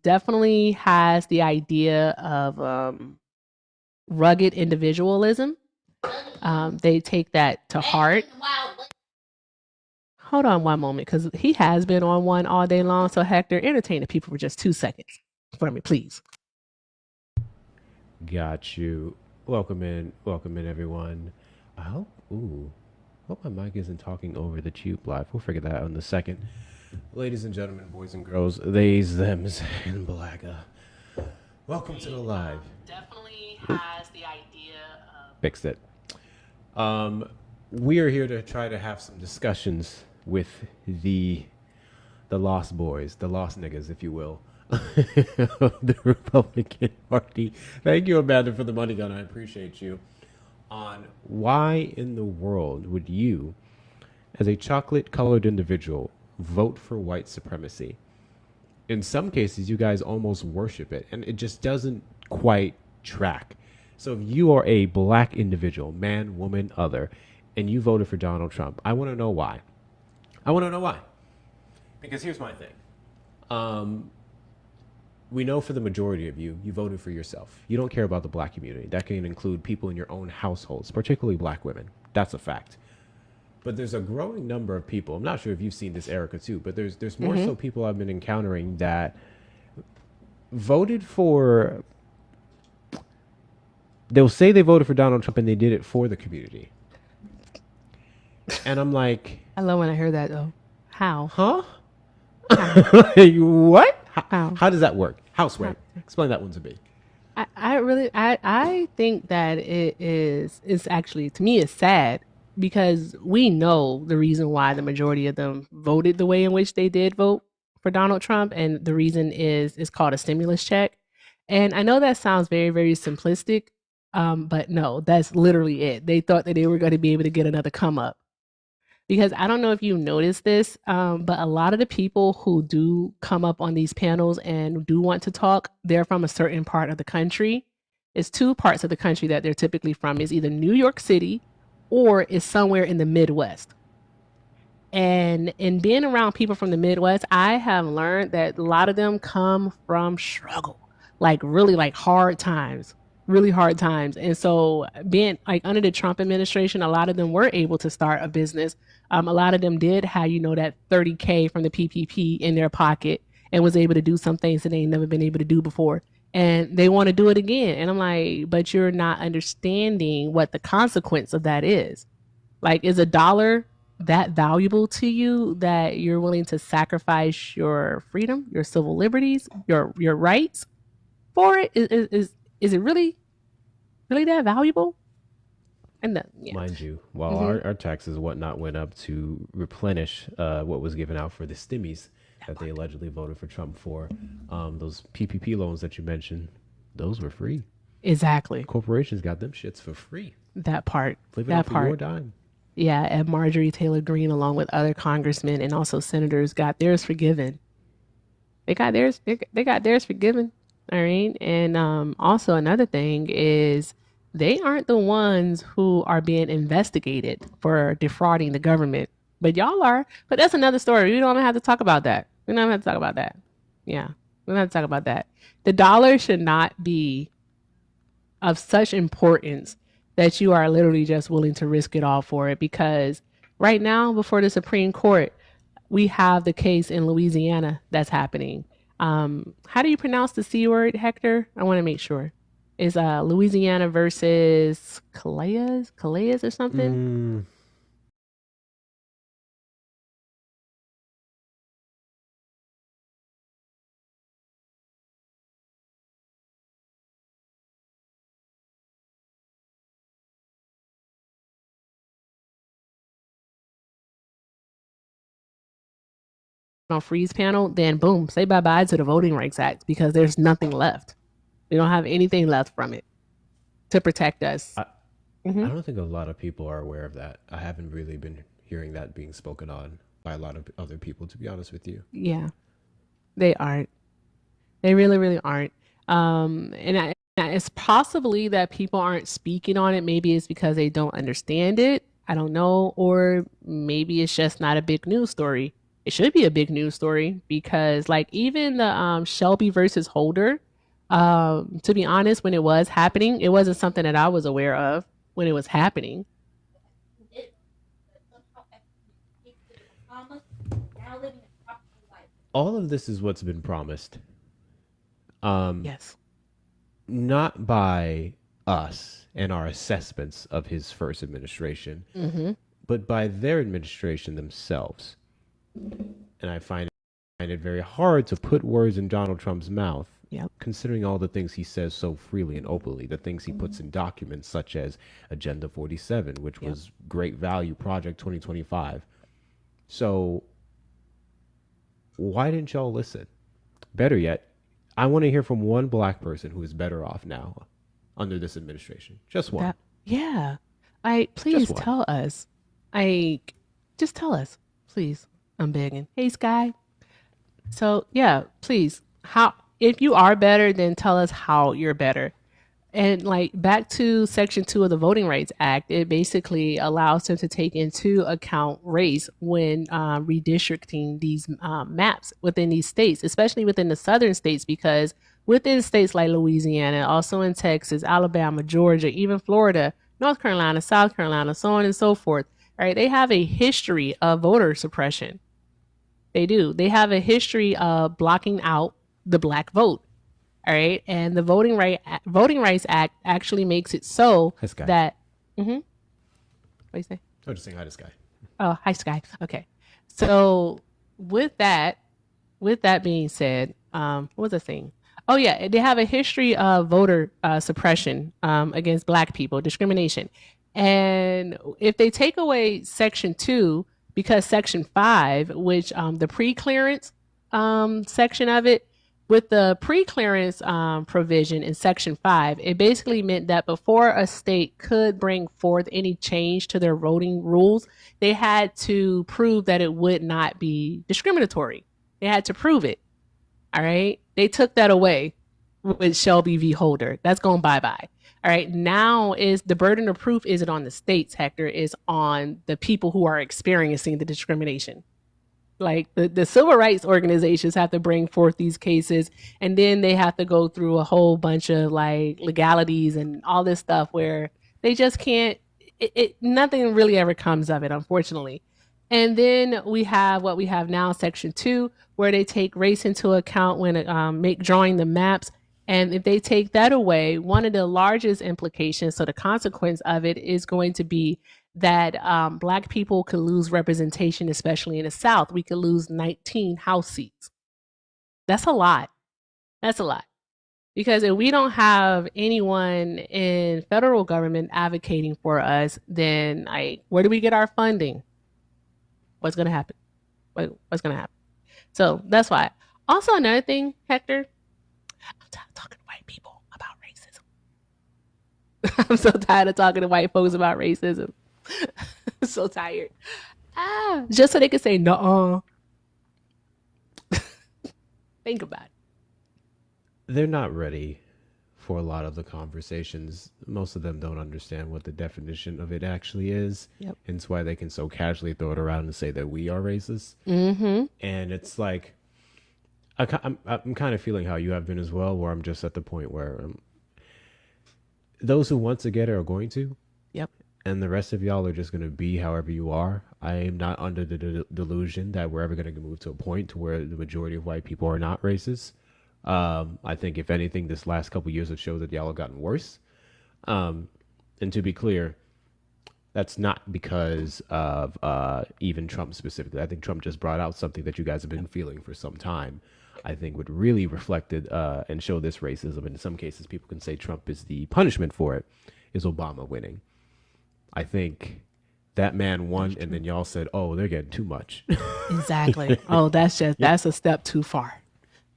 Definitely has the idea of rugged individualism. They take that to heart. Hold on one moment, because he has been on one all day long. So, Hector, entertain the people for just 2 seconds for me, please. Got you. Welcome in, everyone. I hope. Hope my mic isn't talking over the tube live. We'll figure that out in a second. Ladies and gentlemen, boys and girls, theys, thems, and blagga. Welcome to the live. Definitely has the idea of. Fixed it. We are here to try to have some discussions with the lost boys, the lost niggas, if you will, of the Republican Party. Thank you, Amanda, for the money gun. I appreciate you. On why in the world would you, as a chocolate colored individual, vote for white supremacy? In some cases, you guys almost worship it, and it just doesn't quite track. So if you are a black individual, man, woman, other, and you voted for Donald Trump, I want to know why. I want to know why. Because here's my thing. We know for the majority of you, you voted for yourself. You don't care about the black community. That can include people in your own households, particularly black women. That's a fact. But there's a growing number of people. I'm not sure if you've seen this, Erica, too, but there's more so people I've been encountering that voted for. They'll say they voted for Donald Trump and they did it for the community. And I'm like, I love when I hear that, though. How? huh? How? What? How? How does that work? Houseway. Explain that one to me. I think that it's actually, to me, it's sad because we know the reason why the majority of them voted the way in which they did vote for Donald Trump. And the reason is it's called a stimulus check. And I know that sounds very, very simplistic. But no, that's literally it. They thought that they were going to be able to get another come up. Because I don't know if you noticed this, but a lot of the people who do come up on these panels and do want to talk, they're from a certain part of the country. It's two parts of the country that they're typically from. Is either New York City or is somewhere in the Midwest. And in being around people from the Midwest, I have learned that a lot of them come from struggle, like really like hard times, really hard times. And so being like under the Trump administration, a lot of them were able to start a business. A lot of them did have, that 30K from the PPP in their pocket and was able to do some things that they ain't never been able to do before. And they want to do it again. And I'm like, but you're not understanding what the consequence of that is. Like, is a dollar that valuable to you that you're willing to sacrifice your freedom, your civil liberties, your rights for it? Is it really that valuable? And then, yeah. Mind you, while our taxes and whatnot went up to replenish what was given out for the stimmies that they allegedly voted for Trump for, those PPP loans that you mentioned, those were free. Exactly. Corporations got them shits for free. That part. Leave it That up for your part. dime. Yeah, and Marjorie Taylor Greene, along with other congressmen and also senators, got theirs forgiven. They got theirs. They got theirs forgiven. All right, and also another thing is they aren't the ones who are being investigated for defrauding the government, but y'all are. But that's another story. We don't have to talk about that. We don't have to talk about that. Yeah, we don't have to talk about that. The dollar should not be of such importance that you are literally just willing to risk it all for it, because right now before the Supreme Court we have the case in Louisiana that's happening. How do you pronounce the C word, Hector? I want to make sure. Is Louisiana versus Calais or something? Mm, On freeze panel, then boom, say bye bye to the Voting Rights Act because there's nothing left. We don't have anything left from it to protect us. I, Hmm. I don't think a lot of people are aware of that. I haven't really been hearing that being spoken on by a lot of other people, to be honest with you. Yeah, they aren't. They really, really aren't. It's possibly that people aren't speaking on it. Maybe it's because they don't understand it. I don't know. Or maybe it's just not a big news story. It should be a big news story because, like, even the Shelby versus Holder, to be honest, when it was happening, it wasn't something that I was aware of when it was happening. All of this is what's been promised. Um, Yes. Not by us and our assessments of his first administration, Mm-hmm. but by their administration themselves. And I find it very hard to put words in Donald Trump's mouth, Yep. considering all the things he says so freely and openly, the things he puts in documents such as Agenda 47, which Yep. was Great Value Project 2025. So why didn't y'all listen? Better yet, I want to hear from one black person who is better off now under this administration. Just one. That. Yeah. I Just please one. tell us. I just tell us, please. I'm begging. Hey, Sky. So yeah, please. How if you are better, then tell us how you're better. And like back to Section 2 of the Voting Rights Act, it basically allows them to take into account race when redistricting these maps within these states, especially within the southern states, because within states like Louisiana, also in Texas, Alabama, Georgia, even Florida, North Carolina, South Carolina, so on and so forth, right? They have a history of voter suppression. They do. They have a history of blocking out the black vote. All right, and the Voting Rights Act actually makes it so This guy. that. Mm-hmm. What do you say? I'm just saying hi, this guy. Oh, hi, Sky. Okay, so with that, with that being said, what was I saying? Oh yeah, they have a history of voter suppression against Black people, discrimination, and if they take away Section 2, because Section 5, which the pre-clearance section of it, with the pre-clearance provision in Section 5, it basically meant that before a state could bring forth any change to their voting rules, they had to prove that it would not be discriminatory. They had to prove it. All right. They took that away with Shelby v. Holder. That's going bye bye. All right. Now is the burden of proof isn't on the states, Hector, is on the people who are experiencing the discrimination. Like the civil rights organizations have to bring forth these cases, and then they have to go through a whole bunch of like legalities and all this stuff where they just can't. Nothing really ever comes of it, unfortunately. And then we have what we have now, Section 2, where they take race into account when make drawing the maps. And if they take that away, one of the largest implications, so the consequence of it is going to be that Black people could lose representation, especially in the South. We could lose 19 House seats. That's a lot. That's a lot. Because if we don't have anyone in federal government advocating for us, then where do we get our funding? What's going to happen? What's going to happen? So that's why. Also, another thing, Hector, I'm tired of talking to white people about racism. I'm so tired of talking to white folks about racism. I'm so tired. Just so they can say no. Think about it. They're not ready for a lot of the conversations. Most of them don't understand what the definition of it actually is. Yep. Hence why they can so casually throw it around and say that we are racist. Mm-hmm. And it's like, I'm kind of feeling how you have been as well, where I'm just at the point where those who want to get it are going to. Yep. And the rest of y'all are just going to be however you are. I am not under the delusion that we're ever going to move to a point to where the majority of white people are not racist. I think if anything, this last couple years have showed that y'all have gotten worse. And to be clear, that's not because of even Trump specifically. I think Trump just brought out something that you guys have been feeling for some time. I think would really reflected and show this racism. And in some cases, people can say Trump is the punishment for it, is Obama winning. I think that man won, and then y'all said, "Oh, they're getting too much." Exactly. Oh, that's a step too far.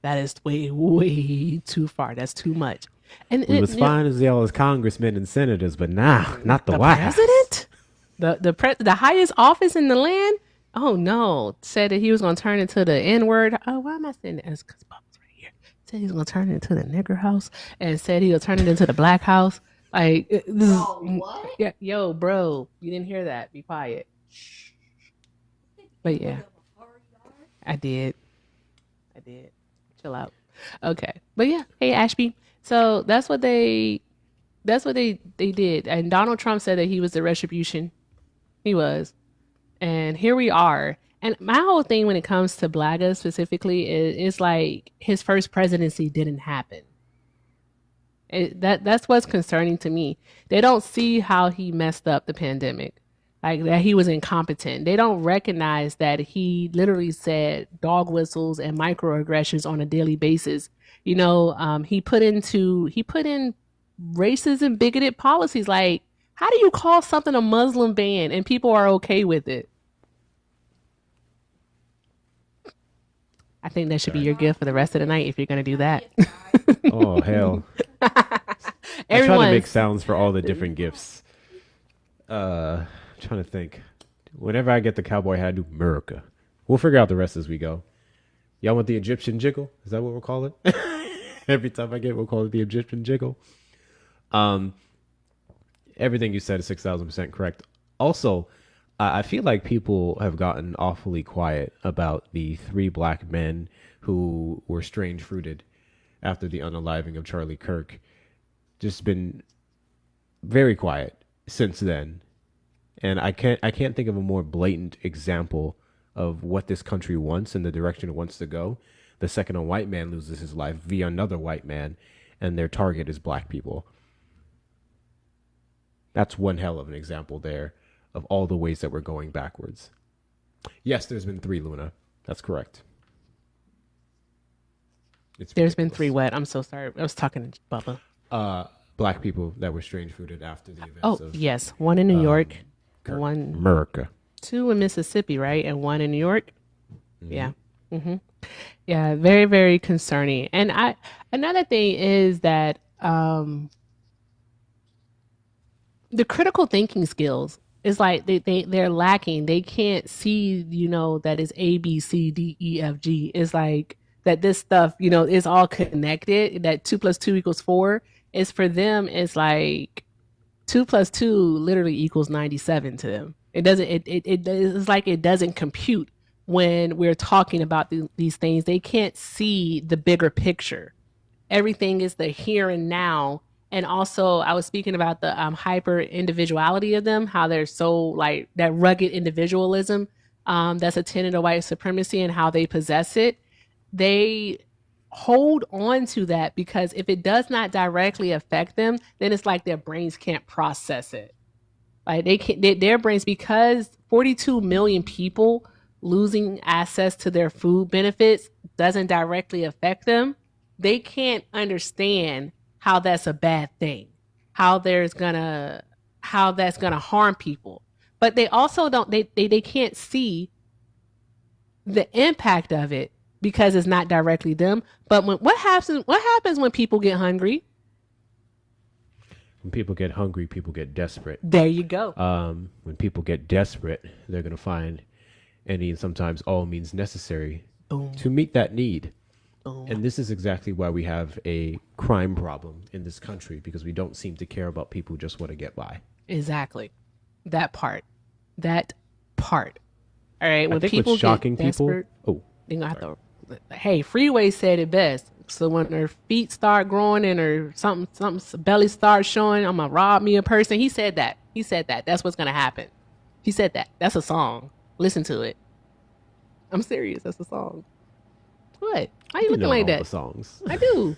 That is way, way too far. That's too much. And We was fine as y'all as congressmen and senators, but nah, not the White House. president, the highest office in the land. Oh no! Said that he was going to turn into the N word. Oh, why am I saying that? Because Bubba's right here. Said he was going to turn it into the nigger house, and said he was turning it into the black house. Like this is, what? yeah, yo, bro, you didn't hear that? Be quiet. But yeah, I did. I did. Chill out. Okay. But yeah, hey Ashby. So that's what they did. And Donald Trump said that he was the retribution. He was. And here we are. And my whole thing when it comes to Blaga specifically is like his first presidency didn't happen. That's what's concerning to me. They don't see how he messed up the pandemic, like that he was incompetent. They don't recognize that he literally said dog whistles and microaggressions on a daily basis. He put in racist and bigoted policies. Like, how do you call something a Muslim ban and people are okay with it? I think that should be Sorry. your gift for the rest of the night if you're gonna do that. Oh hell! I try to make Everyone's sounds for all the different gifts. I'm trying to think. Whenever I get the cowboy hat, I do America. We'll figure out the rest as we go. Y'all want the Egyptian jiggle? Is that what we'll call it? Every time I get it, we'll call it the Egyptian jiggle. Um, Everything you said is 6,000% correct. Also, I feel like people have gotten awfully quiet about the three black men who were strange fruited after the unaliving of Charlie Kirk. Just been very quiet since then. And I can't think of a more blatant example of what this country wants and the direction it wants to go. The second a white man loses his life via another white man, and their target is black people. That's one hell of an example there of all the ways that we're going backwards. Yes, there's been three, Luna. That's correct. It's There's been three ridiculous. what? I'm so sorry. I was talking to Bubba. Uh, Black people that were strange fruited after the Oh, events of yes. One in New York, Kirk. one, America. two in Mississippi, right? And one in New York. Mm-hmm. Yeah. hmm Yeah. Very, very concerning. And another thing is that the critical thinking skills is like they're lacking. They can't see, that it's A, B, C, D, E, F, G. It's like that this stuff, is all connected, that 2 plus 2 equals 4. Is for them, it's like 2 plus 2 literally equals 97 to them. It doesn't. It's like it doesn't compute when we're talking about these things. They can't see the bigger picture. Everything is the here and now. And also, I was speaking about the hyper individuality of them, how they're so like that rugged individualism that's a tenet of white supremacy and how they possess it. They hold on to that because if it does not directly affect them, then it's like their brains can't process it. Like their brains, because 42 million people losing access to their food benefits doesn't directly affect them. They can't understand how that's a bad thing, how there's gonna how that's gonna harm people. But they also don't they can't see the impact of it because it's not directly them. But what happens when people get hungry? When people get hungry, people get desperate. There you go. When people get desperate, they're going to find any and sometimes all means necessary Boom, to meet that need. boom. And this is exactly why we have a crime problem in this country because we don't seem to care about people who just want to get by. Exactly. That part. That part. All right. I When think what's people get shocking people. desperate, Oh, they're gonna have sorry. to. Hey, Freeway said it best. So when her feet start growing and her something belly starts showing, I'm gonna rob me a person. He said that. He said that. That's what's gonna happen. He said that. That's a song. Listen to it. I'm serious. That's a song. What? Why are you You looking know like all the that? songs. I do.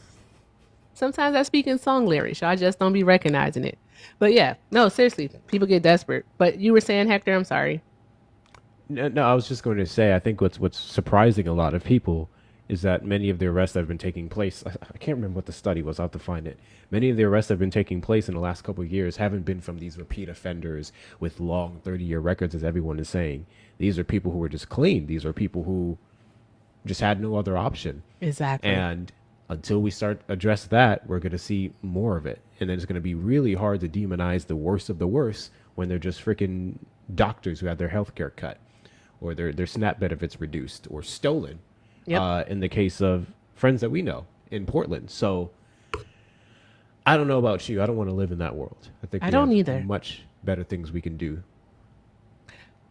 Sometimes I speak in song lyrics. I just don't be recognizing it. But yeah, no, seriously, people get desperate. But you were saying, Hector, I'm sorry. No, I was just going to say, I think what's surprising a lot of people is that many of the arrests that have been taking place, I can't remember what the study was, I'll have to find it. Many of the arrests that have been taking place in the last couple of years haven't been from these repeat offenders with long 30-year records, as everyone is saying. These are people who were just clean. These are people who just had no other option. Exactly. And until we start address that, we're going to see more of it. And then it's going to be really hard to demonize the worst of the worst when they're just freaking doctors who had their health care cut or their SNAP benefits reduced or stolen. Yep. In the case of friends that we know in Portland. So I don't know about you. I don't want to live in that world. I think I we don't have either. much better things we can do.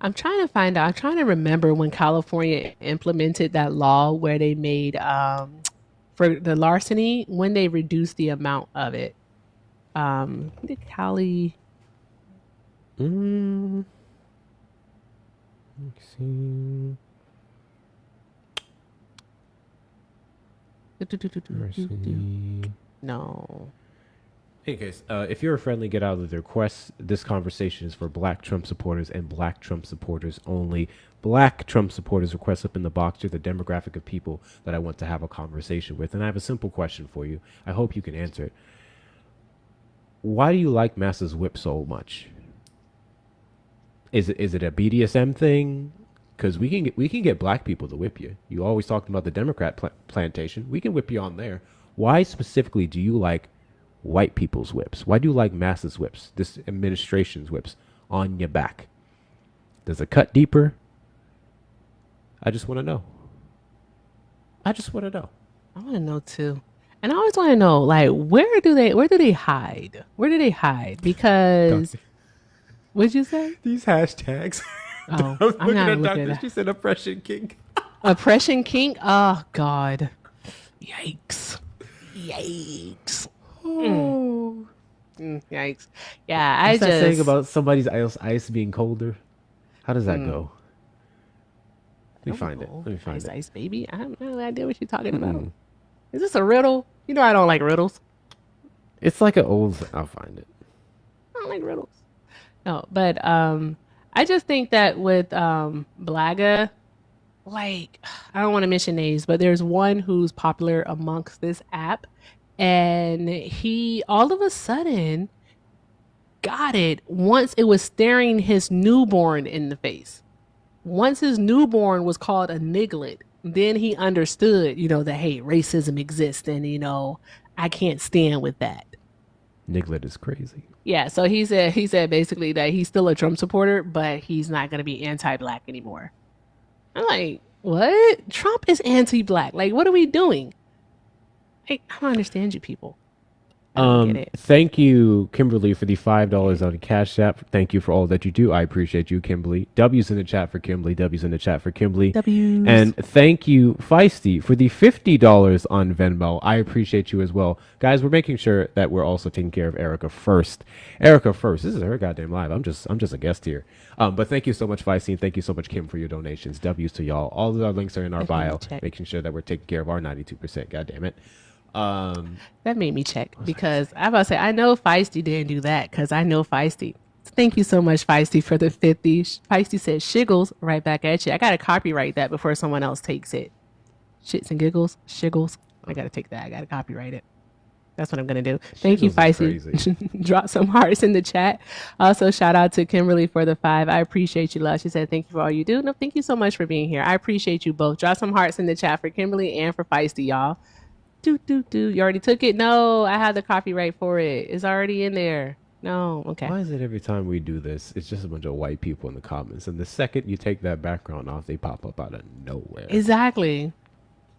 I'm trying to find out. I'm trying to remember when California implemented that law where they made for the larceny when they reduced the amount of it. Did Cali? Mm, let's see. Diversity. No. In any case, if you're a friendly, get out of the request. This conversation is for Black Trump supporters and Black Trump supporters only. Black Trump supporters request up in the box to the demographic of people that I want to have a conversation with. And I have a simple question for you. I hope you can answer it. Why do you like Massa's whip so much? Is it a BDSM thing? Because we can get black people to whip you. You always talking about the Democrat plantation. We can whip you on there. Why specifically do you like white people's whips? Why do you like Massa's whips? This administration's whips on your back? Does it cut deeper? I just want to know. I just want to know. I want to know too. And I always want to know, like, where do they hide? Where do they hide? Because Doctor, what'd you say? these hashtags. Oh, I'm I'm looking gonna at look at Doctor. that. She said oppression king. Oppression kink. Oh God. Yikes. Yikes. Mm, Oh. yikes. Yeah, I What's that saying just. about somebody's ice being colder? How does that Mm, go? I Let me don't find it. know. Let me find Ice it. Ice Baby. I have no idea what you're talking about. Mm-mm. Is this a riddle? You know I don't like riddles. It's like an old. I'll find it. I don't like riddles. No, but I just think that with Blaga, like I don't want to mention names, but there's one who's popular amongst this app, and he all of a sudden got it once it was staring his newborn in the face. Once his newborn was called a niglet, then he understood, that hey, racism exists, and I can't stand with that. Niglet is crazy. Yeah, so he said basically that he's still a Trump supporter, but he's not going to be anti-black anymore. I'm like, what? Trump is anti-black. Like, what are we doing? Like, I don't understand you people. I don't get it. Thank you, Kimberly, for the $5 on Cash App. Thank you for all that you do. I appreciate you, Kimberly. W's in the chat for Kimberly. W's in the chat for Kimberly. W's. And thank you, Feisty, for the $50 on Venmo. I appreciate you as well. Guys, we're making sure that we're also taking care of Erica first. Erica first. This is her goddamn live. I'm just a guest here. But thank you so much, Feisty, and thank you so much, Kim, for your donations. W's to y'all. All of our links are in our That made me bio, check. making sure that we're taking care of our 92%. God damn it. That made me check What was I gonna because say? I about to say I know Feisty didn't do that because I know Feisty. Thank you so much, Feisty, for the 50. Feisty said shiggles right back at you. I gotta copyright that before someone else takes it. Shits and giggles, shiggles. I gotta take that. I gotta copyright it. That's what I'm gonna do. Thank you, Shiggles is Feisty. crazy. Drop some hearts in the chat. Also, shout out to Kimberly for the 5. I appreciate you, love. She said, thank you for all you do. No, thank you so much for being here. I appreciate you both. Drop some hearts in the chat for Kimberly and for Feisty, y'all. Do, do, do. You already took it? No, I have the copyright for it. It's already in there. No, okay. Why is it every time we do this, it's just a bunch of white people in the comments, and the second you take that background off, they pop up out of nowhere. Exactly.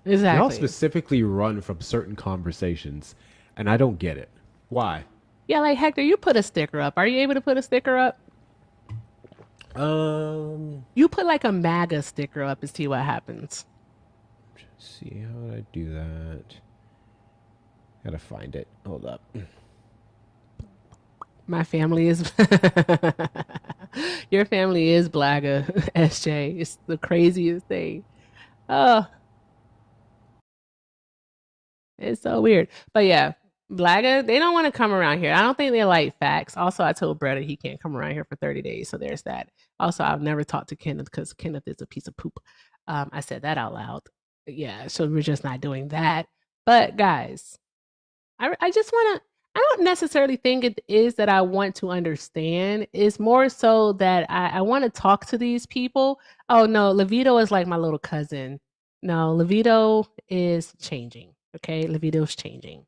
Y'all Exactly. specifically run from certain conversations, and I don't get it. Why? Yeah, like Hector, you put a sticker up. Are you able to put a sticker up? Um, You put like a MAGA sticker up and see what happens. see how would I do that? Gotta find it. Hold up. My family is your family is Blaga, SJ. It's the craziest thing. Oh, it's so weird. But yeah, Blaga, they don't want to come around here. I don't think they like facts. Also, I told Bretta he can't come around here for 30 days. So there's that. Also, I've never talked to Kenneth because Kenneth is a piece of poop. I said that out loud. Yeah, so we're just not doing that. But guys, I just want to. I don't necessarily think it is that I want to understand. It's more so that I want to talk to these people. Oh no, Levito is like my little cousin. No, Levito is changing. Okay, Levito's changing.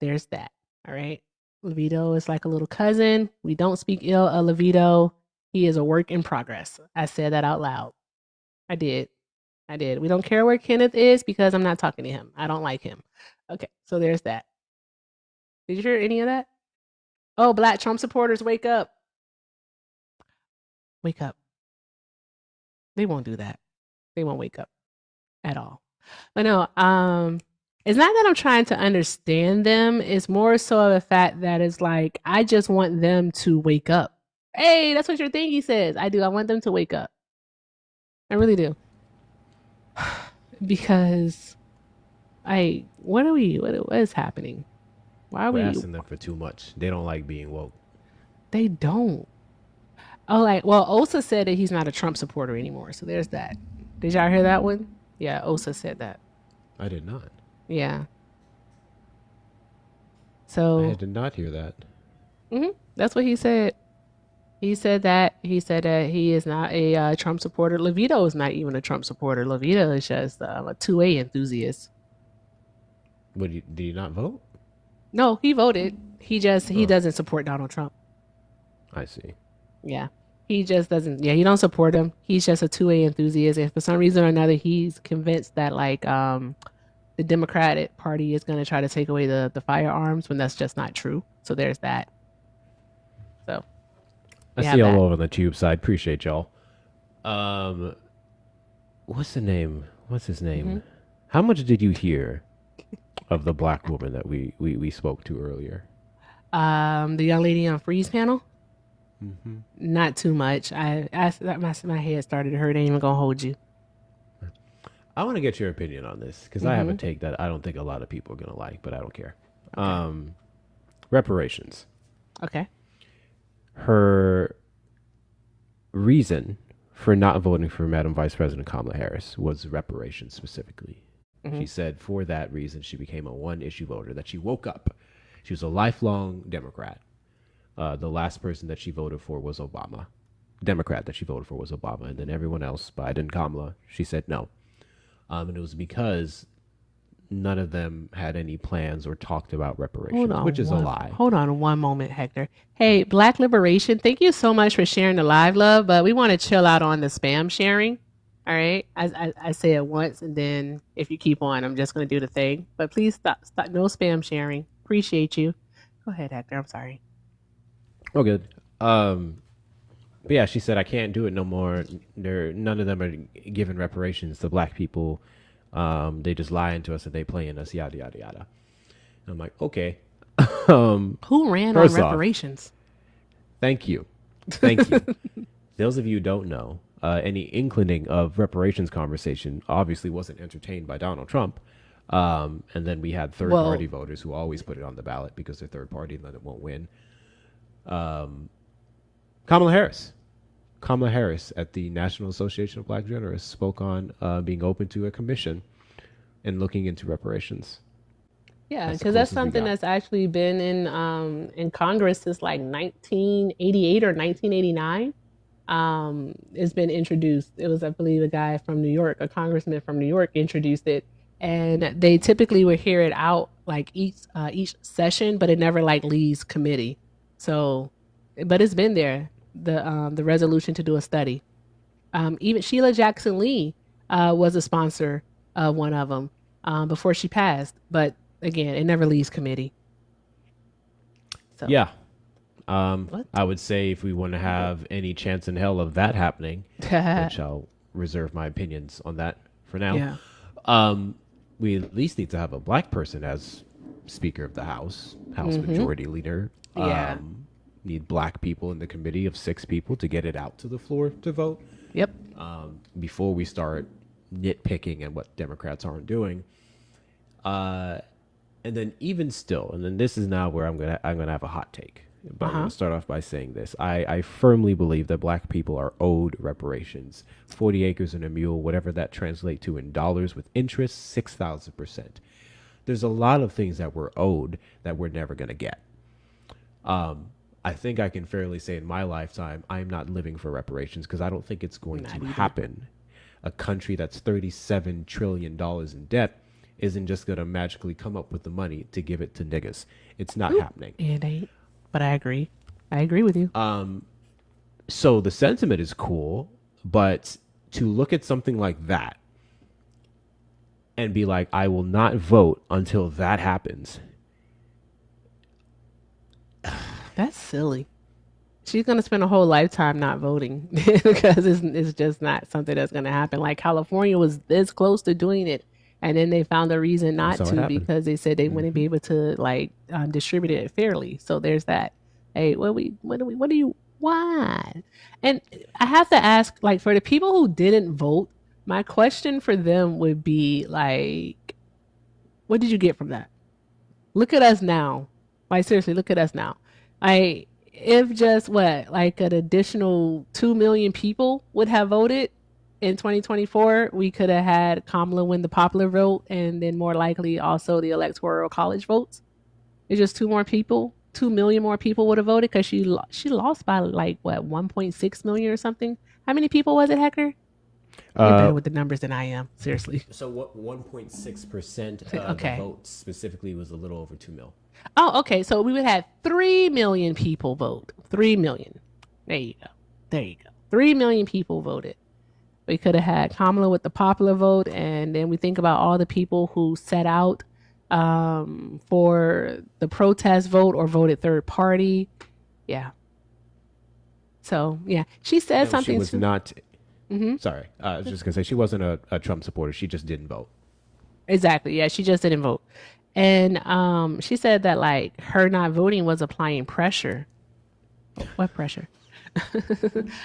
There's that. All right. Levito is like a little cousin. We don't speak ill of Levito. He is a work in progress. I said that out loud. I did. I did. We don't care where Kenneth is because I'm not talking to him. I don't like him. Okay, so there's that. Did you hear any of that? Oh, Black Trump supporters, wake up. Wake up. They won't do that. They won't wake up at all. But no, it's not that I'm trying to understand them. It's more so the fact that it's like I just want them to wake up. Hey, that's what your thingy says. I do. I want them to wake up. I really do. Because what are we, what is happening? Why are We're we, asking them for too much. They don't like being woke. they don't. Oh, like, well, Osa said that he's not a Trump supporter anymore. So there's that. Did y'all hear that one? Yeah, Osa said that. I did not. Yeah. I So did not hear that. that's what he said. He said that. He said that he is not a Trump supporter. Levito is not even a Trump supporter. Levito is just a 2A enthusiast. Did he not vote? No, he voted. He Oh, doesn't support Donald Trump. I see. Yeah. He just doesn't. Yeah, he don't support him. He's just a 2A enthusiast, and for some reason or another, he's convinced that like the Democratic Party is going to try to take away the firearms when that's just not true. So there's that. So I we see have y'all that. over on the tube side. Appreciate y'all. Um, what's the name? What's his Hmm. name? How much did you hear of the black woman that we spoke to earlier? The young lady on Freeze panel. Mm-hmm. Not too much. My head started to hurt. I ain't even gonna hold you. I want to get your opinion on this because I have a Hmm. take that I don't think a lot of people are gonna like, but I don't care. Okay. Um, reparations. Okay. Her reason for not voting for Madam Vice President Kamala Harris was reparations specifically. Hmm. She said for that reason she became a one issue voter, that she woke up. She was a lifelong Democrat. The last person that she voted for was Obama. Democrat that she voted for was Obama. And then everyone else, Biden, Kamala, she said no. And it was because none of them had any plans or talked about reparations, which is a lie. Hold on one moment, Hector. Hey, Black Liberation, thank you so much for sharing the live love, but we want to chill out on the spam sharing. All right. I say it once, and then if you keep on, I'm just gonna do the thing. But please stop, no spam sharing. Appreciate you. Go ahead, Hector. I'm sorry. Oh, good. But yeah, she said I can't do it no more. None of them are giving reparations to black people. They just lying to us and they playing us, yada yada yada. And I'm like, okay. um, Who ran on First off, reparations? thank you, thank you. Those of you who don't know, any inkling of reparations conversation obviously wasn't entertained by Donald Trump. And then we had third Well, party voters who always put it on the ballot because they're third party and then it won't win. Kamala Harris. Kamala Harris at the National Association of Black Journalists spoke on being open to a commission and looking into reparations. yeah, That's the because that's closest we something got. that's actually been in Congress since like 1988 or 1989. It's been introduced. It was, I believe, a guy from New York, a congressman from New York, introduced it, and they typically would hear it out like each session, but it never like leaves committee. So, but it's been there. The resolution to do a study. Even Sheila Jackson Lee was a sponsor of one of them before she passed. But again, it never leaves committee. So Yeah. what? I would say if we want to have any chance in hell of that happening, which I'll reserve my opinions on that for now, Yeah. um, we at least need to have a black person as Speaker of the House, House Mm-hmm. Majority Leader. Yeah. Need black people in the committee of 6 people to get it out to the floor to vote Yep. before we start nitpicking at what Democrats aren't doing. And then even still, and then this is now where I'm gonna have a hot take. But Uh I'm gonna huh. start off by saying this. I firmly believe that black people are owed reparations. 40 acres and a mule, whatever that translates to in dollars with interest, 6,000%. There's a lot of things that we're owed that we're never gonna get. I think I can fairly say in my lifetime, I'm not living for reparations because I don't think it's going to Not either. happen. A country that's $37 trillion in debt isn't just going to magically come up with the money to give it to niggas. It's not Nope. happening. It ain't. But I agree. I agree with you. So the sentiment is cool, but to look at something like that and be like, I will not vote until that happens. That's silly. she's gonna spend a whole lifetime not voting because it's just not something that's gonna happen. Like California was this close to doing it, and then they found a reason We not saw it to happen. because they said they wouldn't Hmm. be able to like distribute it fairly. So there's that. Hey, what do you why? And I have to ask, like, for the people who didn't vote, my question for them would be like, what did you get from that? Look at us now. Like seriously, look at us now. Like if just what, like an additional 2 million people would have voted in 2024, we could have had Kamala win the popular vote and then more likely also the electoral college votes. It's just two more people, 2 million more people would have voted because she lost by like what 1.6 million or something. How many people was it, Hector? You're Uh, better with the numbers than I am. Seriously. so what? 1.6%. The Okay. vote specifically was a little over 2 mil. Oh, okay. So we would have 3 million people vote. 3 million. There you go. There you go. 3 million people voted. We could have had Kamala with the popular vote. And then we think about all the people who set out for the protest vote or voted third party. Yeah. So, yeah. She said No, she something was too. not. Hmm. Sorry, I was just gonna say she wasn't a Trump supporter. She just didn't vote. Exactly. Yeah. She just didn't vote. And she said that like her not voting was applying pressure. What pressure?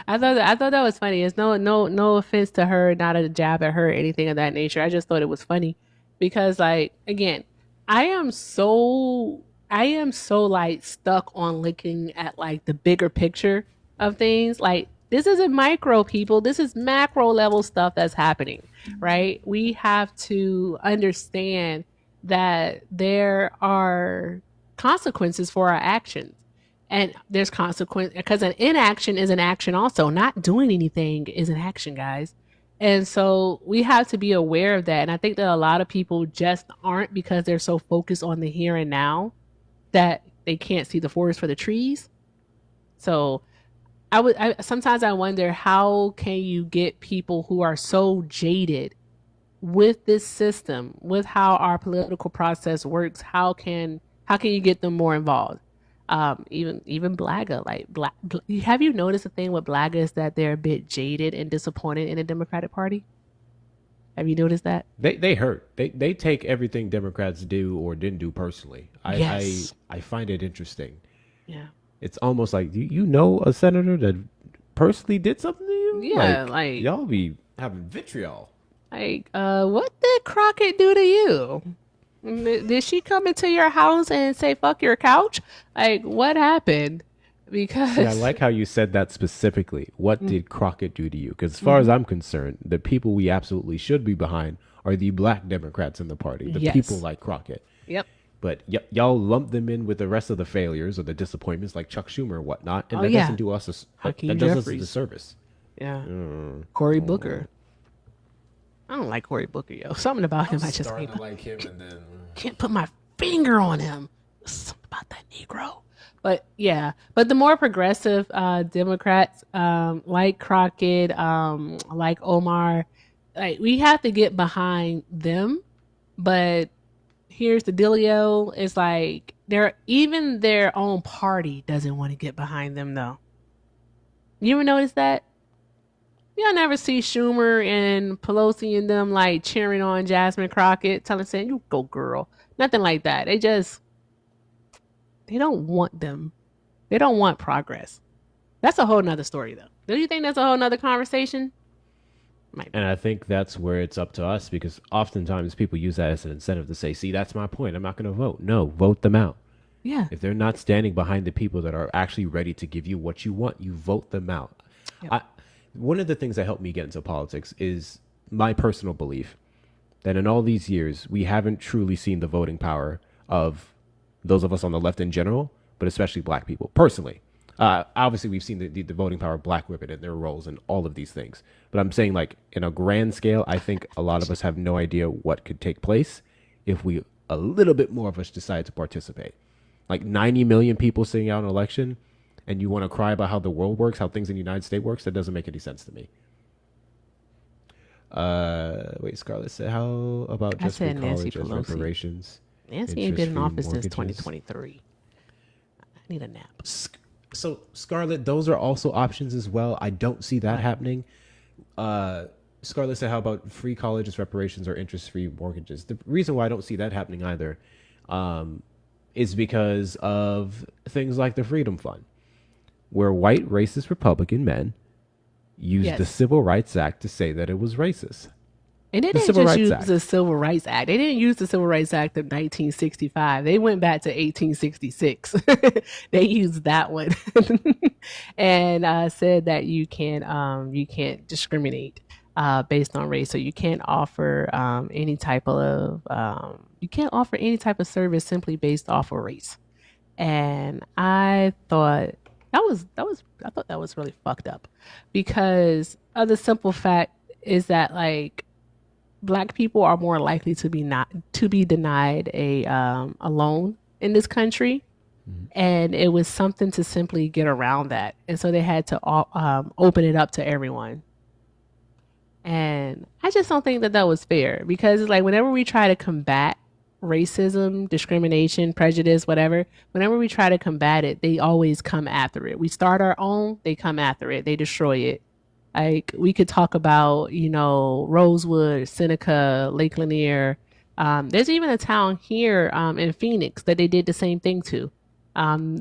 I thought that was funny. It's no offense to her, not a jab at her, or anything of that nature. I just thought it was funny because like again, I am so like stuck on looking at like the bigger picture of things. Like this isn't micro people. This is macro level stuff that's happening, right? We have to understand that there are consequences for our actions and there's consequence because an inaction is an action also. Not doing anything is an action, guys. And so we have to be aware of that. And I think that a lot of people just aren't because they're so focused on the here and now that they can't see the forest for the trees. So I sometimes I wonder how can you get people who are so jaded with this system, with how our political process works, how can you get them more involved? Even Blaga, like Black, have you noticed the thing with Blaga is that they're a bit jaded and disappointed in the Democratic Party? Have you noticed that? They hurt. They take everything Democrats do or didn't do personally. Yes. I find it interesting. Yeah. It's almost like you know a senator that personally did something to you. Yeah. Like Like, y'all be having vitriol. what did Crockett do to you? Did she come into your house and say "fuck your couch"? Like, what happened? See, I Because like how you said that specifically. What did Crockett do to you? Because as far as Mhm. I'm concerned, the people we absolutely should be behind are the black Democrats in the party, the people Yes. like Crockett. Yep. But y'all lump them in with the rest of the failures or the disappointments like Chuck Schumer or whatnot, and Oh that doesn't yeah. do us Hakeem that does us a Jeffries. disservice. Yeah. Mm. Cory Booker. I don't like Cory Booker, yo. Something about I'm him I just starting to like him, and then can't put my finger on him. Something about that Negro. But yeah, but the more progressive Democrats, like Crockett, like Omar, like we have to get behind them. But here's the dealio: it's like they're even their own party doesn't want to get behind them, though. You ever notice that? You'll never see Schumer and Pelosi and them like cheering on Jasmine Crockett, telling saying, "You go, girl." Nothing like that. They don't want them. They don't want progress. That's a whole nother story, though. Do you think that's a whole nother conversation? Might and be. I think that's where it's up to us because oftentimes people use that as an incentive to say, "See, that's my point. I'm not going to vote." No, vote them out. Yeah. If they're not standing behind the people that are actually ready to give you what you want, you vote them out. Yep. I, one of the things that helped me get into politics is my personal belief that in all these years, we haven't truly seen the voting power of those of us on the left in general, but especially black people. Personally, obviously, we've seen the voting power of black women and their roles and all of these things. But I'm saying, like, in a grand scale, I think a lot of us have no idea what could take place if a little bit more of us decide to participate. Like 90 million people sitting out an election, and you want to cry about how the world works, how things in the United States works, that doesn't make any sense to me. Wait, Scarlett said, how about I just free said Nancy college as Pelosi. reparations, Nancy ain't been in interest-free office since mortgages? 2023. I need a nap. So Scarlett, those are also options as well. I don't see that happening. Uh, Scarlett said, "How about free colleges, reparations, or interest-free mortgages?" The reason why I don't see that happening either um, is because of things like the Freedom Fund, where white racist Republican men used the Yes. Civil Rights Act to say that it was racist. And they The didn't Civil just Rights use the Act. Civil Rights Act. They didn't use the Civil Rights Act of 1965. They went back to 1866. They used that one and said that you can't discriminate based on race. So you can't offer any type of you can't offer any type of service simply based off of race. And I thought I thought that was really fucked up because of the simple fact is that like black people are more likely to be not to be denied a loan in this country, Mm-hmm. and it was something to simply get around that, and so they had to open it up to everyone. And I just don't think that that was fair because it's like whenever we try to combat racism, discrimination, prejudice, whatever, whenever we try to combat it, they always come after it. We start our own, they come after it, they destroy it. Like we could talk about, you know, Rosewood, Seneca, Lake Lanier. There's even a town here in Phoenix that they did the same thing to.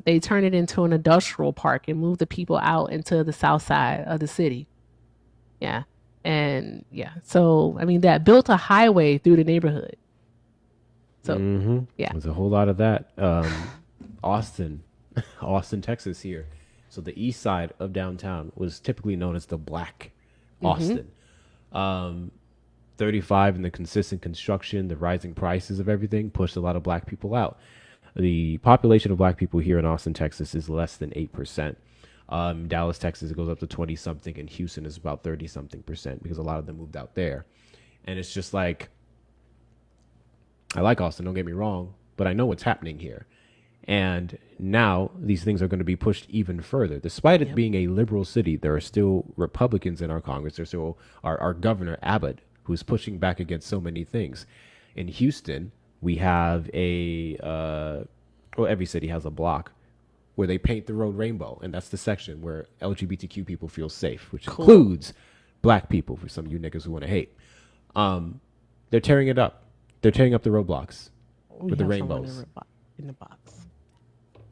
They turned it into an industrial park and moved the people out into the south side of the city. Yeah. And yeah, so I mean, that built a highway through the neighborhood. So Mm-hmm. yeah. There's a whole lot of that. Austin, Austin, Texas here. So the east side of downtown was typically known as the Black Mm-hmm. Austin. Um, 35 and the consistent construction, the rising prices of everything pushed a lot of black people out. The population of black people here in Austin, Texas is less than 8%. Dallas, Texas, it goes up to 20 something, and Houston is about 30 something percent because a lot of them moved out there. And it's just like, I like Austin, don't get me wrong, but I know what's happening here. And now these things are going to be pushed even further. Despite it Yep. being a liberal city, there are still Republicans in our Congress. There's still our governor, Abbott, who's pushing back against so many things. In Houston, we have well, every city has a block where they paint the road rainbow. And that's the section where LGBTQ people feel safe, which Cool. includes black people for some of you niggas who want to hate. They're tearing it up. They're tearing up the roadblocks We with the have someone rainbows. in the box.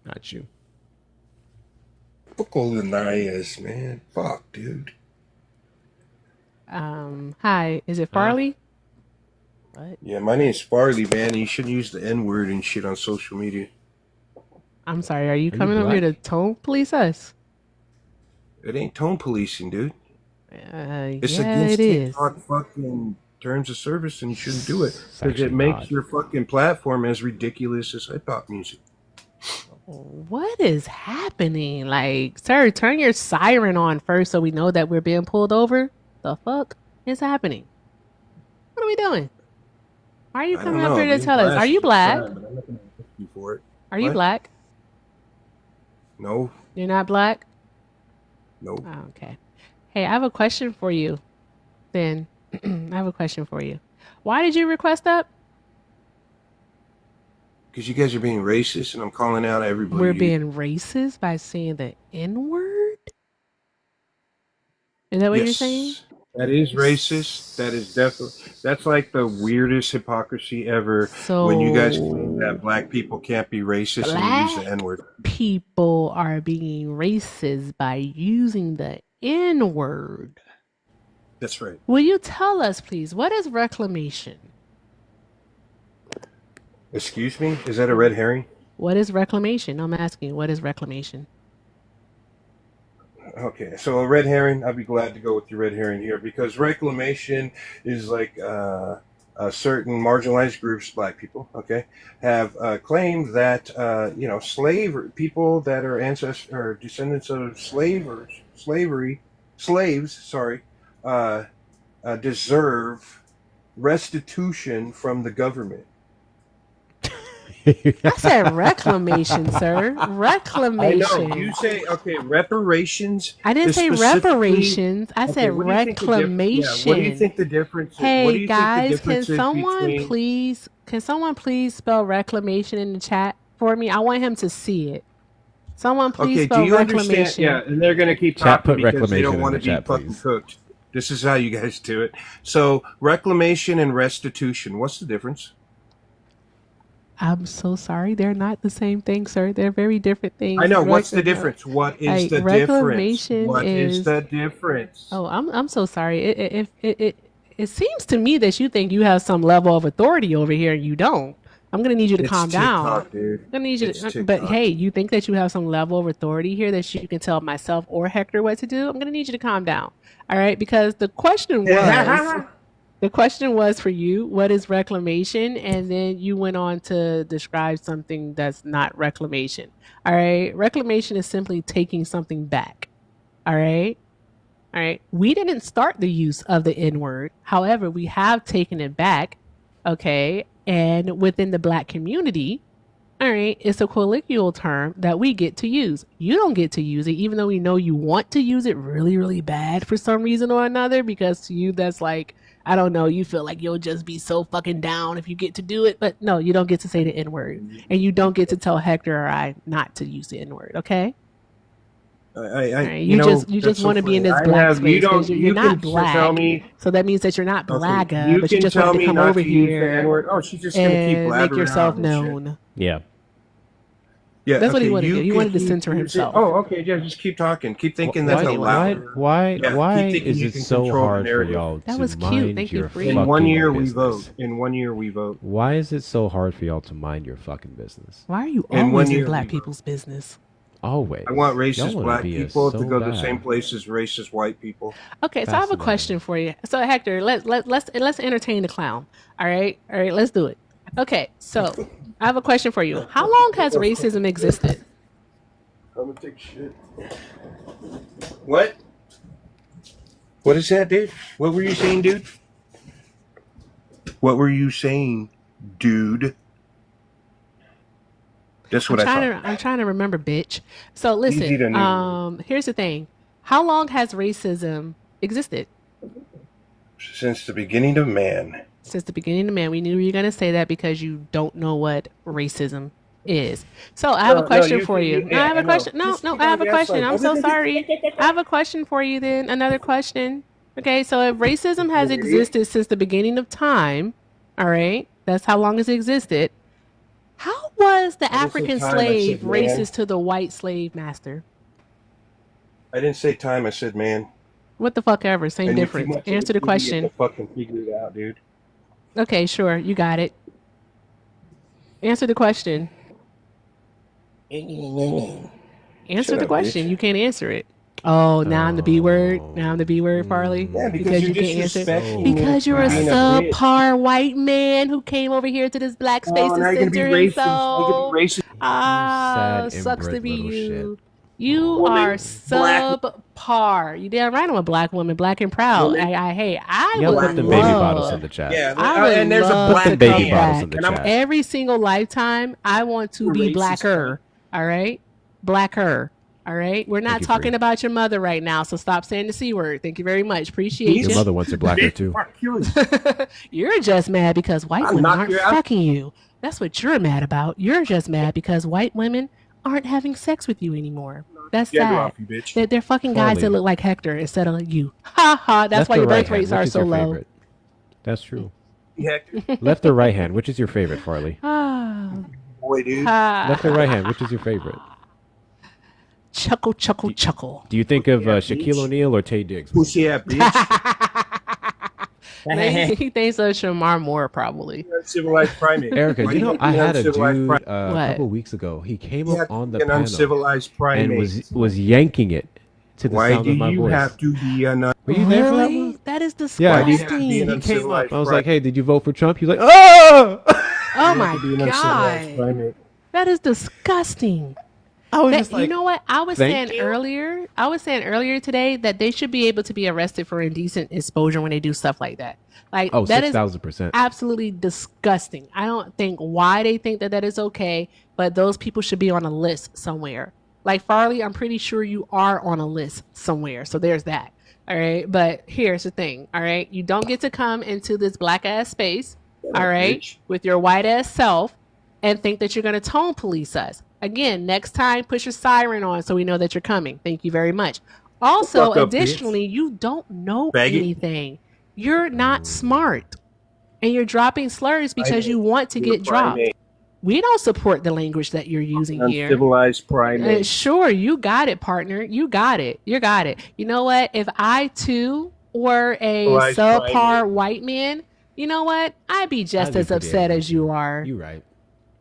Not you. Fuck all the Nayas, man. Fuck, dude. Hi, is it Huh? Farley? What? Yeah, my name's Farley, man. You shouldn't use the N word and shit on social media. I'm sorry, are you Are you coming over here to black? tone police us? It ain't tone policing, dude. It's Yeah, it against is. TikTok fucking terms of service, and you shouldn't do it It's because it actually makes not. your fucking platform as ridiculous as hip hop music. What is happening? Like, sir, turn your siren on first so we know that we're being pulled over. The fuck is happening? What are we doing? Why are you I don't coming up know. here to Being tell us? Are flashy you is a black? crime, but I'm not gonna arrest you for it. Are you What? black? No, You're not black? no. Oh, okay. Hey, I have a question for you. Then I have a question for you. Why did you request that? Because you guys are being racist, and I'm calling out We're everybody here. being racist by saying the N word? Is that what you're saying? Yes, that is racist. That is definitely that's like the weirdest hypocrisy ever. When you guys claim that So black people can't be racist and you use the N black word. people are being racist by using the N word. That's right. Will you tell us, please, what is reclamation? Excuse me. Is that a red herring? What is reclamation? I'm asking, what is reclamation? Okay, so a red herring. I'd be glad to go with your red herring here because reclamation is like certain marginalized groups, black people, okay, have claimed that slave people that are ancestors or descendants of slavery, slaves, sorry, uh, deserve restitution from the government. I said reclamation, sir. I know you Reclamation. say okay reparations I didn't is say specifically reparations. I okay. said What do you think the difference? Yeah, what do you reclamation. think the difference is? What Hey do you think the guys, difference is between? can someone please spell reclamation in the chat for me? I want him to see it. Someone please Okay, do spell you understand? reclamation. Yeah, and they're going to keep Chat, talking put because they reclamation don't in want the to be chat, fucking please. cooked. This is how you guys do it. So, reclamation and restitution. What's the difference? I'm so sorry. They're not the same thing, sir. They're very different I things. know. What's the difference? What is Like the difference? reclamation What is is. the difference? Oh, I'm so sorry. It seems to me that you think you have some level of authority over here, and you don't. I'm gonna need you to It's calm down. TikTok, dude. I'm gonna need you It's to. But TikTok. hey, you think that you have some level of authority here that you can tell myself or Hector what to do? I'm gonna need you to calm down. All right, because the question was for you, what is reclamation? And then you went on to describe something that's not reclamation. All right. Reclamation is simply taking something back. All right. All right. We didn't start the use of the N word. However, we have taken it back. Okay. And within the black community, all right, it's a colloquial term that we get to use. You don't get to use it, even though we know you want to use it really, really bad for some reason or another, because to you, that's like, I don't know, you feel like you'll just be so fucking down if you get to do it. But no, you don't get to say the N word. And you don't get to tell Hector or I not to use the N word, okay? All right, you just that's so want to be in funny. this I black have you space don't because you're you not can tell black. me. So that means that you're not Okay, blagga, you but you can just wanted tell to me come not over to use the N here word. Oh, she's just gonna keep and make blabbering yourself on and shit. known. Yeah. Yeah, That's what he okay, wanted to do. you He can wanted to keep center using. himself. Oh, okay, yeah, just keep talking. Keep thinking That's that what the he wanted to louder. do. Why Keep thinking is you it can so control the hard for narrative. y'all That to was cute. mind Thank you, your Free. In 1 year fucking we vote. business? In 1 year we vote. Why is it so hard for y'all to mind your fucking business? Why are you In 1 always in year we black vote. people's business? Always. I want Y'all racist want to black be us people to so go to the same bad. place as racist white people. Okay, so I have a question Fascinating. for you. So Hector, let's entertain the clown. All right, let's do it. Okay, so I have a question for you. How long has racism existed? I'm gonna take shit. What? What is that, dude? What were you saying, dude? What were you saying, dude? That's what I thought. I'm trying to remember, bitch. So Easy listen, to new word. here's the thing. How long has racism existed? Since the beginning of man. Since the beginning of man. We knew you were gonna say that because you don't know what racism is. So I have a No, question for you. No, I yeah, have I a know. question. No, Just no, keep I on have a question. gaslighting. I'm so sorry. I have a question for you then. Another question. Okay, so if racism has existed since the beginning of time, all right, that's how long it's existed. How was the I didn't say African time, I slave said man. racist to the white slave master? I didn't say time, I said man. What the fuck ever, same And you're too difference. much of Answer an the idiot to question. fucking figure it out, dude. Okay, sure, you got it. Answer the question. Answer Shut the up, question. bitch. You can't answer it. Oh, now I'm the B word. Now I'm the B word, Farley. Yeah, because Because you're you can't answer. disrespecting me Because you're and a being a bitch. subpar white man who came over here to this black space Oh, to now you're gonna be center racist. Now you're gonna himself. be racist. You Ah, sad sucks to inbred be little shit. you. You are Woman, black subpar. You damn right I'm a black woman, black and proud. woman, I Y'all would put black them baby woman. bottles in love the chat. Yeah, I would and there's a love Put to them black baby come man. bottles in back. the And I'm chat. Every single lifetime, I want to a be racist cunt. blacker. All right? Blacker. All right? We're Thank not you, talking Free. about your mother right now, so stop saying the C word. Thank you very much. Appreciate Your Bitch, you. mother wants it blacker bitch, too. fuck you. You're just mad because white I'll women knock aren't you out. fucking you. That's what you're mad about. You're just mad because white women aren't having sex with you anymore. That's Gender sad. off you, bitch. They're fucking guys that Farley. look like Hector instead of you. Ha ha. That's Left why or your right birth hand, rates which are is so your low. favorite? That's true. Hector, Left or right hand, which is your favorite, Farley? Ah. boy, dude. Left or right hand, which is your favorite? Chuckle, chuckle, chuckle. Do you think of Yeah, Shaquille bitch. O'Neal or Tay Diggs? Pussy ass bitch. No, he thinks of Shamar Moore, probably. Uncivilized primate. Erica, Why you do know, you I be an had a uncivilized dude primate? a What? couple weeks ago. He came You up have to on the be an panel uncivilized primate. and was yanking it to the Why sound do of my you voice. have to be an Were you there for that Really? one? That is Yeah. Why do you have to be disgusting. an He came up. uncivilized I was primate? like, "Hey, did you vote for Trump?" He was like, "Oh!" Oh You have my to be an uncivilized God. primate. That is disgusting. I was That, just you like, know what? I was "Thank saying you." earlier, today that they should be able to be arrested for indecent exposure when they do stuff like that. Like Oh, that is 6,000%. absolutely disgusting. I don't think why they think that is okay, but those people should be on a list somewhere. Like Farley, I'm pretty sure you are on a list somewhere. So there's that. All right. But here's the thing. All right. You don't get to come into this black ass space. Shut All up, right. bitch. With your white ass self and think that you're going to tone police us. Again, next time, push your siren on so we know that you're coming. Thank you very much. Also, Fuck up, bitch. additionally, you don't know Faggot. anything. You're not smart. And you're dropping slurs because you want to You're a get dropped. primate. We don't support the language that you're using here. Uncivilized primate. Sure, you got it, partner. You got it. You got it. You know what? If I too were a Civilized subpar primate. white man, you know what? I'd be just I'd be as pretty upset angry, as you too. are. You right.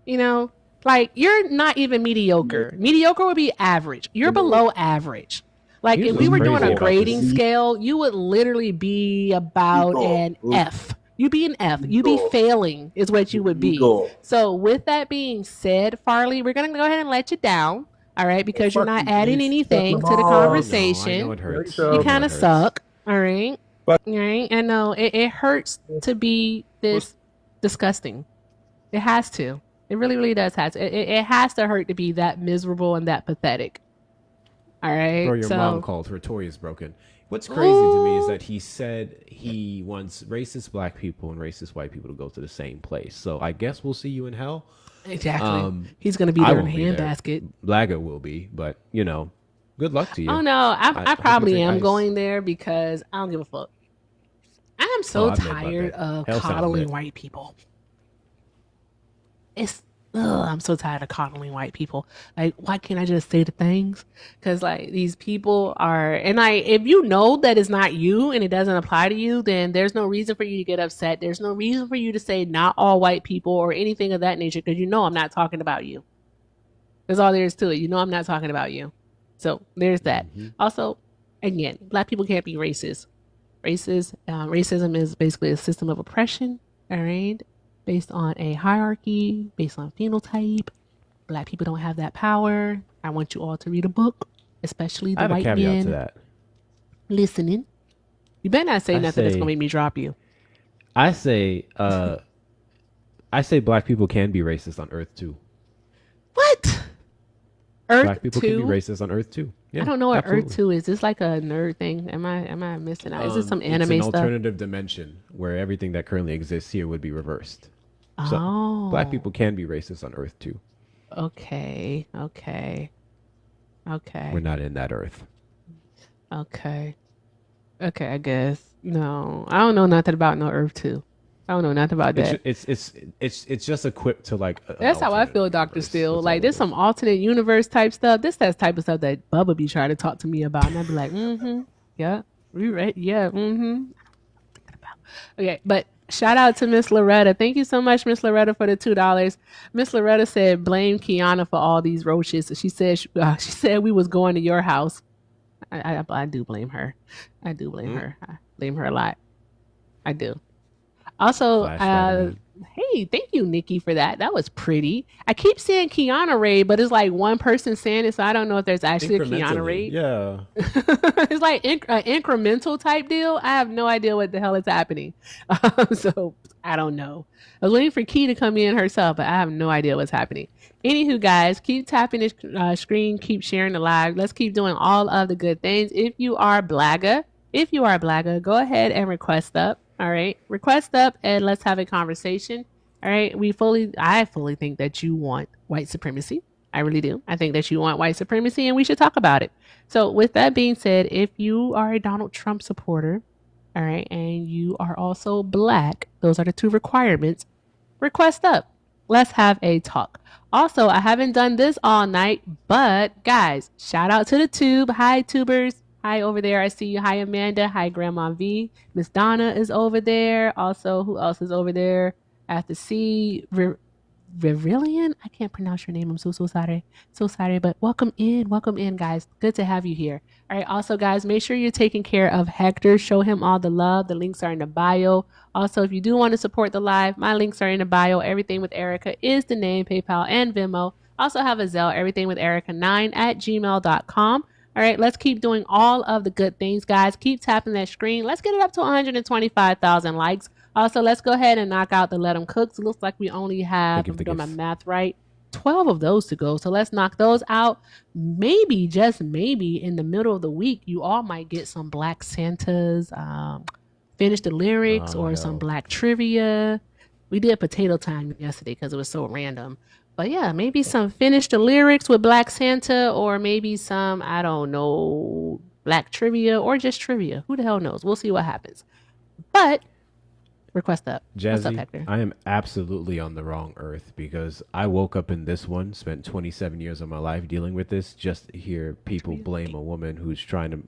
You know, like you're not even mediocre. Mediocre would be average. You're below average. Like Here's if we what's were doing crazy a about grading this. scale, you would literally be about an F. You'd be an F. You'd be failing is what you would be. So with that being said, Farley, we're going to go ahead and let you down. All right, because you're not adding anything to the conversation. I know it hurts. You kind of suck. All right. But- All right. And no, it hurts to be this disgusting. It has to. It really, really does have to. It has to hurt to be that miserable and that pathetic. All right. Bro, your mom called her toy is broken. What's crazy to me is that he said he wants racist black people and racist white people to go to the same place. So I guess we'll see you in hell. Exactly. He's going to be there in a handbasket. Blaga will be, but you know, good luck to you. Oh no, I probably am going there because I don't give a fuck. I am so tired of coddling white people. I'm so tired of coddling white people. Like, why can't I just say the things? Because like these people are, and like if you know that it's not you and it doesn't apply to you, then there's no reason for you to get upset. There's no reason for you to say not all white people or anything of that nature because you know I'm not talking about you. That's all there is to it. You know I'm not talking about you. So there's that. Also, again, black people can't be racist. Racism is basically a system of oppression. All right. Based on a hierarchy, based on phenotype. Black people don't have that power. I want you all to read a book, especially the white men to that. listening. You better not say nothing that's gonna make me drop you. I say black people can be racist on Earth too. What? Earth Black people 2? can be racist on Earth too. Yeah, I don't know what absolutely. Earth 2 is. This like a nerd thing? Am I missing out? Is this some anime it's an stuff? alternative dimension where everything that currently exists here would be reversed. So black people can be racist on Earth too. Okay. We're not in that Earth. Okay, I guess. No, I don't know nothing about no Earth 2. I don't know nothing about that. It's just equipped to like. That's how I feel, Dr. Steele. Like there's some alternate universe type stuff. This type of stuff that Bubba be trying to talk to me about, and I'd be like, yeah, we right, yeah, Okay, but shout out to Miss Loretta. Thank you so much, Miss Loretta, for the $2. Miss Loretta said, blame Kiana for all these roaches. She said we was going to your house. I do blame her. I do blame her. I blame her a lot. I do. Also, hey, thank you, Nikki, for that. That was pretty. I keep saying Kiana Ray, but it's like one person saying it, so I don't know if there's actually a Kiana Ray. Yeah. It's like an incremental type deal. I have no idea what the hell is happening. So I don't know. I was waiting for Key to come in herself, but I have no idea what's happening. Anywho, guys, keep tapping the screen, keep sharing the live. Let's keep doing all of the good things. If you are Blaga, go ahead and request up. All right, request up and let's have a conversation. All right, I fully think that you want white supremacy. I really do. I think that you want white supremacy and we should talk about it. So with that being said, if you are a Donald Trump supporter, all right, and you are also black, those are the two requirements, request up. Let's have a talk. Also, I haven't done this all night, but guys, shout out to the tube. Hi, tubers. Hi over there. I see you. Hi, Amanda. Hi, Grandma V. Miss Donna is over there. Also, who else is over there? I have to see Virillion. I can't pronounce your name. I'm so sorry. So sorry, but welcome in, guys. Good to have you here. All right. Also, guys, make sure you're taking care of Hector. Show him all the love. The links are in the bio. Also, if you do want to support the live, my links are in the bio. Everything with Erica is the name, PayPal and Venmo. Also have a Zelle, everythingwitherica9@gmail.com. All right, let's keep doing all of the good things, guys. Keep tapping that screen. Let's get it up to 125,000 likes. Also, let's go ahead and knock out the Let 'em Cooks. It looks like we only have, if I'm doing my math right, 12 of those to go. So let's knock those out. Maybe, just maybe, in the middle of the week, you all might get some Black Santas, finish the lyrics, or some Black trivia. We did potato time yesterday because it was so random. But yeah, maybe some finish the lyrics with Black Santa, or maybe some, I don't know, black trivia or just trivia. Who the hell knows? We'll see what happens. But request up. What's up, Jazzy, Hector? I am absolutely on the wrong earth because I woke up in this one, spent 27 years of my life dealing with this, just to hear people blame a woman who's trying to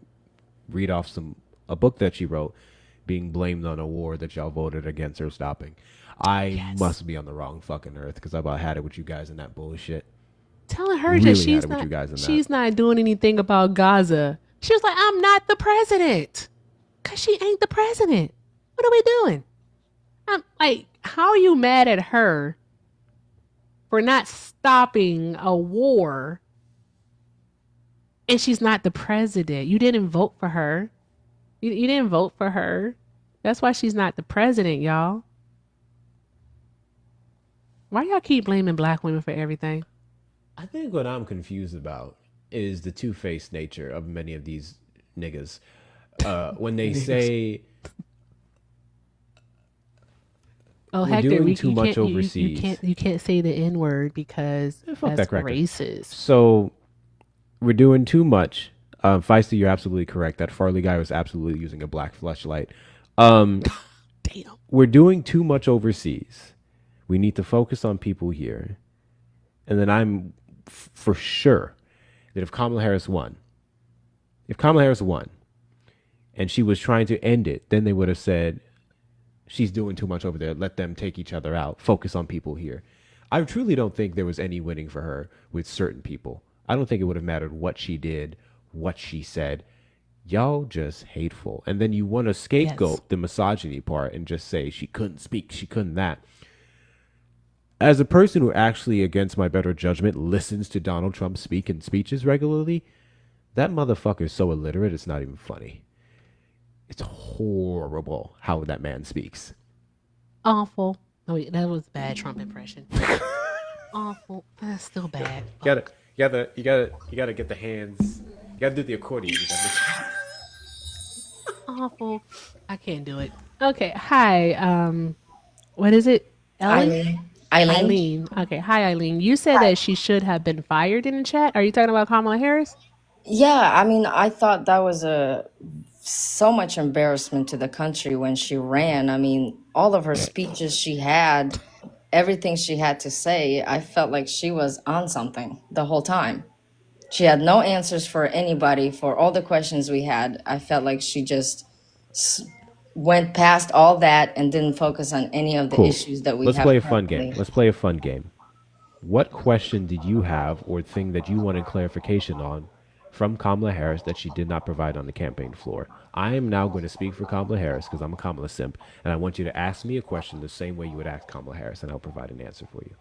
read off a book that she wrote being blamed on a war that y'all voted against her stopping. I must be on the wrong fucking earth because I about had it with you guys in that bullshit. Telling her that Really had it with you guys in that. she's not doing anything about Gaza. She was like, I'm not the president. Cause she ain't the president. What are we doing? I'm like, how are you mad at her for not stopping a war and she's not the president? You didn't vote for her. You didn't vote for her. That's why she's not the president, y'all. Why y'all keep blaming black women for everything? I think what I'm confused about is the two-faced nature of many of these niggas. When they say Oh, we're Hector, doing too much overseas. You can't say the N word because Fuck that's that cracker. racist. So we're doing too much. Feisty, you're absolutely correct. That Farley guy was absolutely using a black fleshlight. Damn. We're doing too much overseas. We need to focus on people here. And then I'm for sure that if Kamala Harris won, and she was trying to end it, then they would have said, she's doing too much over there. Let them take each other out. Focus on people here. I truly don't think there was any winning for her with certain people. I don't think it would have mattered what she did, what she said. Y'all just hateful. And then you want to scapegoat the misogyny part and just say she couldn't speak, she couldn't that. As a person who actually, against my better judgment, listens to Donald Trump speak in speeches regularly, that motherfucker is so illiterate, it's not even funny. It's horrible how that man speaks. Awful. Oh, wait, that was a bad Trump impression. Awful. That's still bad. You gotta get the hands. You gotta do the accordion. Awful. I can't do it. Okay. Hi. What is it? Ellie? Eileen. Okay. Hi, Eileen. You said that she should have been fired in the chat. Are you talking about Kamala Harris? Yeah, I mean, I thought that was so much embarrassment to the country when she ran. I mean, all of her speeches she had, everything she had to say, I felt like she was on something the whole time. She had no answers for anybody for all the questions we had. I felt like she just went past all that and didn't focus on any of the Cool. issues that we Let's have play a fun currently. game. Let's play a fun game. What question did you have or thing that you wanted clarification on from Kamala Harris that she did not provide on the campaign floor? I am now going to speak for Kamala Harris because I'm a Kamala simp, and I want you to ask me a question the same way you would ask Kamala Harris, and I'll provide an answer for you.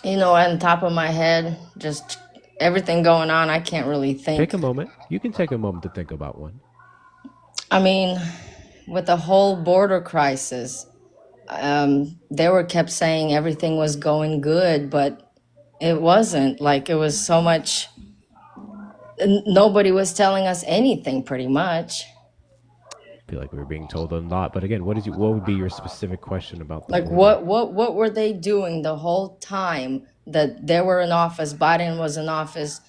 On top of my head, just everything going on, I can't really think. Take a moment. You can take a moment to think about one. I mean, with the whole border crisis, they were kept saying everything was going good, but it wasn't. Like, it was so much, nobody was telling us anything pretty much. I feel like we were being told a lot, but again, what would be your specific question about the Like, border? what were they doing the whole time that they were in office, Biden was in office?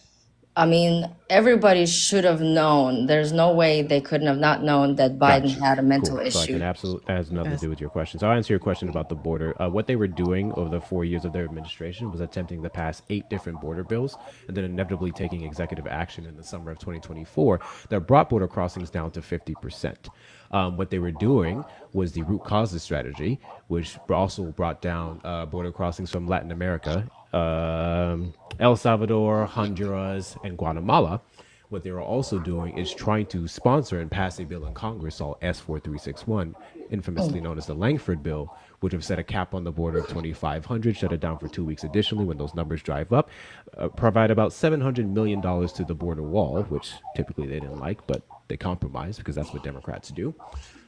I mean, everybody should have known. There's no way they couldn't have not known that Biden Gotcha. had a mental Cool. So I can issue. that has nothing to do with your question. So I'll answer your question about the border. What they were doing over the 4 years of their administration was attempting to pass 8 different border bills and then inevitably taking executive action in the summer of 2024 that brought border crossings down to 50%. What they were doing was the root causes strategy, which also brought down border crossings from Latin America, El Salvador, Honduras, and Guatemala. What they were also doing is trying to sponsor and pass a bill in Congress called S4361, infamously known as the Langford Bill, which have set a cap on the border of 2,500, shut it down for 2 weeks additionally when those numbers drive up, provide about $700 million to the border wall, which typically they didn't like, but they compromised because that's what Democrats do,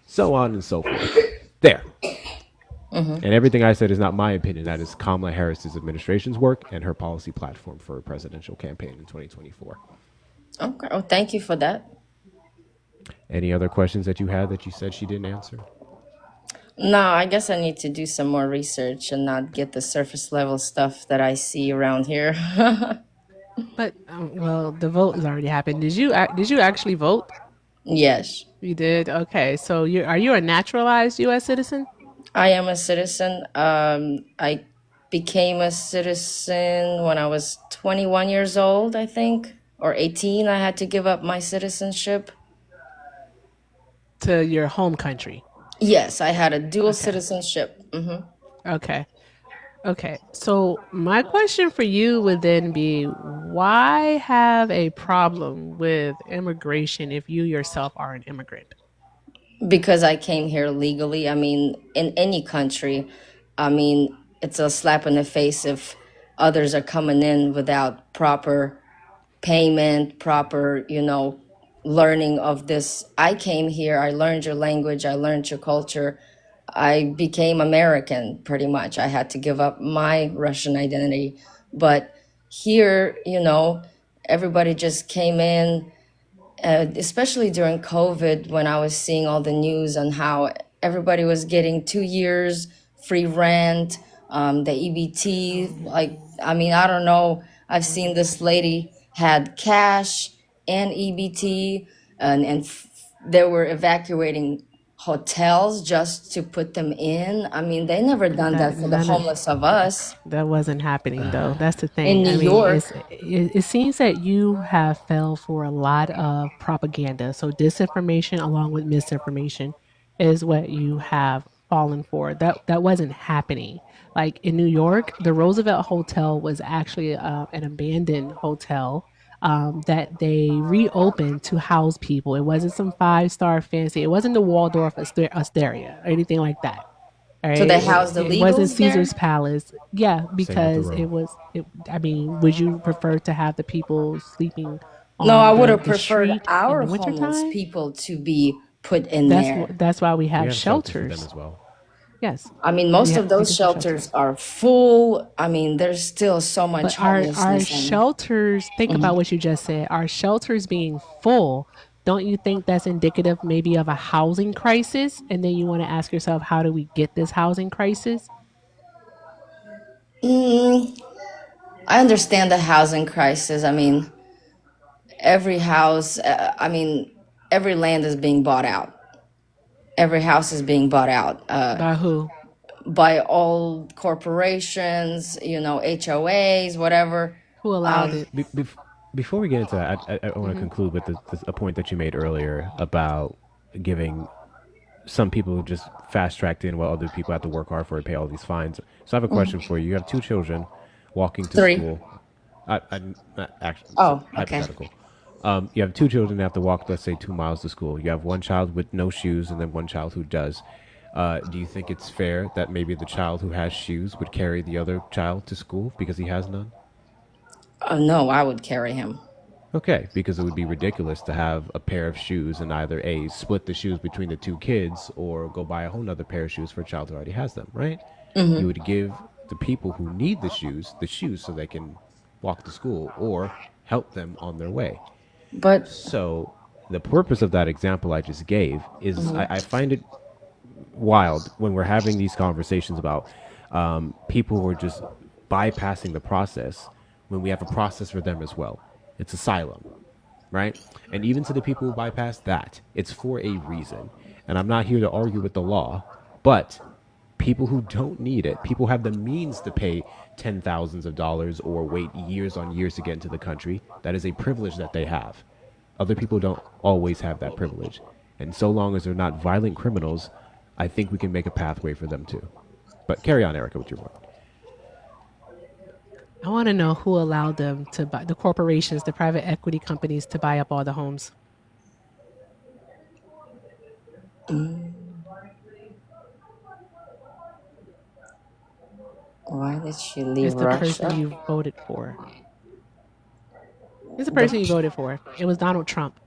so on and so forth. There. And everything I said is not my opinion. That is Kamala Harris's administration's work and her policy platform for a presidential campaign in 2024. Okay. Oh, thank you for that. Any other questions that you had that you said she didn't answer? No, I guess I need to do some more research and not get the surface level stuff that I see around here. But well, the vote has already happened. Did you actually vote? Yes, You did. Okay, so you a naturalized U.S. citizen? I am a citizen. I became a citizen when I was 21 years old, I think, or 18. I had to give up my citizenship. To your home country. Yes, I had a dual Okay. citizenship. Okay. Okay. So my question for you would then be, why have a problem with immigration if you yourself are an immigrant? Because I came here legally. I mean, in any country, I mean, it's a slap in the face if others are coming in without proper payment, proper, learning of this. I came here, I learned your language, I learned your culture. I became American pretty much. I had to give up my Russian identity. But here, everybody just came in, especially during COVID, when I was seeing all the news on how everybody was getting 2 years free rent, the EBT. Like, I mean, I don't know. I've seen this lady had cash and EBT, and they were evacuating hotels just to put them in. I mean, they never done That that for the none of homeless of us that wasn't happening though. That's the in thing. New I mean, York. it seems that you have fell for a lot of propaganda. So disinformation along with misinformation is what you have fallen for. That wasn't happening. Like in New York, the Roosevelt Hotel was actually an abandoned hotel that they reopened to house people. It wasn't some five-star fancy. It wasn't the Waldorf Astoria or anything like that. All right, So they house the it wasn't legals there. Caesar's Palace. Yeah, Staying out the because it road. was. It, I mean, would you prefer to have the people sleeping No, I on would have the preferred street in our the homeless wintertime? people to be put in there. That's why we We have have shelters for them shelters. as well. Yes, I mean, most of we those do have shelters. shelters are full. I mean, there's still so But much our homelessness, and shelters, think about what you just said, our shelters being full, don't you think that's indicative maybe of a housing crisis? And then you want to ask yourself, how do we get this housing crisis? I understand the housing crisis. I mean, every house, I mean, every land is being bought out. Every house is being bought out By who? by all corporations, HOAs, whatever. Who allowed it? Be- bef- Before we get into that, I want to conclude with a point that you made earlier about giving some people just fast tracked in while other people have to work hard for it, pay all these fines. So I have a question for you. You have two children walking to Three. school. I'm not actually Oh, okay. hypothetical. You have two children that have to walk, let's say, 2 miles to school. You have one child with no shoes and then one child who does. Do you think it's fair that maybe the child who has shoes would carry the other child to school because he has none? No, I would carry him. Okay, because it would be ridiculous to have a pair of shoes and either A, split the shoes between the two kids or go buy a whole nother pair of shoes for a child who already has them, right? You would give the people who need the shoes so they can walk to school or help them on their way. But So the purpose of that example I just gave is I find it wild when we're having these conversations about people who are just bypassing the process when we have a process for them as well. It's asylum, right? And even to the people who bypass that, it's for a reason. And I'm not here to argue with the law, but people who don't need it, people have the means to pay ten thousands of dollars or wait years on years to get into the country. That is a privilege that they have. Other people don't always have that privilege. And so long as they're not violent criminals, I think we can make a pathway for them too. But carry on, Erica, with your point. I want to know who allowed them to buy the corporations, the private equity companies to buy up all the homes. why did she leave It's the person Russia? you voted for. It's the The, person you voted for. It was Donald Trump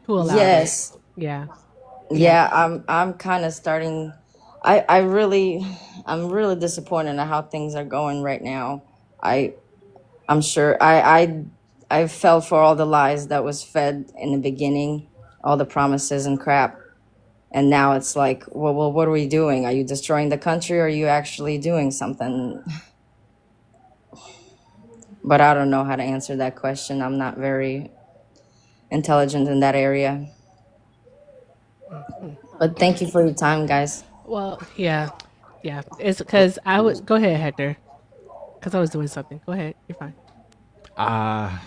who allowed it. yes, Yeah. Yeah. yeah, I'm kind of starting. I really, I'm really disappointed in how things are going right now. I I'm sure I fell for all the lies that was fed in the beginning, all the promises and crap. And now it's like, well, what are we doing? Are you destroying the country, or are you actually doing something? But I don't know how to answer that question. I'm not very intelligent in that area. Mhm. But thank you for your time, guys. Well, yeah, yeah. It's because I would go ahead, Hector. Because I was doing something. Go ahead. You're fine. Uh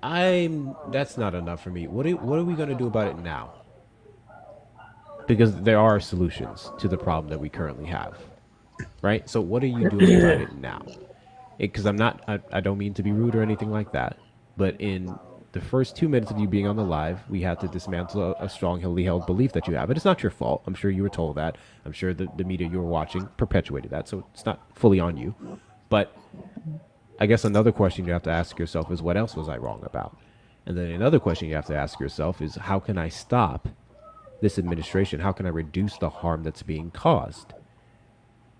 I'm that's not enough for me. What are we gonna do about it now? Because there are solutions to the problem that we currently have, right? So what are you doing about it now? Because I don't mean to be rude or anything like that, but in the first 2 minutes of you being on the live, we had to dismantle a strongly held belief that you have. And it's not your fault. I'm sure you were told that. I'm sure the media you were watching perpetuated that. So it's not fully on you. But I guess another question you have to ask yourself is, what else was I wrong about? And then another question you have to ask yourself is, how can I stop this administration? How can I reduce the harm that's being caused?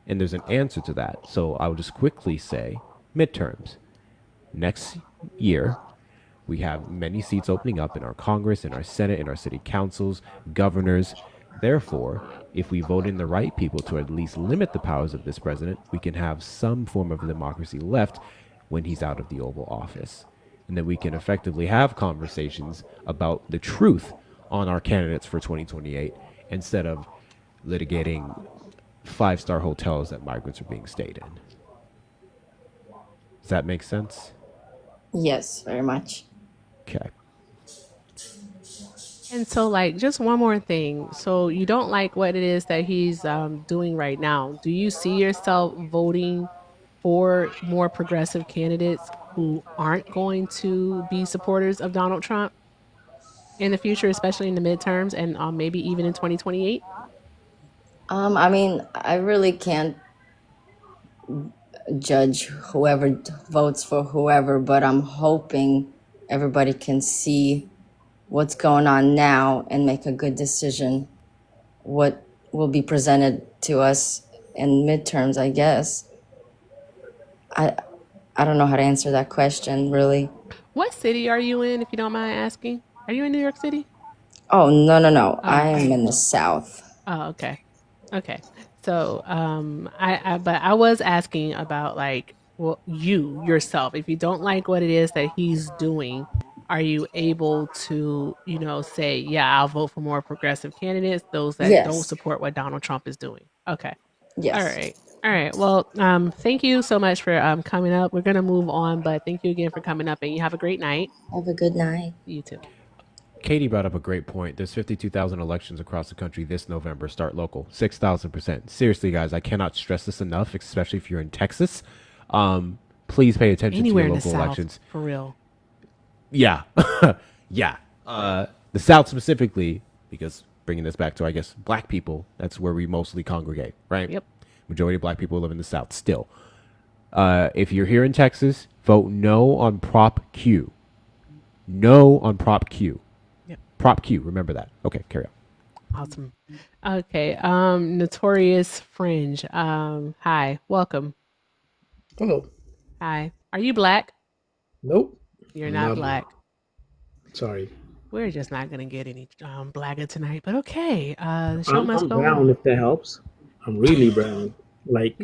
And there's an answer to that. So I would just quickly say midterms. Next year, we have many seats opening up in our Congress, in our Senate, in our city councils, governors. Therefore, if we vote in the right people to at least limit the powers of this president, we can have some form of democracy left when he's out of the Oval Office. And then we can effectively have conversations about the truth on our candidates for 2028 instead of litigating five-star hotels that migrants are being stayed in. Does that make sense? Yes, very much. Okay. And so, like, just one more thing. So, you don't like what it is that he's doing right now. Do you see yourself voting for more progressive candidates who aren't going to be supporters of Donald Trump in the future, especially in the midterms and maybe even in 2028? I mean, I really can't judge whoever votes for whoever, but I'm hoping everybody can see what's going on now and make a good decision. What will be presented to us in midterms, I guess. I I don't know how to answer that question, really. What city are you in, if you don't mind asking? Are you in New York City? Oh, no, no, no. Oh, I am okay. in the South. Oh, okay. Okay. So, but I was asking about like, well, you yourself, if you don't like what it is that he's doing, are you able to, say, yeah, I'll vote for more progressive candidates, those that don't Yes, support what Donald Trump is doing? Okay. All yes. right. All right. Well, thank you so much for coming up. We're gonna move on, but thank you again for coming up, and you have a great night. Have a good night. You too. Katie brought up a great point. There's 52,000 elections across the country this November. Start local. 6,000%. Seriously, guys, I cannot stress this enough, especially if you're in Texas. Please pay attention to Anywhere your in the local South, elections. for real. Yeah. Yeah. The South specifically, because bringing this back to, I guess, black people, that's where we mostly congregate, right? Yep. Majority of black people live in the South still. If you're here in Texas, vote no on Prop Q. No on Prop Q. Yep. Prop Q. Remember that. Okay, carry on. Awesome. Okay. Notorious Fringe. Hi. Welcome. Oh, Hi. Are you black? nope. You're I'm not not. black. Sorry. We're just not gonna get any blagger tonight, but okay. The show I'm must I'm go brown on. if that helps. I'm really brown. Like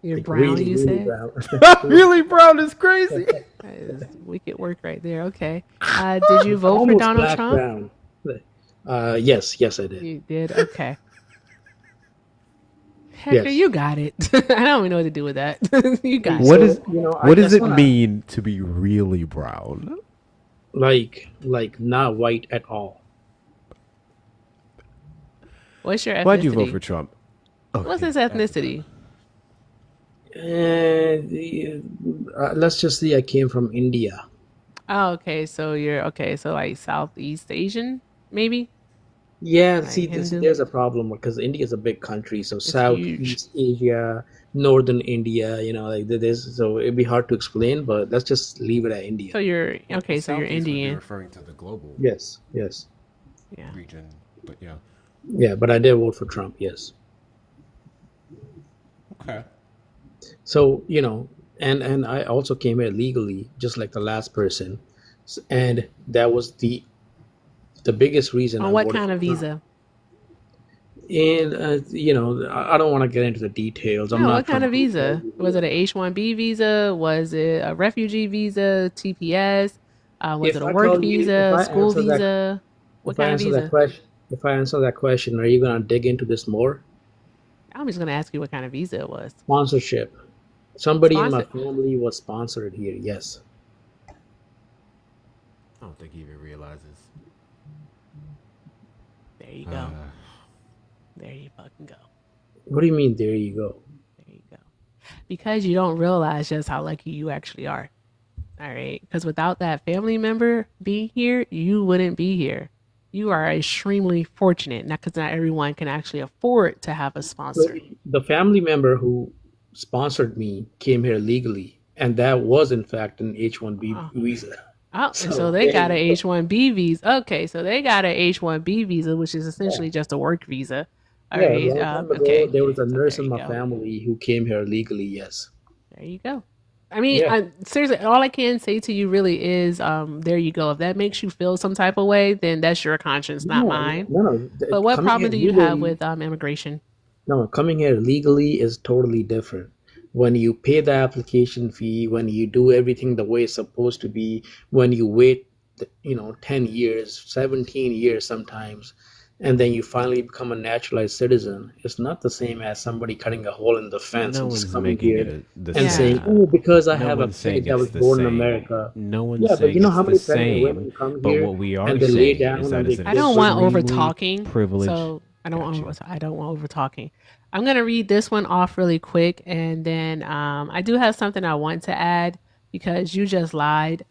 You're like brown, really, you really said? brown. Really, Brown is crazy. That is wicked work right there. Okay. Did you vote for Almost Donald black Trump? brown. Yes, I did. You did? Okay. Hector, Yes. you got it. I don't even know what to do with that. You got it. What is So, I what does just it wanna mean to be really brown? like not white at all. What's your Why'd you vote for ethnicity? Trump? What's Okay, his that's enough. ethnicity? Let's just say I came from India. Oh, okay. So you're okay. So like Southeast Asian, maybe Yeah, like see, Hindu. there's a problem because India is a big country. So It's huge. Southeast Asia, Northern India, like there's so it'd be hard to explain, but let's just leave it at So India. you're Well, the okay. So you're Southeast would be Indian. referring to the global Yes, yes, Yeah. region, but yeah. yeah. But I did vote for Trump. Yes. Okay. So and I also came here legally, just like the last person, and that was the The biggest reason On I what voted kind for of Trump. visa? And I don't want to get into the details. I'm No, not what kind trying of to tell visa? you Was it an H-1B visa? Was it a refugee visa, TPS? Was it If a I work tell you, visa, school visa? What if I kind of answer that visa? question, are you gonna dig into this more? I'm just gonna ask you what kind of visa it was. Sponsorship. Somebody in my Sponsored. family was sponsored here. Yes. I don't think he even realizes. There you go. There you fucking go. What do you mean? There you go. There you go. Because you don't realize just how lucky you actually are. All right. Because without that family member being here, you wouldn't be here. You are extremely fortunate. Not because not everyone can actually afford to have a So sponsor. the family member who sponsored me came here legally, and that was in fact an H-1B Oh, visa. oh, and so So they there got an you go. H-1B visa. Okay, so they got an H-1B visa, which is Yeah. essentially just a work visa. All Yeah, a right. long time ago, Okay. there was a So nurse there in you my go. family who came here legally. Yes. There you go. I mean, Yeah. seriously, all I can say to you really is, there you go. If that makes you feel some type of way, then that's your conscience, not No, mine. no, no. But what Coming problem here do you have legally, with immigration? no, coming here legally is totally different. When you pay the application fee, when you do everything the way it's supposed to be, when you wait, 10 years, 17 years sometimes, and then you finally become a naturalized citizen, it's not the same as somebody cutting a hole in the fence No and just one's coming making it here the and Yeah. saying, same. oh, because I No have a one's saying kid that it's was the born in same. America. No one's Yeah, but you saying know it's how the many pregnant same. women come But here what we are and they lay saying is down that and they it's an I give don't want birth? over extremely talking, privileged. so I don't Got want you. I don't want over talking. I'm gonna read this one off really quick, and then I do have something I want to add because you just lied.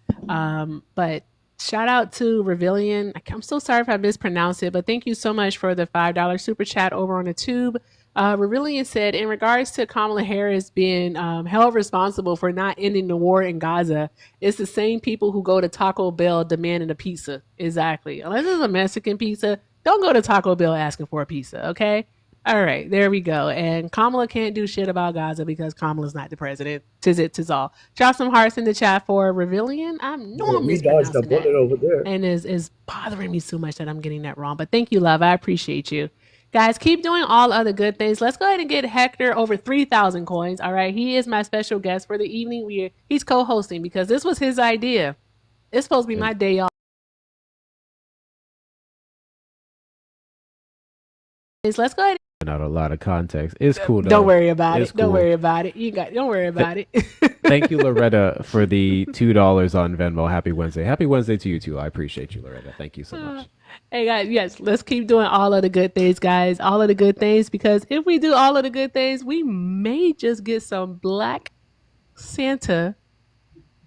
But shout out to Revillion. I'm so sorry if I mispronounced it, but thank you so much for the $5 super chat over on the tube. Revillion said, in regards to Kamala Harris being held responsible for not ending the war in Gaza, it's the same people who go to Taco Bell demanding a pizza. Exactly. Unless it's a Mexican pizza, don't go to Taco Bell asking for a pizza, okay? All right, there we go. And Kamala can't do shit about Gaza because Kamala's not the president. Tis it, tis all. Drop some hearts in the chat for Revillion. I know Yeah, I'm we dodged a mispronouncing that. bullet over there. And is bothering me so much that I'm getting that wrong. But thank you, love. I appreciate you. Guys, keep doing all other good things. Let's go ahead and get Hector over 3,000 coins. All right. He is my special guest for the evening. He's co-hosting because this was his idea. It's supposed to be And my day off. Let's go ahead. out a lot of context. It's cool Don't though. worry about It's it. Don't cool. worry about it. Don't worry Th- about it. Thank you, Loretta, for the $2 on Venmo. Happy Wednesday. Happy Wednesday to you too. I appreciate you, Loretta. Thank you so much. Hey guys, yes, let's keep doing all of the good things, guys. All of the good things, because if we do all of the good things, we may just get some Black Santa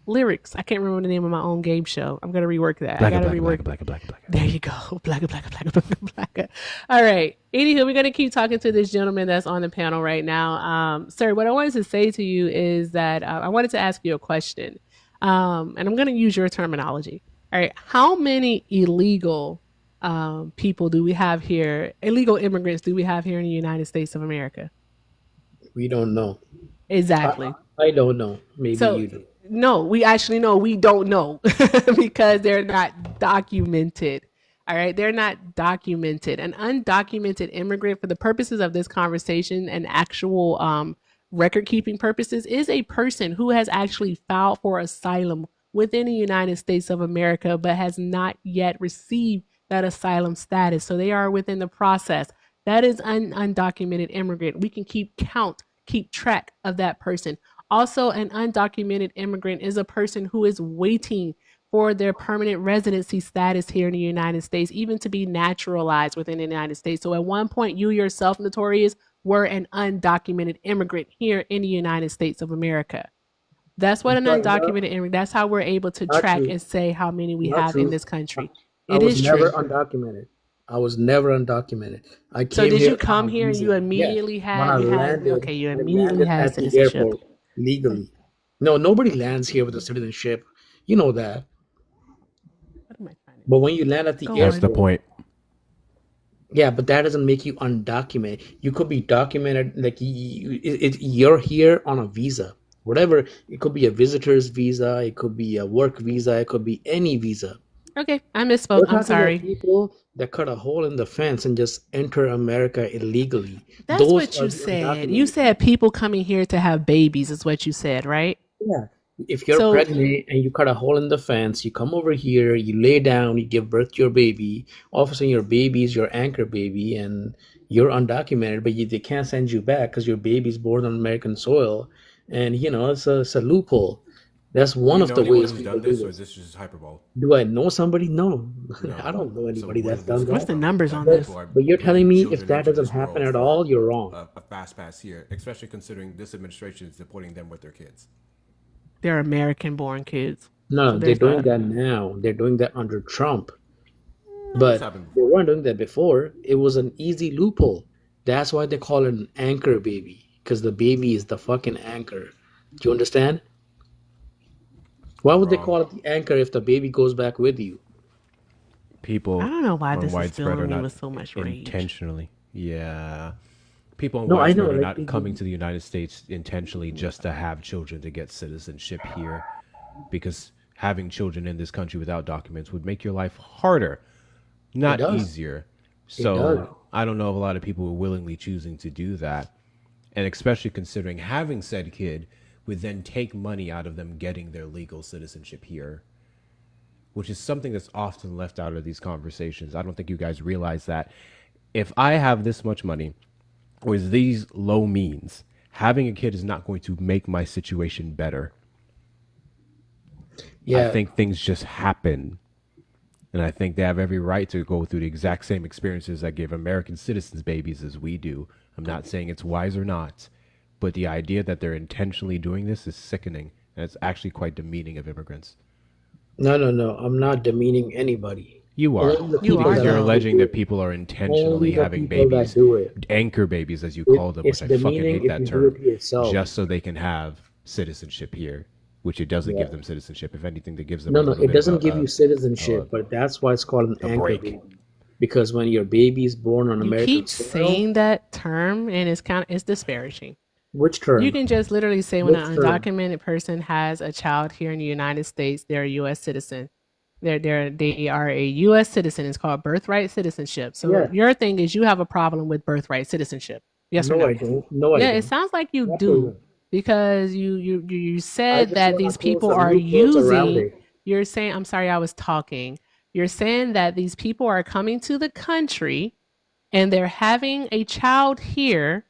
lyrics. I can't remember the name of my own game show. I'm gonna rework that. I Black, gotta black, black, rework that. black, black, black. There you go. Black. All right. Anywho, we're gonna keep talking to this gentleman that's on the panel right now. Sir, what I wanted to say to you is that I wanted to ask you a question. And I'm gonna use your terminology. All right. How many illegal people do we have here? Illegal immigrants do we have here in the United States of America? We don't know. I, Exactly. I don't know. Maybe So you do. no, we actually know we don't know because they're not documented. All right, they're not documented. An undocumented immigrant, for the purposes of this conversation and actual record keeping purposes, is a person who has actually filed for asylum within the United States of America, but has not yet received that asylum status. So they are within the process. That is an undocumented immigrant. We can keep count, keep track of that person. Also, an undocumented immigrant is a person who is waiting for their permanent residency status here in the United States, even to be naturalized within the United States. So, at one point, you yourself, Notorious, were an undocumented immigrant here in the United States of America. That's what an No, undocumented immigrant. That's how we're able to not track true. and say how many we Not have in true. this country. I It was is never true. undocumented. I was never undocumented. I So, came did you here on come a here and you visa. Yes. immediately When had okay? You I immediately landed had at the citizenship. airport legally. No, nobody lands here with a citizenship. You know that. What am I trying to But when you land at the go That's the on? airport, point. yeah, but that doesn't make you undocumented. You could be documented, like you're here on a visa, whatever. It could be a visitor's visa, it could be a work visa, it could be any visa. Okay, I We're misspoke. I'm talking about sorry. people that cut a hole in the fence and just enter America illegally. That's Those what are you the said. You undocumented said people. people coming here to have babies is what you said, right? Yeah. If you're So pregnant and you cut a hole in the fence, you come over here, you lay down, you give birth to your baby. All of a sudden, your baby is your anchor baby, and you're undocumented, but they can't send you back because your baby's born on American soil. And it's a loophole. That's Do one you of know the anyone ways who's people done do this, or is this. this just hyperbole? Do I know somebody? No, No. I don't know So anybody where that's does this done come what's that. the from? numbers on That people this? are But you're telling bringing me if children that into doesn't this happen world at for all, you're wrong. a fast pass here, especially considering this administration is deporting them with their kids. They're American born kids. No, So they're there's doing that. that now. They're doing that under Trump. No, it's But happened they before. weren't doing that before. It was an easy loophole. That's why they call it an anchor baby, because the baby is the fucking anchor. Do you understand? Why would they Wrong. call it the anchor if the baby goes back with you? I People don't know why on this is widespread filling are me not with so much rage. intentionally. Yeah. People on No, I know. widespread are Like, not coming to the United States intentionally just to have children to get citizenship here, because having children in this country without documents would make your life harder, it not does. easier. It does. So I don't know of a lot of people who are willingly choosing to do that. And especially considering having said kid would then take money out of them getting their legal citizenship here, which is something that's often left out of these conversations. I don't think you guys realize that if I have this much money with these low means, having a kid is not going to make my situation better. I Yeah. think things just happen. And I think they have every right to go through the exact same experiences that give American citizens babies as we do. I'm not saying it's wise or not, but the idea that they're intentionally doing this is sickening. And it's actually quite demeaning of immigrants. No, no, no. I'm not demeaning anybody. You are, Only the You people are because that you're though. actually alleging do that it. people are Only intentionally the having people that babies, do it. anchor babies, as you call them, It's which I fucking demeaning hate if that you do it term, to yourself. just so they can have citizenship here, which it doesn't give Yeah. them citizenship. If anything, that gives them a No, no, little it bit of doesn't give you a, citizenship, but that's why it's called an a anchor break. baby. Because when your baby is born on You American keep soil, saying that term and it's disparaging. which You term? can just literally say when Which an term? undocumented person has a child here in the United States, they're a U.S. citizen. They are a U.S. citizen. It's called birthright citizenship. So Yeah. your thing is you have a problem with birthright citizenship. Yes or No, I no? don't. No, I Yeah, it don't. sounds like you Absolutely do not. because you I said just that want to these close people the are loopholes around using. it. You're saying I'm sorry, I was talking. You're saying that these people are coming to the country and they're having a child here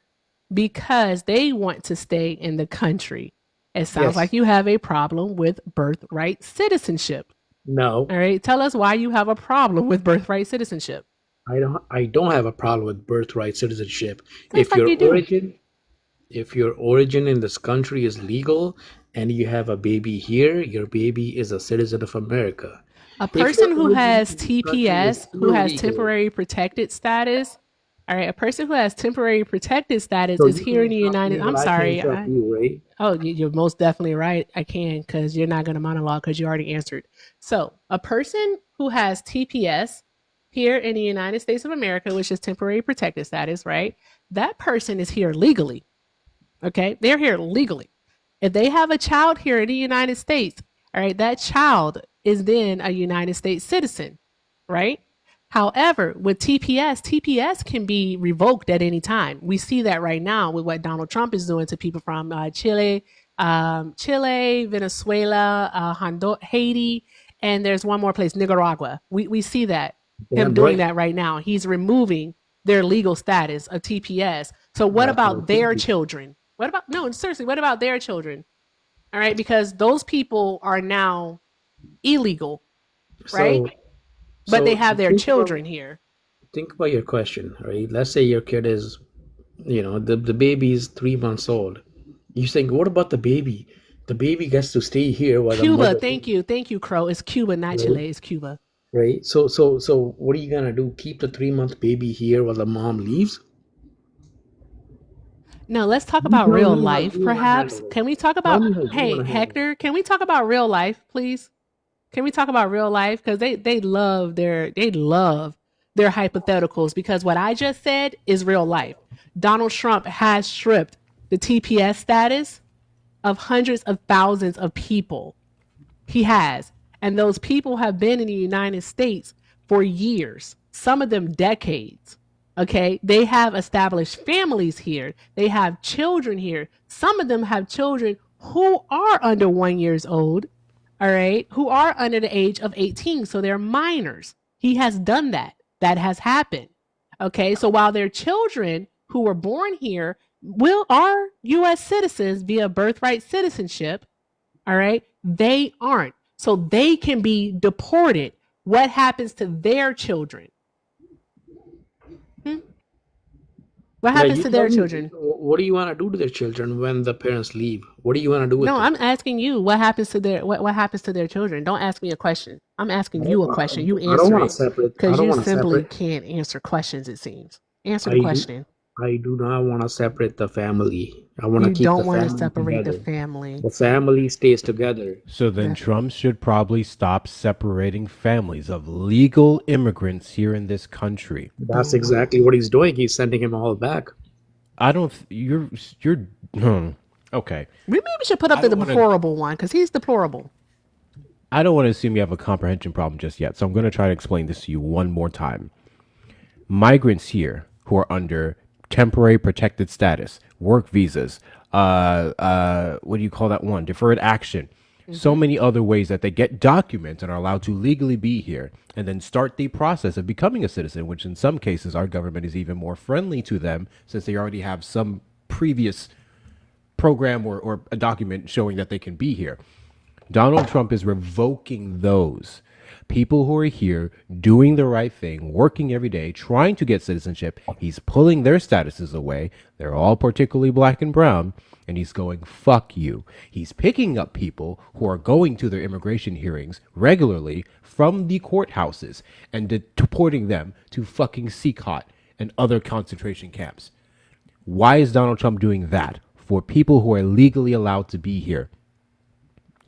because they want to stay in the country. It sounds like Yes. you have a problem with birthright citizenship. No, All right, tell us why you have a problem with birthright citizenship. I don't. I don't have a problem with birthright citizenship. Sounds If like your you do. origin, if your origin in this country is legal and you have a baby here, your baby is a citizen of America. A If person your who origin has in this country is TPS, who has illegal, temporary protected status, all right, a person who has temporary protected status so is you can here in the interrupt United. me, but I'm I can sorry. interrupt you, right? Oh, you're most definitely right. I can because you're not going to monologue because you already answered. So, a person who has TPS here in the United States of America, which is temporary protected status, right? That person is here legally. Okay, they're here legally. If they have a child here in the United States, all right, that child is then a United States citizen, right? However, with TPS, TPS can be revoked at any time. We see that right now with what Donald Trump is doing to people from Chile, Venezuela, Haiti, and there's one more place, Nicaragua. We see that him Damn doing right. that right now. He's removing their legal status of TPS. So what That's what about I told their you. children? What about no, seriously, what about their children? All right, because those people are now illegal, right? So, But they so have their think about children here. think about your question, right? Let's say your kid is, the baby is 3 months old. You think, what about the baby? The baby gets to stay here while the Cuba, mother thank leaves, you. Thank you, Crow. It's Cuba, not right? Chile. It's Cuba. Right. So what are you gonna do? Keep the 3 month baby here while the mom leaves? No, let's talk You about tell real me how life, you want to perhaps. handle it. Can we talk Tell about, me how you hey, want to handle it. Hector, can we talk about real life, please? Can we talk about real life? Because they love their hypotheticals because what I just said is real life. Donald Trump has stripped the TPS status of hundreds of thousands of people. He has. And those people have been in the United States for years, some of them decades. Okay. They have established families here. They have children here. Some of them have children who are under 1 years old. All right. Who are under the age of 18. So they're minors. He has done that. That has happened. Okay. So while their children who were born here are U.S. citizens via birthright citizenship, all right, they aren't. So they can be deported. What happens to their children? Hmm? What Yeah, happens you to tell their me, children? what do you want to do to their children when the parents leave? What do you want to do with No, them? I'm asking you what happens to what happens to their children. Don't ask me a question. I'm asking you a question. You I don't answer want to it separate. I because don't you want to simply separate. can't answer questions, it seems. Answer the I do. question. I do not want to separate the family. I want to You keep don't the want to family separate the together. family. The family stays together. So then The, Trump should probably stop separating families of legal immigrants here in this country. That's boom. exactly what he's doing. He's sending him all back. I don't. You're. Okay. We maybe should put up I the don't want to. deplorable one because he's deplorable. I don't want to assume you have a comprehension problem just yet. So I'm going to try to explain this to you one more time. Migrants here who are under temporary protected status, work visas, what do you call that one? Deferred action. So many other ways that they get documents and are allowed to legally be here and then start the process of becoming a citizen, which in some cases our government is even more friendly to them since they already have some previous program or a document showing that they can be here. Donald Trump is revoking those people who are here doing the right thing, working every day, trying to get citizenship. He's pulling their statuses away. They're all particularly black and brown. And he's going, fuck you. He's picking up people who are going to their immigration hearings regularly from the courthouses and deporting them to fucking Sikhat and other concentration camps. Why is Donald Trump doing that for people who are legally allowed to be here?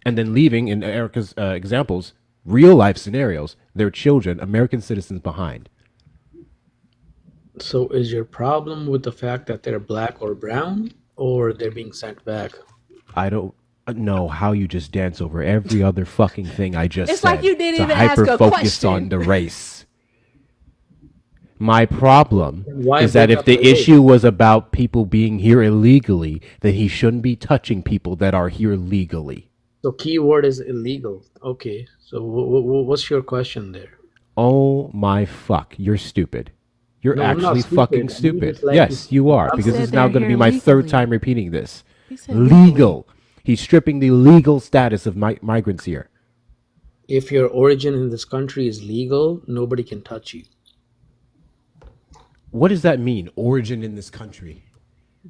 And then leaving, in Erica's examples, real life scenarios, their children, American citizens, behind. So is your problem with the fact that they're black or brown, or they're being sent back? I don't know how you just dance over every other fucking thing I just It's said like you didn't to even ask hyper a focus on question. the race. My problem Then why is that bring if up the the race? issue was about people being here illegally, then he shouldn't be touching people that are here legally. So keyword is illegal. Okay. So what's your question there? Oh my fuck, you're stupid. You're No, I'm not actually fucking stupid. You stupid. just like Yes, you are, He because this said is now they're going to be here my third legally. time repeating this. He said legally. Legal. He's stripping the legal status of migrants here. if your origin in this country is legal, nobody can touch you. What does that mean? Origin in this country.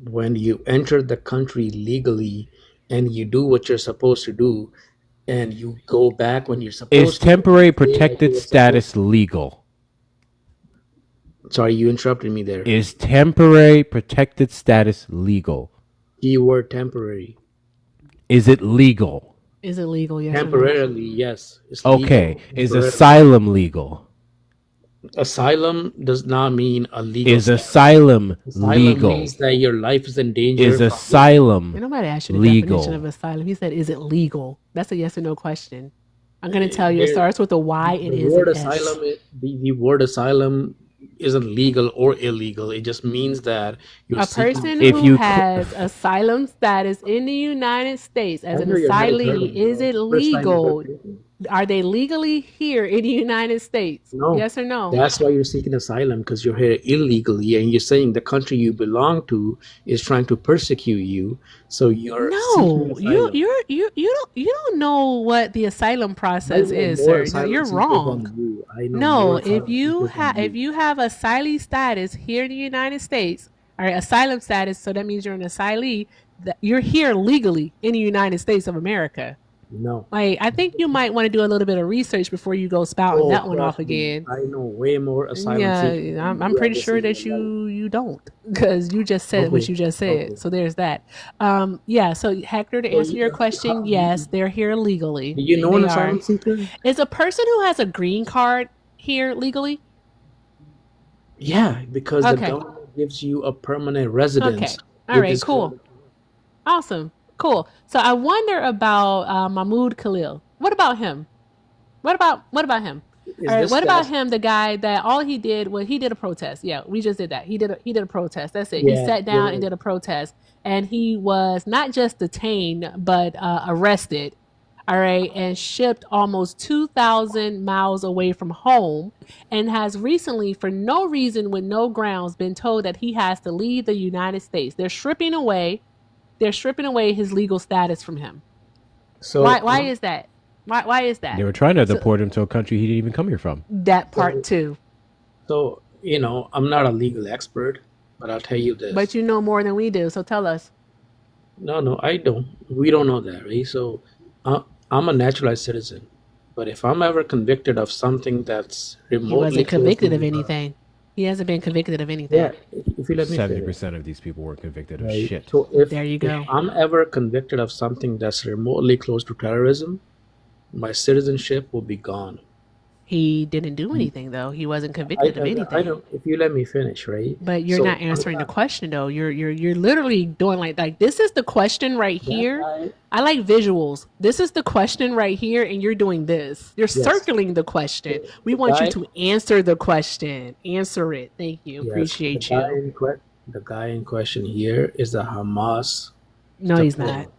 When you enter the country legally and you do what you're supposed to do, and you go back when you're Is supposed to, temporary and stay like you protected were supposed status legal? Sorry, you interrupted me there. Is temporary protected status legal? Keyword temporary. Is it legal? Is it legal? Yes or no? Temporarily, yes. It's Okay. legal. Is Temporarily. asylum legal? Asylum does not mean a legal Is status. asylum Asylum legal? means that your life is in danger. Is from- asylum And nobody asked you the legal? definition of asylum. He said, "Is it legal?" That's a yes or no question. I'm going to tell you. It Here, starts with a Y. It the is word an S. asylum, the word asylum isn't legal or illegal. It just means that you're A seeking. person If who you has asylum status in the United States as I an know your head is hurting, asylee, is bro. it First time you legal? heard paper. Are they legally here in the United States? No. Yes or no? That's why you're seeking asylum, because you're here illegally, and you're saying the country you belong to is trying to persecute you. So you're seeking No, asylum. you don't know what the asylum I process know is, more sir. No, asylum you're seekers wrong. than you. I know No, more if asylum you seekers have than if you. you have asylee status here in the United States, or asylum status, so that means you're an asylee, that you're here legally in the United States of America. No. Like, I think you might want to do a little bit of research before you go spouting Oh, that one off trust me. again. I know way more asylum Yeah, seekers I'm, than I'm you pretty ever sure seen in that your life. you don't, because you just said what Okay. you just said. Okay. So there's that. Yeah. So Hector, to So answer your question, yes, they're here legally. do you know an They are. asylum seeker? Is a person who has a green card here legally? Yeah, because the Okay. government gives you a permanent Okay. residence, All which right. is Cool. called. Awesome. Cool. So I wonder about Mahmoud Khalil. What about him? What about him? Is All right, this what about guy? him? The guy that all he did was he did a protest. Yeah, we just did that. He did a protest. That's it. He Yeah, sat you're down and right. did a protest, and he was not just detained but arrested. All right, and shipped almost 2,000 miles away from home, and has recently, for no reason with no grounds, been told that he has to leave the United States. They're stripping away. They're stripping away his legal status from him. Why? So, Why is that? Why is They that? were trying to So deport him to a country he didn't even come here from. that part so, too. I'm not a legal expert, but I'll tell you But this. you know more than we do, so tell us. No, no, I don't. We don't know that, right? So, I'm a naturalized citizen, but if I'm ever convicted of something that's He remotely wasn't close convicted of to, anything. He hasn't been convicted of yeah, anything. if you let me Seventy finish, percent of these people were convicted of right? shit. So, There you if go. I'm ever convicted of something that's remotely close to terrorism, my citizenship will be gone. He didn't do anything though. He wasn't I, convicted of I anything. know. If you let me finish, right? But you're not So I'm answering the not question though. You're literally doing like this is the question right that here. guy. I like visuals. This is the question right here, and you're doing this. You're Yes, circling the question. the, We the want you guy. to answer the question. Answer it. Thank you. Yes, Appreciate you. the guy in question here is a Hamas No, he's not. supporter.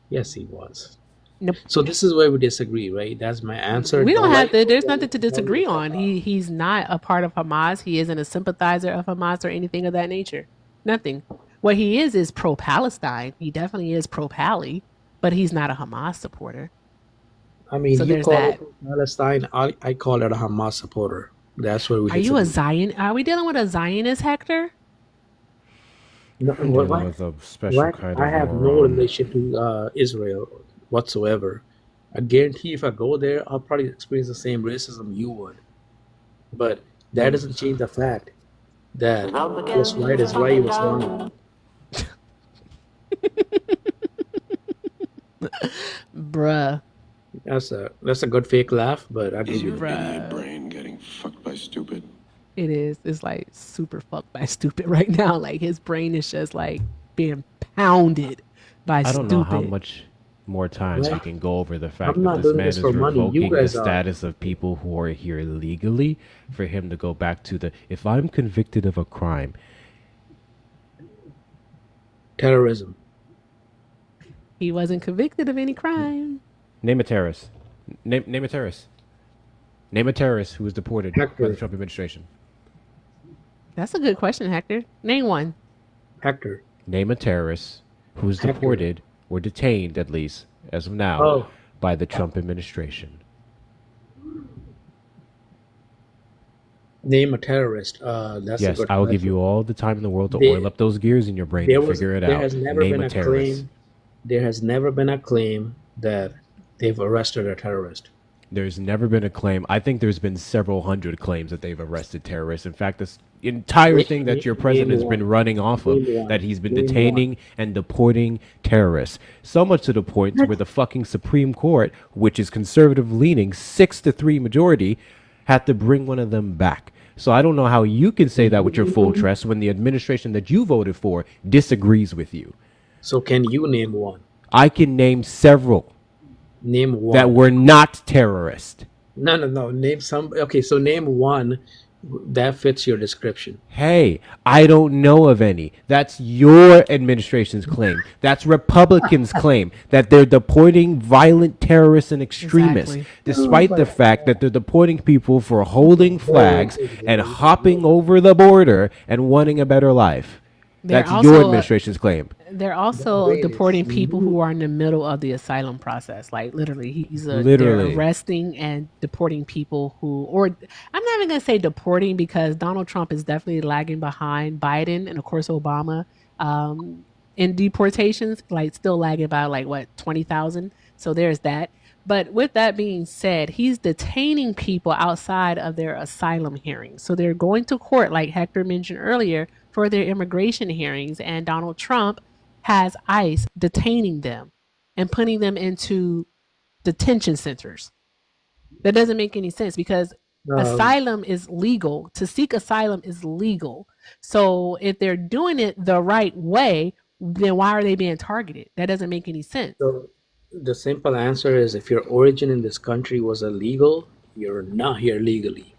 Yes, he was. Nope. So this is where we disagree, right? That's my answer. We don't Don't have like to. it. There's nothing to Tell me to disagree fuck on. off. He's not a part of Hamas. He isn't a sympathizer of Hamas or anything of that nature. Nothing. What he is pro Palestine. He definitely is pro Pally, but he's not a Hamas supporter. I mean, So you there's call that. it Palestine. I call it a Hamas supporter. That's where we Are you a disagree. Zion? Are we dealing with a Zionist, Hector? No, I'm what? dealing What? with a special What? kind I of have no moron. relation to Israel whatsoever. I guarantee if I go there, I'll probably experience the same racism you would. But that doesn't change the fact that what's right is right, what's wrong is wrong. Bruh. That's a good fake laugh, but I Is give you your that. idiot Bruh. brain getting fucked by stupid? It is. It's like super fucked by stupid right now. Like his brain is just like being pounded by I don't know how stupid. much more times we Well, can go over the fact I'm that not this doing man this for is money. You revoking the guys are. status of people who are here legally for him to go back to the if I'm convicted of a crime. Terrorism. He wasn't convicted of any crime. Name a terrorist. Name a terrorist. Name a terrorist who was deported by the Hector. Trump administration. That's a good question, Hector. Name one. Hector. Name a terrorist who was Hector. deported or detained, at least as of now, Oh, by the Trump administration. name a terrorist. That's a Yes, good I will give you question. all the time in the world to oil They, up those gears in your brain there and was, figure it there out. has never Name been a a terrorist. claim. There has never been a claim that they've arrested a terrorist. There's never been a claim. I think there's been several hundred claims that they've arrested terrorists. In fact, this entire Name, thing that your name president's been one. running off of, Name that one. he's been Name one. detaining and deporting terrorists. So much to the point where the fucking Supreme Court, which is conservative leaning, 6-3 majority, had to bring one of them back. So I don't know how you can say that with your full chest when the administration that you voted for disagrees with you. So can you name one? I can name several Name that one. were not terrorist. No, no, no. Name some. Okay, so name one that fits your description. Hey, I don't know of any. That's your administration's claim. That's Republicans' claim that they're deporting violent terrorists and extremists, Exactly. despite the fact that they're deporting people for holding flags and hopping over the border and wanting a better life. They're That's your also administration's claim. they're The also greatest. deporting people who are in the middle of the asylum process. Like literally, they're Literally. arresting and deporting people who, or I'm not even gonna say deporting because Donald Trump is definitely lagging behind Biden and of course Obama um, in deportations. Like still lagging by like what 20,000. So there's that. But with that being said, he's detaining people outside of their asylum hearings. So they're going to court, like Hector mentioned earlier, for their immigration hearings. And Donald Trump has ICE detaining them and putting them into detention centers. That doesn't make any sense because Um, asylum is legal. To seek asylum is legal. So if they're doing it the right way, then why are they being targeted? That doesn't make any sense. so the simple answer is if your origin in this country was illegal, You're not here legally.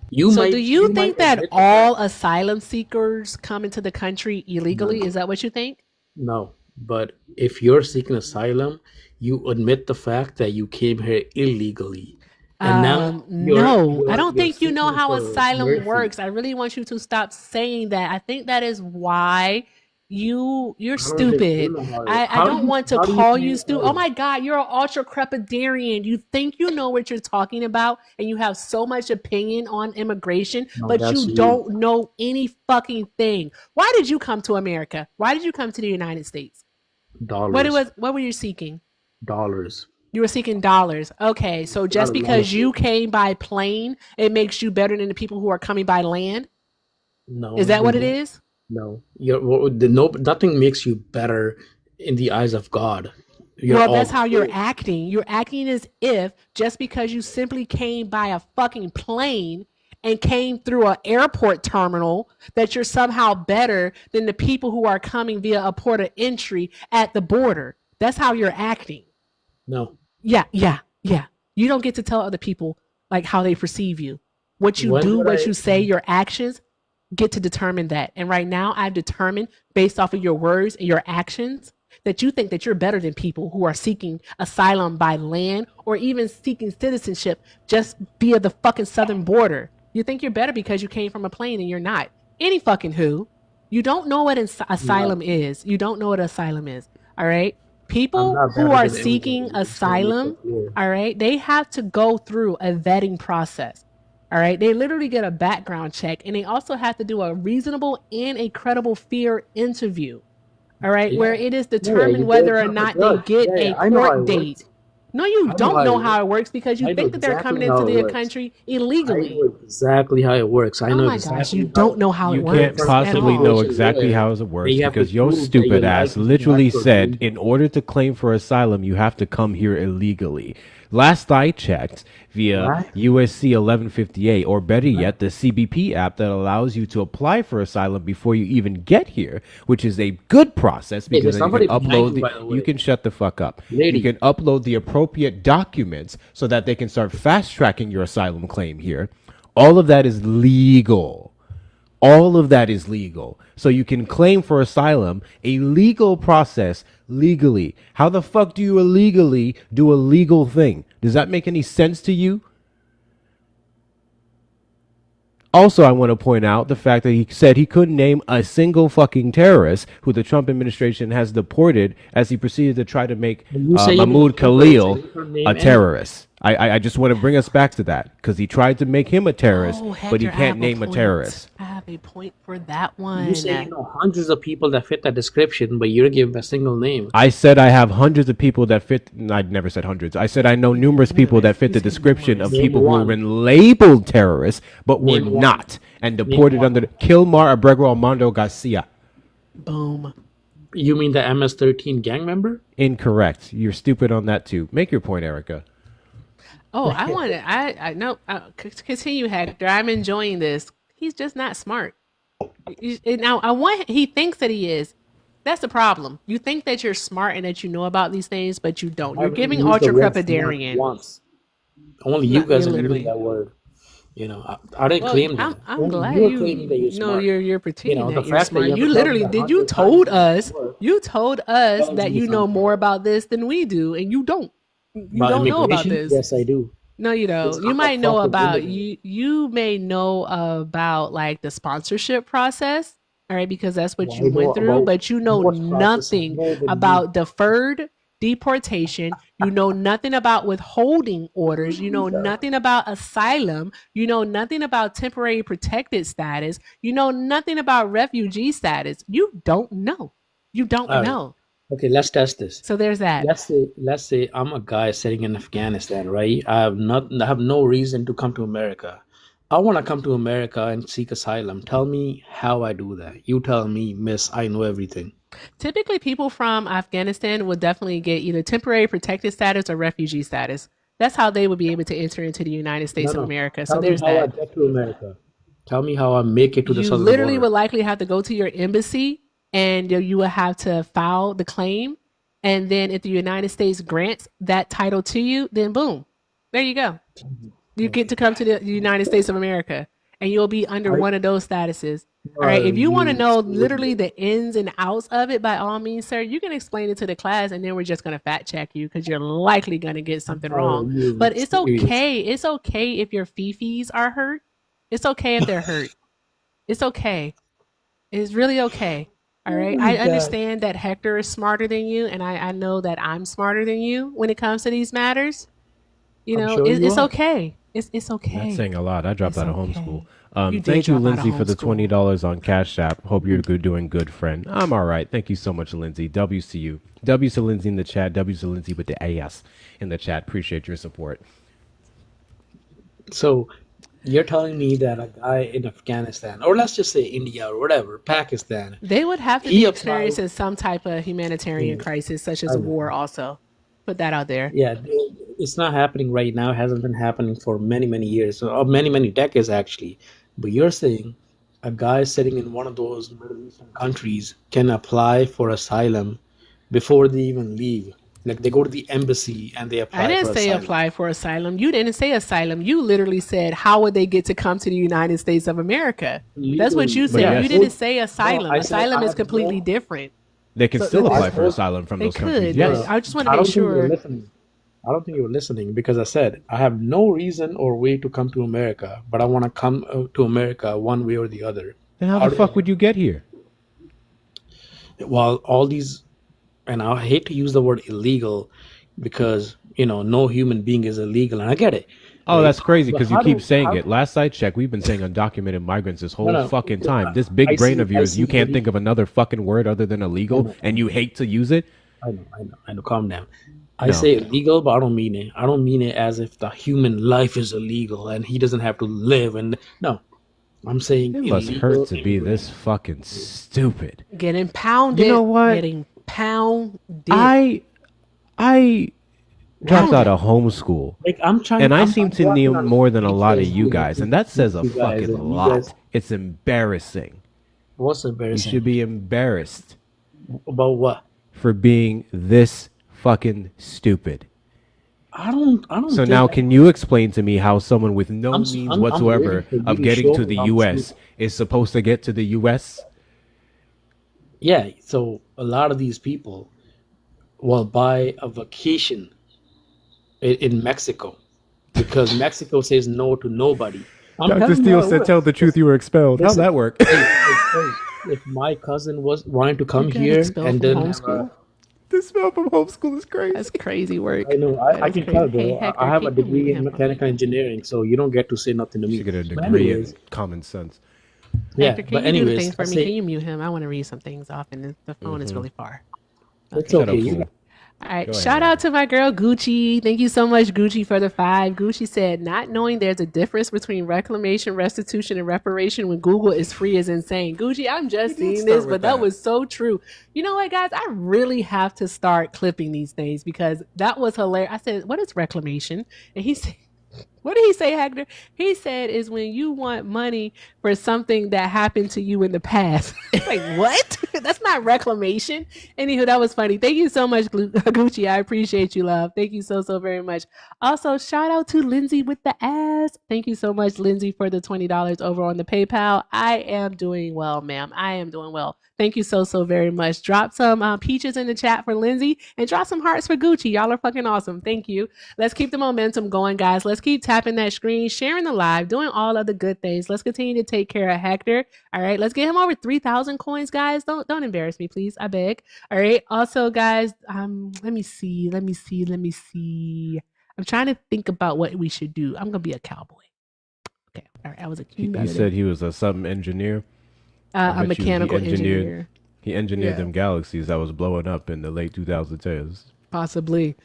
You So do might you you might think that admit the fact. all asylum seekers come into the country illegally? No, Is that what you think? no. But if you're seeking asylum, you admit the fact that you came here illegally, and now you're No, I you're don't you're think you know seeking how for asylum mercy. works. I really want you to stop saying that. I think that is why you're I don't think you stupid. know how it works. I don't want to How do you call you claim stupid. Oh asylum? my God, you're an ultra crepidarian. You think you know what you're talking about and you have so much opinion on immigration, No, but that's you you. don't know any fucking thing. Why did you come to America? Why did you come to the United States? Dollars, What were you seeking? dollars. You were seeking dollars. Okay, so Not just a lot of because you shit. came by plane, it makes you better than the people who are coming by land? Is No, that what it the is? no. No, nothing makes you better in the eyes of God. You're Well, all that's the how you're same. acting. You're acting as if just because you simply came by a fucking plane and came through an airport terminal that you're somehow better than the people who are coming via a port of entry at the border. That's how you're acting. No. Yeah. You don't get to tell other people like how they perceive you. What you When do, did what I? you say, your actions get to determine that. And right now, I've determined based off of your words and your actions that you think that you're better than people who are seeking asylum by land or even seeking citizenship just via the fucking southern border. You think you're better because you came from a plane and you're not. Any fucking who. You don't know what No, asylum is. You don't know what asylum is. All right. I'm People not who better are than seeking anybody. I'm trying to make asylum, that clear. all right, they have to go through a vetting process. All right. They literally get a background check and they also have to do a reasonable and a credible fear interview. All right. Where Yeah, it is yeah. determined You go in whether or front of a not they judge. get Yeah, a yeah. I know how court it date. works. No, you I know don't how know it how works. it works because you I know think that they're exactly coming how into it the works. country I know illegally. exactly how it works. I Oh know my gosh, you exactly don't how know how it You you go in can't works front of at an possibly know all. immigration exactly lawyer, how it and works you have to because your prove that stupid your ass license is literally actual said legal. in order to claim for asylum, you have to come here illegally. Last I checked, via What? USC 1158, or better What? yet, the CBP app that allows you to apply for asylum before you even get here, which is a good process Hey, because there's then you can somebody upload behind you, the, by the you way. can shut the fuck up. You Lady, can upload the appropriate documents so that they can start fast tracking your asylum claim here. All of that is legal. All of that is legal. So you can claim for asylum, a legal process, legally. How the fuck do you illegally do a legal thing? Does that make any sense to you? Also, I want to point out the fact that he said he couldn't name a single fucking terrorist who the Trump administration has deported as he proceeded to try to make when you say you know Mahmoud terrorists, Khalil you can't a name any. terrorist. I just want to bring us back to that because he tried to make him a terrorist, Oh, but he Hector, I can't have a name a point. terrorist. I have a point for that You say you one. know hundreds of people that fit that description, but you don't give a single name. I said I have hundreds of people that fit. I never said hundreds. I said I know numerous people that fit You the said description of numerous. Name people who have one. been labeled terrorists but were Name one. not and Name deported under one. Kilmar Abrego Armando Garcia. Boom. You mean the MS-13 gang member? Incorrect. You're stupid on that too. Make your point, Erica. Oh, I want to. I know. Continue, Hector. I'm enjoying this. He's just not smart. Now, I want. He thinks that he is. That's the problem. You think that you're smart and that you know about these things, but you don't. I You're haven't giving used the ultra word smart crepidarian. once. Only you Not guys you're are using literally. that word. I didn't Well, claim that. I'm Only glad you are claiming that you you're know smart. you're pretending The that you're fact that you smart. have You to tell me literally a did. You hundred times told that I'm us. smart You told us tells that me you know something. more about this than we do, and you don't. You About don't know about immigration? this. Yes, I do. No, you Because don't. You I'm a might know fucking about immigrant. you may know about like the sponsorship process, all right, because that's what Well, you I know went through, about but you know most processes nothing more than you. about deferred deportation. You know nothing about withholding orders. You know nothing about asylum. You know nothing about temporary protected status. You know nothing about refugee status. You don't know. You don't All right. know. Okay, let's test this. So there's that. Let's say I'm a guy sitting in Afghanistan, right? I have no reason to come to America. I want to come to America and seek asylum. Tell me how I do that. You tell me, miss, I know everything. Typically, people from Afghanistan would definitely get either temporary protected status or refugee status. That's how they would be able to enter into the United No, States of no. America. So Tell me there's how I that. get to America. Tell me how I make it to the You southern literally border. would likely have to go to your embassy and you would have to file the claim. And then if the United States grants that title to you, then boom, there you go. You get to come to the United States of America, and you'll be under Are one of those statuses. All right. are If you want to you know literally serious? the ins and outs of it, by all means, sir, you can explain it to the class, and then we're just gonna fact check you because you're likely gonna get something Are wrong. you But it's serious? okay. It's okay if your fifis are hurt. It's okay if they're hurt. It's okay. It's really okay. All Oh right. my I God. understand that Hector is smarter than you, and I know that I'm smarter than you when it comes to these matters. I'm sure you It's are. okay. It's That's okay. saying a lot. I dropped It's out of homeschool. okay. You did Thank you, drop out of Lindsay, for the homeschool. $20 on Cash App. Hope you're doing good, friend. I'm all right. Thank you so much, Lindsay. W's to you. W's to Lindsay in the chat. W's to Lindsay with the AS in the chat. Appreciate your support. So you're telling me that a guy in Afghanistan, or let's just say India or whatever, Pakistan, They would have to he be applied, experiencing some type of you humanitarian know, crisis, such as I a know. war. Also, put that out there. Yeah, it's not happening right now. It hasn't been happening for many, many years, or many, many decades actually. But you're saying a guy sitting in one of those Middle Eastern countries can apply for asylum before they even leave. Like they go to the embassy and they I apply didn't for say asylum. apply for asylum. You didn't say asylum. You literally said, how would they get to come to the United States of America? That's what Legally, you But said. yeah. You yes, didn't Well, say no, asylum. I said Asylum I is have completely no. different. they can So still I apply for told asylum from they those countries. could, no, but Yes. no. I just want to I make don't think you were sure. listening. I don't think you were listening because I said I have no reason or way to come to America, but I want to come to America one way or the other. Then how the How do I fuck get? would you get here? Well, all these, and I hate to use the word illegal because no human being is illegal, and I get it, Oh, right? that's crazy But because you keep saying how it. Last I checked, we've been saying undocumented migrants this no whole no fucking time. This big I brain see of I yours, you see can't think illegal. of another fucking word other than I illegal, know I and know you hate to use it? I know. Calm down. I No. say illegal, but I don't mean it. I don't mean it as if the human life is illegal and he doesn't have to live. And no, I'm saying It must hurt illegal to be this immigrant. fucking stupid. Getting You know pounded, what? getting pounded, I I dropped out pounded. of homeschool, Like I'm trying, and I seem I'm to working know on more than a lot of you PTSD with guys, and that says a you guys, fucking and you guys, lot. It's embarrassing. what's You embarrassing should be embarrassed about what? for being this fucking stupid. I don't So now, think can you explain to me how someone with no I'm, s- means I'm waiting whatsoever for you of to getting show to me the I'm U.S. stupid. is supposed to get to the U.S.? Yeah, so a lot of these people will buy a vacation in Mexico because Mexico says no to nobody. I'm Dr. telling you Steele how it said, "Tell works. the truth, you were expelled." How'd Listen, that work? hey, if my cousin was wanting to You come got here expelled and from didn't have a, homeschool. This smell from homeschool is That's crazy. crazy I work. know That I is can crazy. tell, Hey, bro. I Hector, have a can you mute degree in him for me? mechanical engineering, so you don't get to say nothing to You should me. get a But degree anyways, in common sense. yeah. Hector, can But you do the anyways, things I for me? Can say you mute him? I want to read some things off, and the phone is really far. it's Okay, Shut okay. up, thank You you. fool. got All right. Go ahead, Shout out Hector. to my girl Gucci. Thank you so much, Gucci, for the 5. Gucci said, not knowing there's a difference between reclamation, restitution, and reparation when Google is free is insane. Gucci, I'm We just did seeing start this, with but that that. was so true. You know what, guys? I really have to start clipping these things because that was hilarious. I said, what is reclamation? And he said, what did he say, Hector? He said is when you want money for something that happened to you in the past. Like, what? That's not reclamation. Anywho, that was funny. Thank you so much, Gucci. I appreciate you, love. Thank you so very much. Also, shout out to Lindsay with the ass. Thank you so much, Lindsay, for the $20 over on the PayPal. I am doing well, ma'am. I am doing well. Thank you so very much. Drop some peaches in the chat for Lindsay and drop some hearts for Gucci. Y'all are fucking awesome. Thank you. Let's keep the momentum going, guys. Let's keep tapping that screen, sharing the live, doing all of the good things. Let's continue to take care of Hector. All right, let's get him over 3,000 coins, guys. Don't embarrass me, please. I beg. All right. Also, guys, let me see. I'm trying to think about what we should do. I'm gonna be a cowboy. Okay. All right. I was a king the He other day. said he was a something engineer. I A bet you mechanical engineer. he engineered Yeah. them galaxies that was blowing up in the late 2010s. Possibly.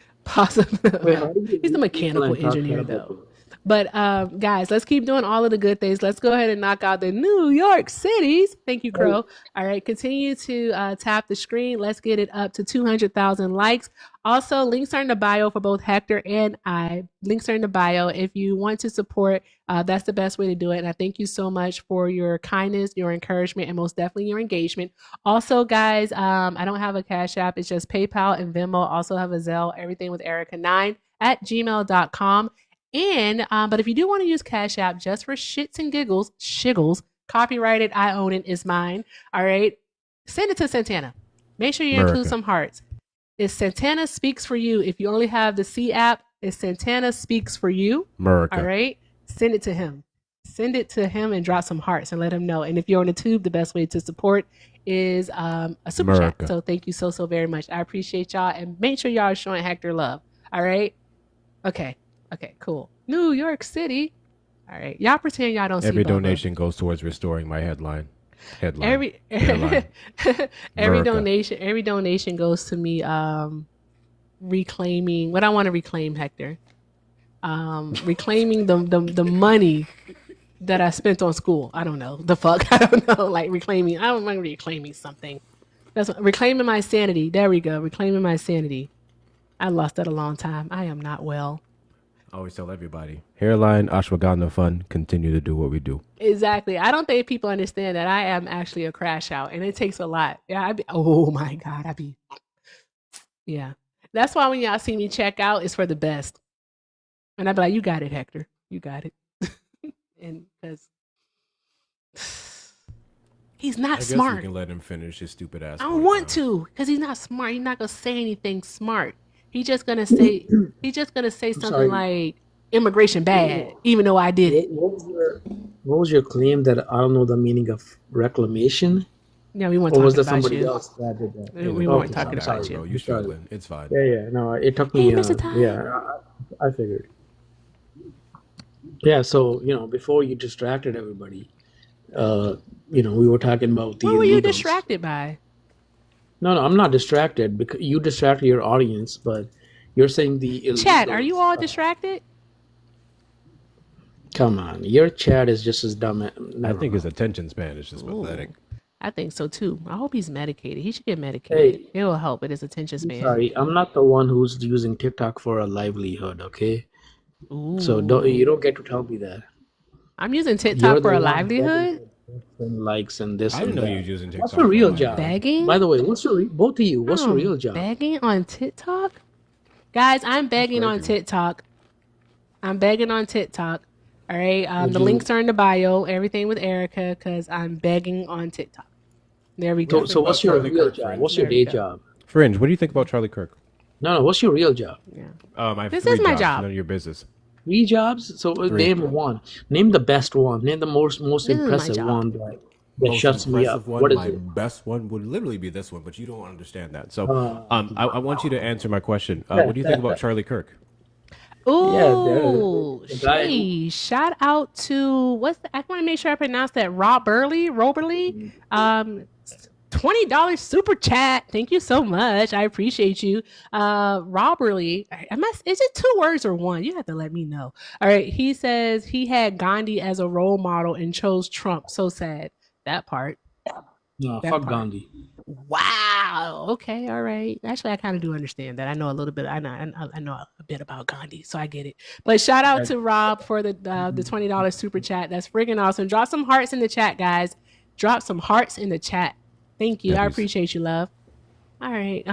wait. Well, How do you he's a meet people mechanical and talk bad engineer about though. them? But guys, let's keep doing all of the good things. Let's go ahead and knock out the New York cities. Thank you, Hey, Crow. All right, continue to tap the screen. Let's get it up to 200,000 likes. Also, links are in the bio for both Hector and I. Links are in the bio. If you want to support, that's the best way to do it. And I thank you so much for your kindness, your encouragement, and most definitely your engagement. Also, guys, I don't have a Cash App. It's just PayPal and Venmo. Also have a Zelle, everything with Erica9 at gmail.com. And but if you do want to use Cash App just for shits and giggles, shiggles, copyrighted, I own it, is mine. All right, send it to Santana. Make sure you include America. some hearts. It's Santana Speaks for You. If you only have the C app, it's Santana Speaks for You. America. All right, send it to him. Send it to him and drop some hearts and let him know. And if you're on the tube, the best way to support is a super America. chat. So thank you so very much. I appreciate y'all, and make sure y'all are showing Hector love. All right. Okay. Cool. New York City. All right. Y'all pretend y'all don't see Every Bubba. donation goes towards restoring my headline. Every donation goes to me reclaiming what I want to reclaim, Hector. Reclaiming the money that I spent on school. I don't know. The fuck? I don't know. Like reclaiming. I don't want reclaiming something. That's reclaiming my sanity. There we go. Reclaiming my sanity. I lost that a long time. I am not well. I always tell everybody, hairline, ashwagandha fund, continue to do what we do. Exactly. I don't think people understand that I am actually a crash out, and it takes a lot. Yeah. Oh my God. Yeah. That's why when y'all see me check out, it's for the best. And I'd be like, you got it, Hector. You got it. And because he's not I guess smart. we can let him finish his stupid ass. I don't want to, because he's not smart. He's not gonna say anything smart. He's just gonna say something like immigration bad, even though I did it. What was your claim that I don't know the meaning of reclamation? No, we weren't Or was talking there about somebody you. else that did that? We weren't talking about you. Bro, you struggling. It's fine. Yeah. No, it took me. Mr. Ty. Yeah, I figured. Yeah, so before you distracted everybody, we were talking about the. What were you illegals. distracted by? No, I'm not distracted because you distracted your audience, but you're saying the illegals. Chat, are you all distracted? Come on, your chat is just as dumb. I think his attention span is just pathetic. I think so too. I hope he's medicated. He should get medicated. It will help with his attention span. Sorry, I'm not the one who's using TikTok for a livelihood. Okay. Ooh. So you don't get to tell me that. I'm using TikTok for a livelihood. And likes and this. I didn't and know that. you was using TikTok. What's your real job? Begging? By the way, both of you? What's your real job? Begging on TikTok, guys. I'm begging on TikTok. All right. The links are in the bio. Everything with Erica, because I'm begging on TikTok. There we go. So what's your real job? What's your day job? Fringe, what do you think about Charlie Kirk? No. What's your real job? Yeah. This is my job. None of your business. 3 jobs? So name one. Name the best one. Name the most impressive one that shuts me up. What is it? My best one would literally be this one, but you don't understand that. So I want you to answer my question. What do you think about Charlie Kirk? Ooh, shout out to I want to make sure I pronounce that. Roberly. $20 super chat. Thank you so much. I appreciate you. Roberly. Is it 2 words or one? You have to let me know. All right. He says he had Gandhi as a role model and chose Trump. So sad. That part. No, fuck Gandhi. Wow. Okay. All right. Actually, I kind of do understand that. I know a little bit. I know a bit about Gandhi, so I get it. But shout out to Rob for the $20 super chat. That's friggin' awesome. Drop some hearts in the chat, guys. Drop some hearts in the chat. Thank you. I appreciate you, love. All right.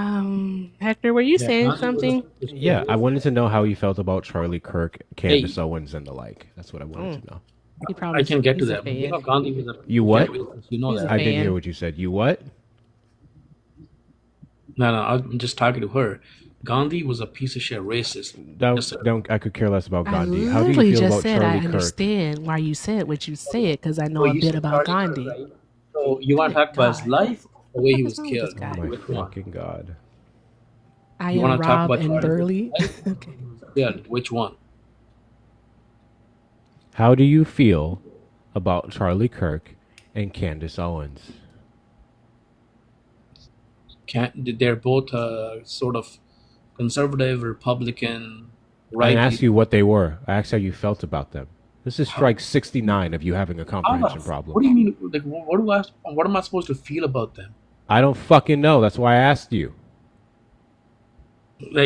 Hector, were you saying something? Yeah, I wanted to know how you felt about Charlie Kirk, Candace Owens, and the like. That's what I wanted to know. I can get to that. Gandhi was a. You what? You know that. I didn't hear what you said. You what? No, I'm just talking to her. Gandhi was a piece of shit racist. I could care less about Gandhi. How do you feel about Charlie Kirk? I Kirk? understand why you said what you said because I know a bit about Gandhi. Right? So you want to talk about his life, the way he was killed? Oh my fucking God! I am Rob and Burley. Okay. Yeah, which one? How do you feel about Charlie Kirk and Candace Owens? They're both sort of conservative, Republican, right? I didn't ask you what they were. I asked how you felt about them. This is strike 69 of you having a comprehension problem. What do you mean? Like, what am I supposed to feel about them? I don't fucking know. That's why I asked you. I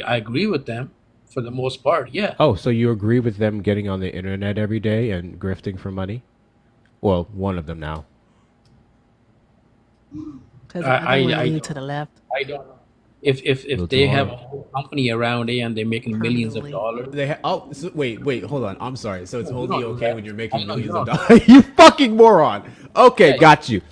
agree with them for the most part. Yeah. Oh, so you agree with them getting on the internet every day and grifting for money? Well, one of them now. Because I lean to the left. I don't know. If they have a whole company around it and they're making millions of Permanently. dollars. So wait, hold on. I'm sorry. So it's No, you only don't do okay that. when you're I making know you millions of don't do dollars. You fucking moron. Okay, that. got you.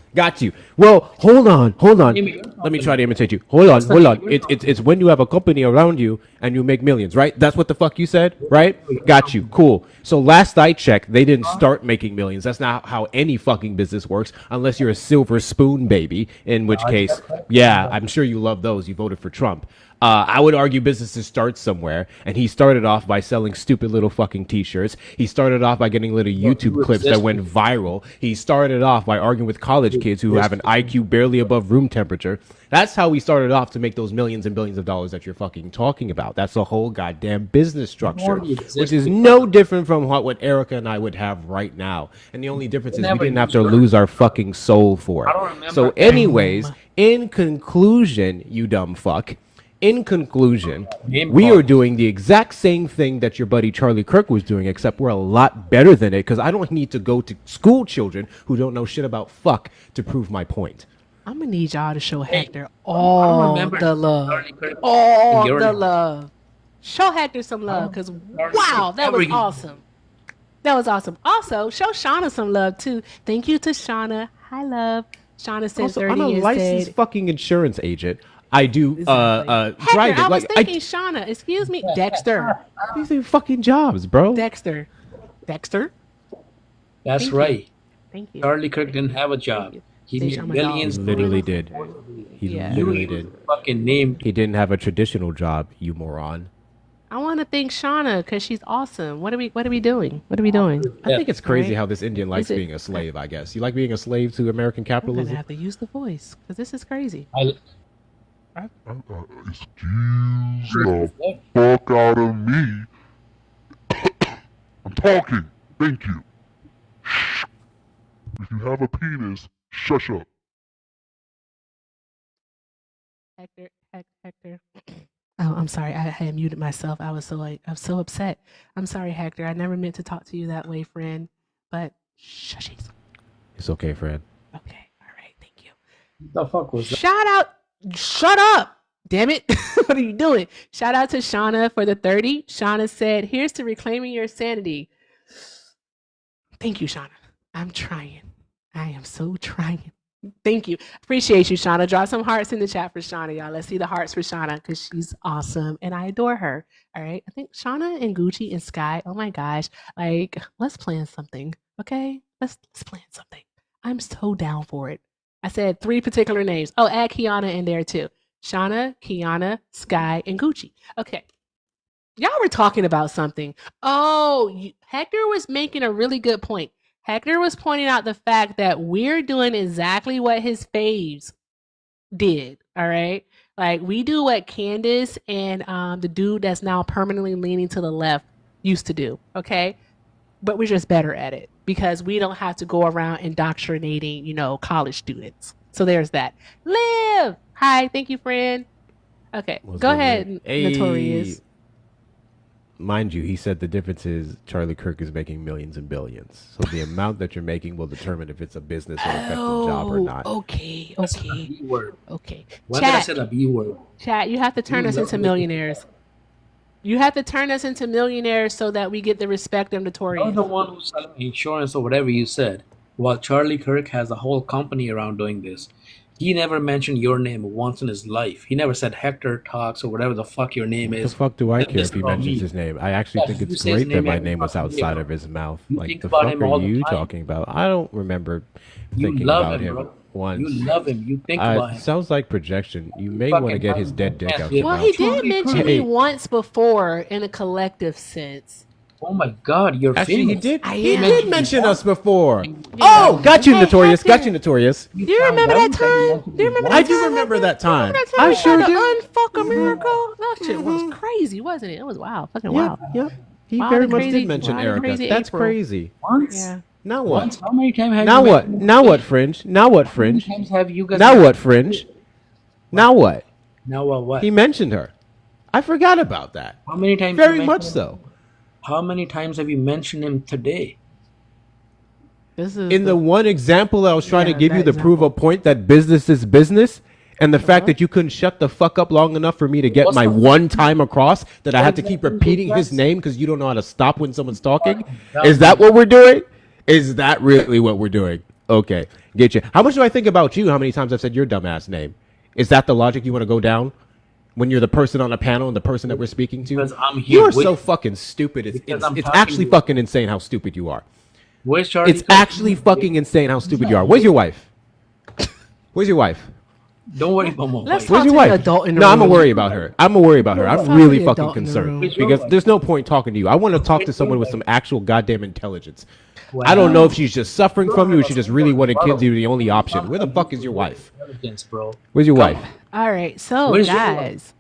Well, hold on. Name your Let me try to company. imitate you. What's the Hold name on. of your It's company? when you have a company around you and you make millions, right? That's what the fuck you said, right? Got you. Cool. So last I checked, they didn't start making millions. That's not how any fucking business works, unless you're a silver spoon baby. In which case, yeah, I'm sure you love those. You voted for Trump. I would argue businesses start somewhere, and he started off by selling stupid little fucking T-shirts. He started off by getting little YouTube You clips that exist. went viral. He started off by arguing with college kids who have an IQ barely above room temperature. That's how we started off to make those millions and billions of dollars that you're fucking talking about. That's the whole goddamn business You structure, only which exist is because no different from what Erica and I would have right now. And the only difference you is we never didn't have use to your. lose our fucking soul for I it. don't So, remember anyways, Boom. in conclusion, you dumb fuck. In conclusion, name we are calling. doing the exact same thing that your buddy Charlie Kirk was doing, except we're a lot better than it because I don't need to go to school children who don't know shit about fuck to prove my point. I'm gonna need y'all to show Hey, Hector I don't all remember the love. Charlie Kirk in All your the life. love. Show Hector some I love, don't because remember Charlie Kirk wow, that ever was using. awesome. That was awesome. Also, show Shauna some love too. Thank you to Shauna. Hi, love. Shauna sent Also, I'm a 30 and licensed said, fucking insurance agent. I do exactly. Hector, driving. I was Like I, thinking Shauna. Excuse me. Dexter. these are fucking jobs, bro. Dexter. Dexter. That's Thank you. right. Thank you. Charlie Kirk Thank you. didn't have a Thank job. you. He Say show made my dog. He millions doing literally it did. supposedly. He Yeah. You literally use did. fucking name. He didn't have a traditional job, you moron. I want to thank Shauna because she's awesome. What are we doing? What are we doing? I think it's All crazy right. how this Indian likes Is it being a slave, I guess. You like being a slave to American I'm gonna capitalism? have to use the voice because this is crazy. Excuse the fuck out of me. I'm talking. Thank you. If you have a penis, shush up. Hector. Oh, I'm sorry. I had muted myself. I was so upset. I'm sorry, Hector. I never meant to talk to you that way, friend. But shushies. It's okay, friend. Okay. All right. Thank you. The fuck was that? Shout out. Shut up. Damn it. What are you doing? Shout out to Shauna for the 30. Shauna said, here's to reclaiming your sanity. Thank you, Shauna. I'm trying. I am so trying. Thank you. Appreciate you, Shauna. Drop some hearts in the chat for Shauna, y'all. Let's see the hearts for Shauna because she's awesome and I adore her. All right. I think Shauna and Gucci and Sky, oh my gosh. Like, let's plan something. Okay? Let's plan something. I'm so down for it. I said 3 particular names. Oh, add Kiana in there too. Shauna, Kiana, Sky, and Gucci. Okay. Y'all were talking about something. Oh, Hector was making a really good point. Hector was pointing out the fact that we're doing exactly what his faves did. All right. Like we do what Candace and the dude that's now permanently leaning to the left used to do. Okay. But we're just better at it because we don't have to go around indoctrinating, college students. So there's that. Live. Hi. Thank you, friend. Okay. What's Go good, man? ahead, Hey, Notorious. mind you, he said the difference is Charlie Kirk is making millions and billions. So the amount that you're making will determine if it's a business or effective job or not. Okay, That's the okay, B word. okay. When did I Chat, say the B word? chat, you have to turn You us love into making- millionaires. You have to turn us into millionaires so that we get the respect of You're Notorious. the one who's selling insurance or whatever you said. While Charlie Kirk has a whole company around doing this. He never mentioned your name once in his life. He never said Hector Talks or whatever the fuck your name What the is. fuck do I Said care this if he about mentions me. his name? I actually Yeah, think you it's say his great that name my every name was fucking day, outside bro. of his mouth. You Like, think the about fuck him are all the you time. talking about? I don't remember You thinking love about him, him bro. once. You love him. You think about him. Sounds like projection. You may Fucking want to get his hell, dead dick man. out your Well, mouth. he did Charlie mention Kirk. me Hey. once before in a collective sense. Oh my God, you're Actually, famous. he did. I He am. did mention us before. Yeah. Oh, got you, Hey, Notorious. Got you, Hector. Notorious. Do you remember that time? Do you remember I that do time? remember Hector? that Do you remember time. that time I we sure tried to do. unfuck a miracle? That shit was crazy, wasn't it? It was wild. Fucking wild. Yep. He Wild very and much crazy. did mention Wild and Erica. crazy That's April. crazy. Once? Yeah. Now Once? what? How many times have Now you what? met him Now today? what, Fringe? Now what, How many Fringe? times have you guys Now met what, him Fringe? today? Now what? Now what? He mentioned her. I forgot about that. How many times Very you much mentioned so. How many times have you mentioned him today? This is In the one example I was trying to Yeah, give you that to prove a example. point that business is business, And the fact that you couldn't shut the fuck up long enough for me to get my one time across that I had to keep repeating his name because you don't know how to stop when someone's talking. Is that what we're doing? Is that really what we're doing? Okay, get you. How much do I think about you? How many times I've said your dumbass name? Is that the logic you want to go down? When you're the person on the panel and the person that we're speaking to? Because I'm here. You're so fucking stupid. It's actually fucking insane how stupid you are. Where's Charlie? It's actually fucking insane how stupid you are. Where's your wife? Where's your wife? Don't worry about my Let's wife. talk Where's to your the wife? adult in the No, room. I'm gonna worry about her. I'm gonna worry about her. Let's I'm talk to really the fucking adult in the room. concerned because there's no point talking to you. I want to talk to someone with some actual goddamn intelligence. I don't know if she's just suffering from you or she just really wanted kids to be the only option. Where the fuck is your wife? Where's your wife? All right, so Where's your guys,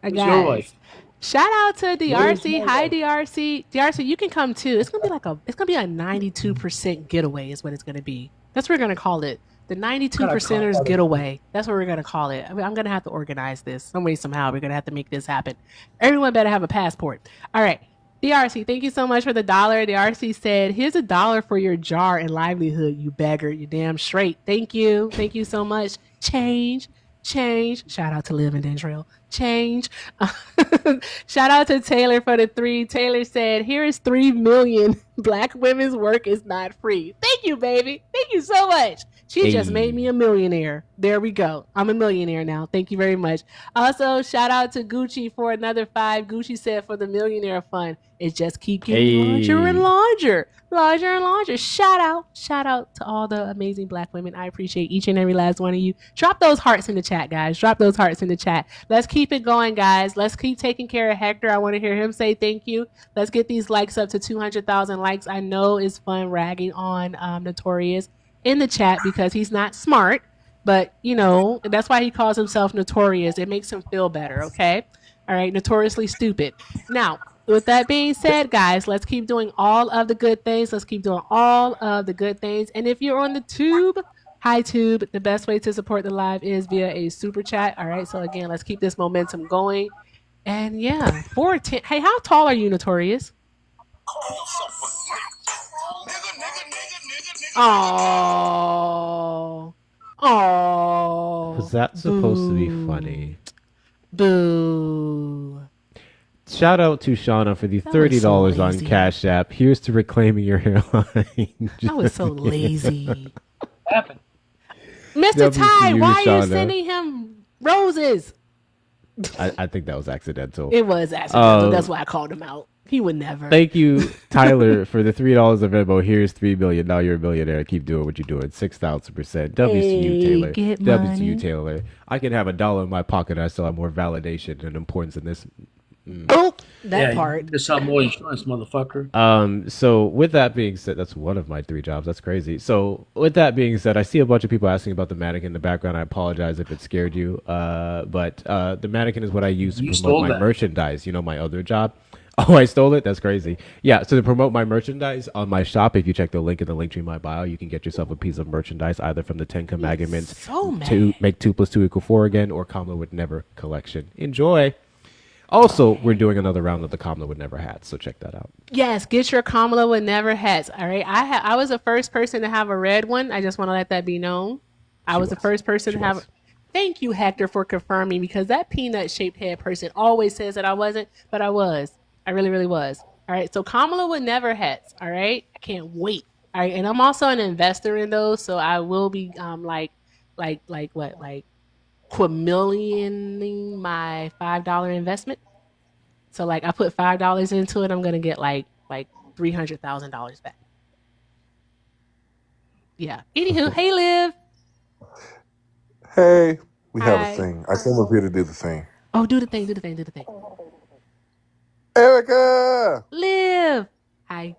your wife? shout out to DRC. Hi, DRC. DRC, you can come too. It's gonna be a 92% getaway. Is what it's gonna be. That's what we're gonna call it. The 92%ers getaway. That's what we're gonna call it. I mean, I'm gonna have to organize this some way somehow. We're gonna have to make this happen. Everyone better have a passport. All right. DRC, thank you so much for the $1. DRC said, "Here's $1 for your jar and livelihood, you beggar. You damn straight. Thank you. Thank you so much. Change. Shout out to Liv and Dentrell. Change. Shout out to Taylor for the 3. Taylor said, "Here is 3 million. Black women's work is not free." Thank you, baby. Thank you so much. She just made me a millionaire. There we go. I'm a millionaire now. Thank you very much. Also, shout out to Gucci for another 5. Gucci said for the millionaire fund, it just keep getting larger and larger. Larger and larger. Shout out to all the amazing Black women. I appreciate each and every last one of you. Drop those hearts in the chat, guys. Drop those hearts in the chat. Let's keep it going, guys. Let's keep taking care of Hector. I want to hear him say thank you. Let's get these likes up to 200,000 likes. I know it's fun ragging on Notorious in the chat because he's not smart, but you know, that's why he calls himself Notorious. It makes him feel better, okay? All right, notoriously stupid. Now, with that being said, guys, let's keep doing all of the good things. Let's keep doing all of the good things. And if you're on the tube, hi tube, the best way to support the live is via a super chat. All right, so again, let's keep this momentum going. And yeah, 410. Hey, how tall are you, Notorious? Oh. Was that supposed to be funny? Boo. Shout out to Shauna for the $30 so on Cash App. Here's to reclaiming your hairline. That was so lazy. What happened? Mr. Ty, why are you sending him roses? I think that was accidental. It was accidental. That's why I called him out. He would never. Thank you, Tyler, for the $3 of Venmo. Here's $3 billion. Now you're a millionaire. Keep doing what you're doing. 6,000%. W to you, Taylor. W to you, Taylor. I can have $1 in my pocket. And I still have more validation and importance in this. Oh, that part. You sell more insurance, motherfucker. So with that being said, that's one of my 3 jobs. That's crazy. So with that being said, I see a bunch of people asking about the mannequin in the background. I apologize if it scared you. But the mannequin is what I use to promote my merchandise. You know, my other job. Oh, I stole it? That's crazy. Yeah, so to promote my merchandise on my shop, if you check the link in the link tree in my bio, you can get yourself a piece of merchandise either from the 10 Commandments to make 2 + 2 = 4 again, or Kamala Would Never collection. Enjoy. Also, we're doing another round of the Kamala Would Never hats, so check that out. Yes, get your Kamala Would Never hats. All right, I was the first person to have a red one. I just want to let that be known. I was the first person to have. Thank you, Hector, for confirming, because that peanut-shaped head person always says that I wasn't, but I was. I really, really was. All right, so Kamala Would Never hats. All right, I can't wait. All right, and I'm also an investor in those, so I will be quadmillioning my $5 investment. So like I put $5 into it, I'm gonna get like $300,000 back. Yeah. Anywho, hey Liv. Hey, we have a thing. I came up here to do the thing. Oh, do the thing. Erica! Liv. Hi.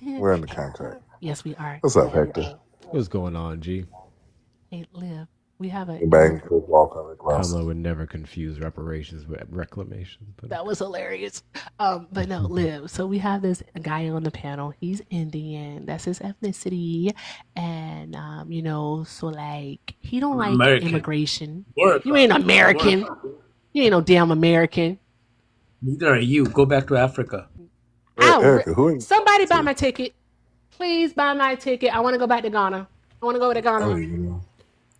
We're in the contract. Yes, we are. What's up, Hector? What's going on, G? Hey, Liv. We have a Kamala would never confuse reparations with reclamation. But that was hilarious. But no, Liv. So we have this guy on the panel. He's Indian. That's his ethnicity. And so like he don't like immigration. You ain't American. You ain't no damn American. Neither are you. Go back to Africa. Erica, somebody buy my ticket. Please buy my ticket. I want to go back to Ghana. I want to go to Ghana.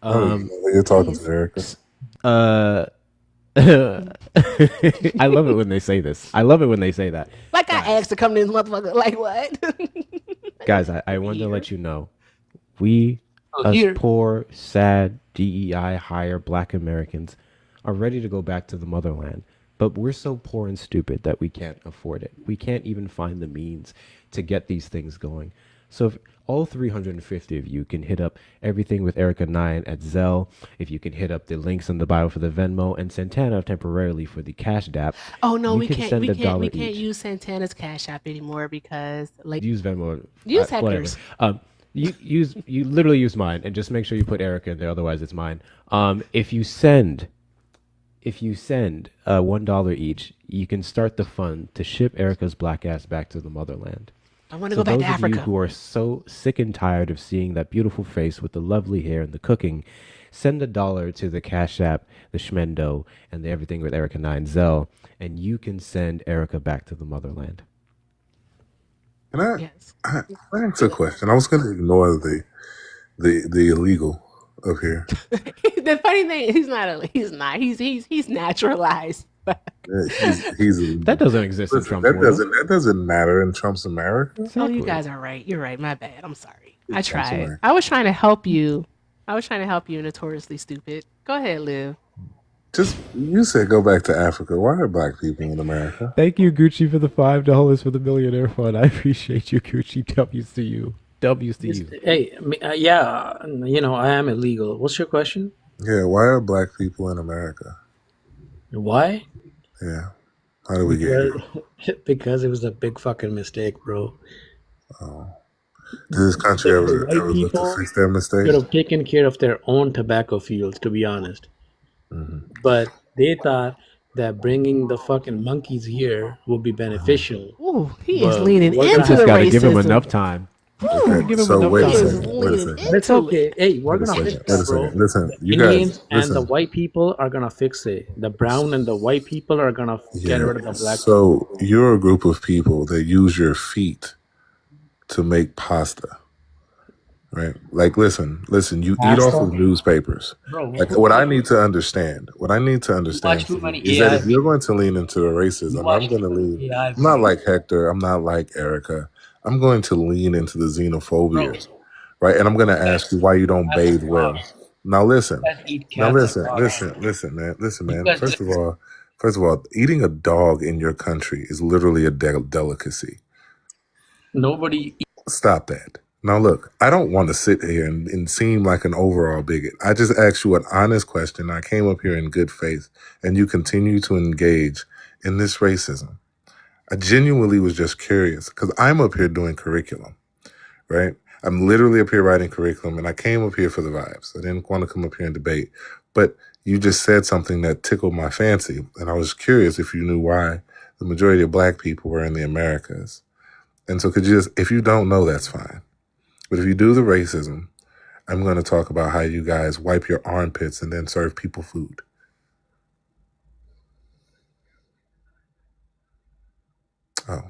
I don't even know who you're talking to, Please. Erica. Uh, I love it when they say this. I love it when they say that. Like I Guys, asked to come to this motherfucker. Like what? I wanted to Here. let you know, we, So us here, poor, sad, DEI higher black Americans, are ready to go back to the motherland. But we're so poor and stupid that we can't afford it. We can't even find the means to get these things going. So if all 350 of you can hit up everything with Erica 9 at Zelle, if you can hit up the links in the bio for the Venmo and Santana temporarily for the Cash App, Oh no, you we can can't. send We a can't. dollar We can't each. use Santana's Cash App anymore because like Use Venmo, use whatever. Hector's. You literally use mine, and just make sure you put Erica in there. Otherwise, it's mine. If you send $1 each, you can start the fund to ship Erica's black ass back to the motherland. I want to So go back to those of you Africa. who are so sick and tired of seeing that beautiful face with the lovely hair and the cooking, send $1 to the Cash App, the Schmendo, and the Everything with Erica 9 Zelle, and you can send Erica back to the motherland. Can I, Yes. I ask a question? I was going to ignore the illegal up here. The funny thing, he's not. He's not. He's naturalized. Yeah, he's That illegal. doesn't exist in Listen, Trump's world. that doesn't matter in Trump's America. Oh, you Exactly. guys are right. You're right. My bad. I'm sorry. I I'm tried. sorry. I was trying to help you. I was trying to help you, notoriously stupid. Go ahead, Liv. Just you said go back to Africa. Why are black people in America? Thank you, Gucci, for the $5 for the millionaire fund. I appreciate you, Gucci. W's to you. W's to you. hey, yeah, I am illegal. What's your question? Yeah, why are black people in America? Why? Yeah, how do we get Because here? because it was a big fucking mistake, bro. Oh. Did this country The white ever look to people fix that mistake? could have taken care of their own tobacco fields, to be honest. Hmm. But they thought that bringing the fucking monkeys here would be beneficial. Ooh, he is But leaning we're You gonna into have just the got to to. give him racism. enough time. Okay, Woo, Give him so enough wait he a time. is second. Wait a leaning second. But it's into it. okay. Hey, we're Wait a gonna second. fix Wait a that, bro. second. Listen, The you guys. Indians and the Listen. white people are gonna fix it. The brown and the white people are gonna get Yeah. rid of the black people. So you're a group of people that use your feet to make pasta, right? Like, listen. You eat off Pasta, of newspapers. bro. Like, Who told you? what I need to You watch understand too from you many is that AI if you're videos. going to lean into the You racism, I'm watch going too to many lean. AI I'm not videos, like Hector. I'm not like Erica. I'm going to lean into the bro. xenophobias, right? And I'm going to You ask guys you why you eat don't cats and bathe well. dogs. Now listen. You guys eat cats and dogs. Listen, You man. guys First of all, eating a dog in your country is literally a delicacy. nobody. Stop that. Now, look, I don't want to sit here and seem like an overall bigot. I just asked you an honest question. I came up here in good faith, and you continue to engage in this racism. I genuinely was just curious because I'm up here doing curriculum, right? I'm literally up here writing curriculum, and I came up here for the vibes. I didn't want to come up here and debate, but you just said something that tickled my fancy, and I was curious if you knew why the majority of black people were in the Americas. And so, could you just, if you don't know, that's fine. But if you do the racism, I'm going to talk about how you guys wipe your armpits and then serve people food. Oh,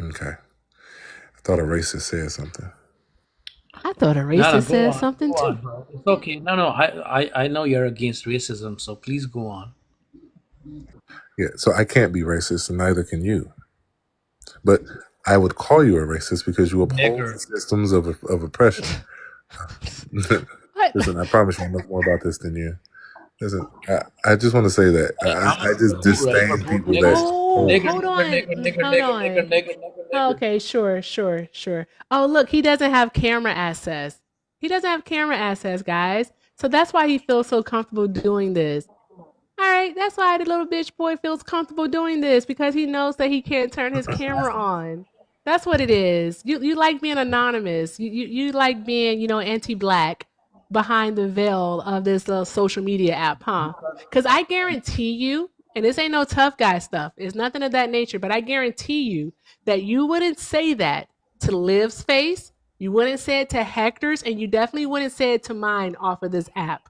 okay. I thought a racist said something. I thought a No, no, racist go said on, something go too. on, bro. It's okay. No, no. I know you're against racism, so please go on. Yeah, so I can't be racist, and neither can you. But I would call you a racist because you oppose the Nigger. systems of oppression. What? Listen, I promise you I know more about this than you. Listen, I just want to say that Hey, I'm I just too, right? We're disdain both people that. niggers. Oh, Oh, Nigger, hold nigger, on. nigger, nigger, Hold nigger, nigger, on. nigger, nigger, nigger. Okay, sure. Oh, look, he doesn't have camera access. He doesn't have camera access, guys. So that's why he feels so comfortable doing this. All right, that's why the little bitch boy feels comfortable doing this because he knows that he can't turn his camera on. That's what it is. You like being anonymous. You like being anti-black behind the veil of this social media app, huh? Because I guarantee you, and this ain't no tough guy stuff. It's nothing of that nature. But I guarantee you that you wouldn't say that to Liv's face. You wouldn't say it to Hector's, and you definitely wouldn't say it to mine off of this app.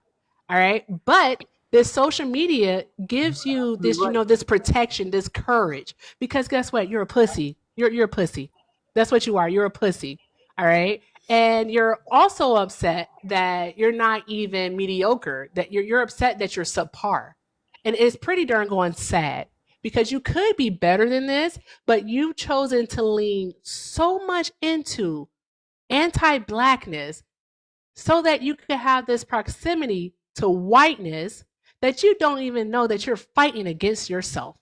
All right, but this social media gives you this, this protection, this courage. Because guess what? You're a pussy. You're a pussy. That's what you are. You're a pussy. All right. And you're also upset that you're not even mediocre, that you're upset that you're subpar. And it's pretty darn going sad because you could be better than this, but you've chosen to lean so much into anti blackness so that you could have this proximity to whiteness that you don't even know that you're fighting against yourself.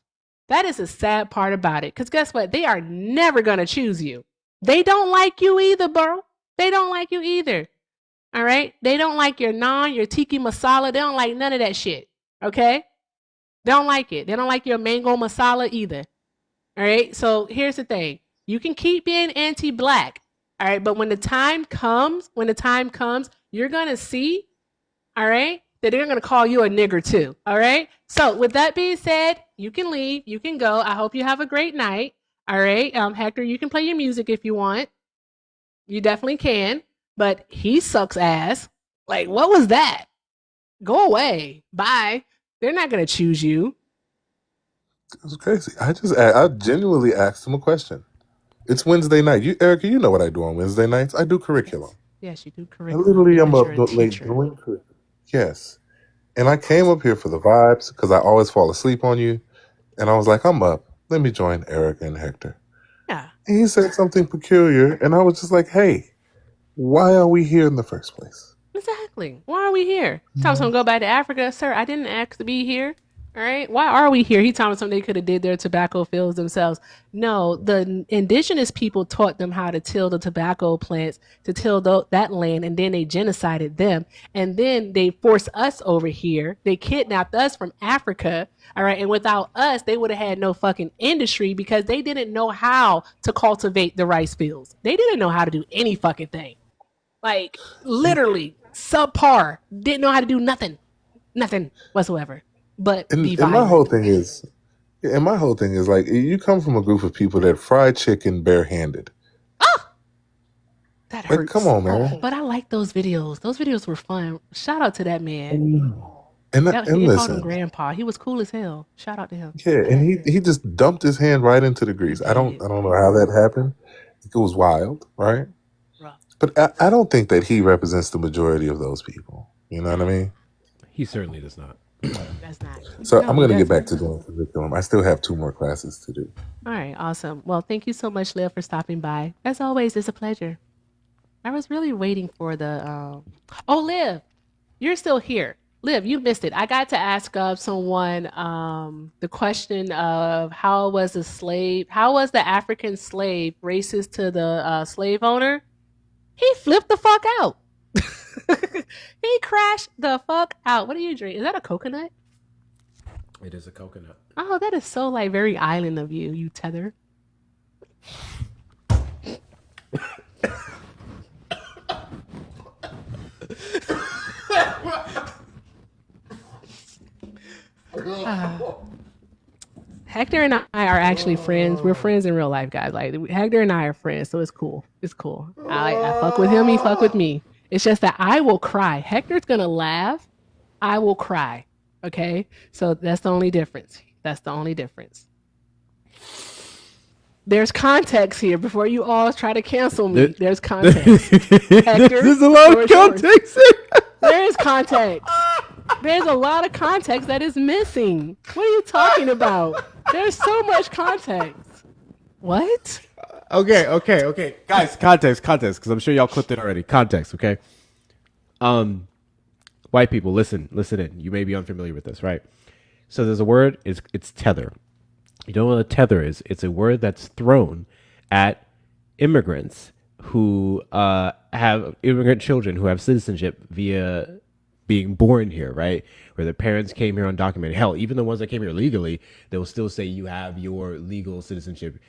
That is the sad part about it. Because guess what? They are never going to choose you. They don't like you either, bro. They don't like you either. All right? They don't like your naan, your tiki masala. They don't like none of that shit. Okay? They don't like it. They don't like your mango masala either. All right? So here's the thing. You can keep being anti-black. All right? But when the time comes, you're going to see, all right, that they're going to call you a nigger too. All right? So with that being said, you can leave. You can go. I hope you have a great night. All right? Hector, you can play your music if you want. You definitely can. But he sucks ass. Like, what was that? Go away. Bye. They're not going to choose you. It was crazy. I genuinely asked him a question. It's Wednesday night. Erica, you know what I do on Wednesday nights. I do curriculum. Yes, you do I curriculum literally am because up you're a late teacher. doing curriculum. Yes. And I came up here for the vibes because I always fall asleep on you. And I was like, I'm up. Let me join Erica and Hector. Yeah. And he said something peculiar. And I was just like, hey, why are we here in the first place? Exactly. Why are we here? Thomas gonna go back to Africa, sir. I didn't ask to be here. All right. Why are we here? He told me something they could have did their tobacco fields themselves. No, the indigenous people taught them how to till the tobacco plants, to till that land, and then they genocided them. And then they forced us over here. They kidnapped us from Africa. All right. And without us, they would have had no fucking industry because they didn't know how to cultivate the rice fields. They didn't know how to do any fucking thing. Like, literally, subpar. Didn't know how to do nothing. Nothing whatsoever. But be And my whole violent. thing is, like, you come from a group of people that fry chicken barehanded. Ah! That Like, come hurts. on, man. But I like those videos. Those videos were fun. Shout out to that man. And They called him listen, Grandpa. He was cool as hell. Shout out to him. yeah, and he just dumped his hand right into the He grease. did. I don't know how that happened. It was wild, right? Rough. But I don't think that he represents the majority of those people. You know what I mean? He certainly does not. That's not. So No, I'm he going to get doesn't. back to doing curriculum. I still have 2 more classes to do. All right, awesome. Well, thank you so much, Liv, for stopping by. As always, it's a pleasure. I was really waiting for the. Oh, Liv, you're still here. Liv, you missed it. I got to ask someone the question of how was the African slave racist to the slave owner? He flipped the fuck out. He crashed the fuck out. What do you drink? Is that a coconut? It is a coconut. Oh, that is so like very island of you, you tether. Hector and I are actually friends. We're friends in real life, guys. Like Hector and I are friends, so it's cool. It's cool. I fuck with him. He fuck with me. It's just that I will cry. Hector's gonna laugh. I will cry. Okay, so that's the only difference. That's the only difference. There's context here before you all try to cancel me. There's context. Hector, There's a lot of context. there is context. There's a lot of context that is missing. What are you talking about? There's so much context. What? Okay. Guys, context, because I'm sure y'all clipped it already. Context, okay? White people, listen in. You may be unfamiliar with this, right? So there's a word, it's tether. You know what a tether is? It's a word that's thrown at immigrants who have immigrant children who have citizenship via being born here, right? Where their parents came here undocumented. Hell, even the ones that came here legally, they will still say you have your legal citizenship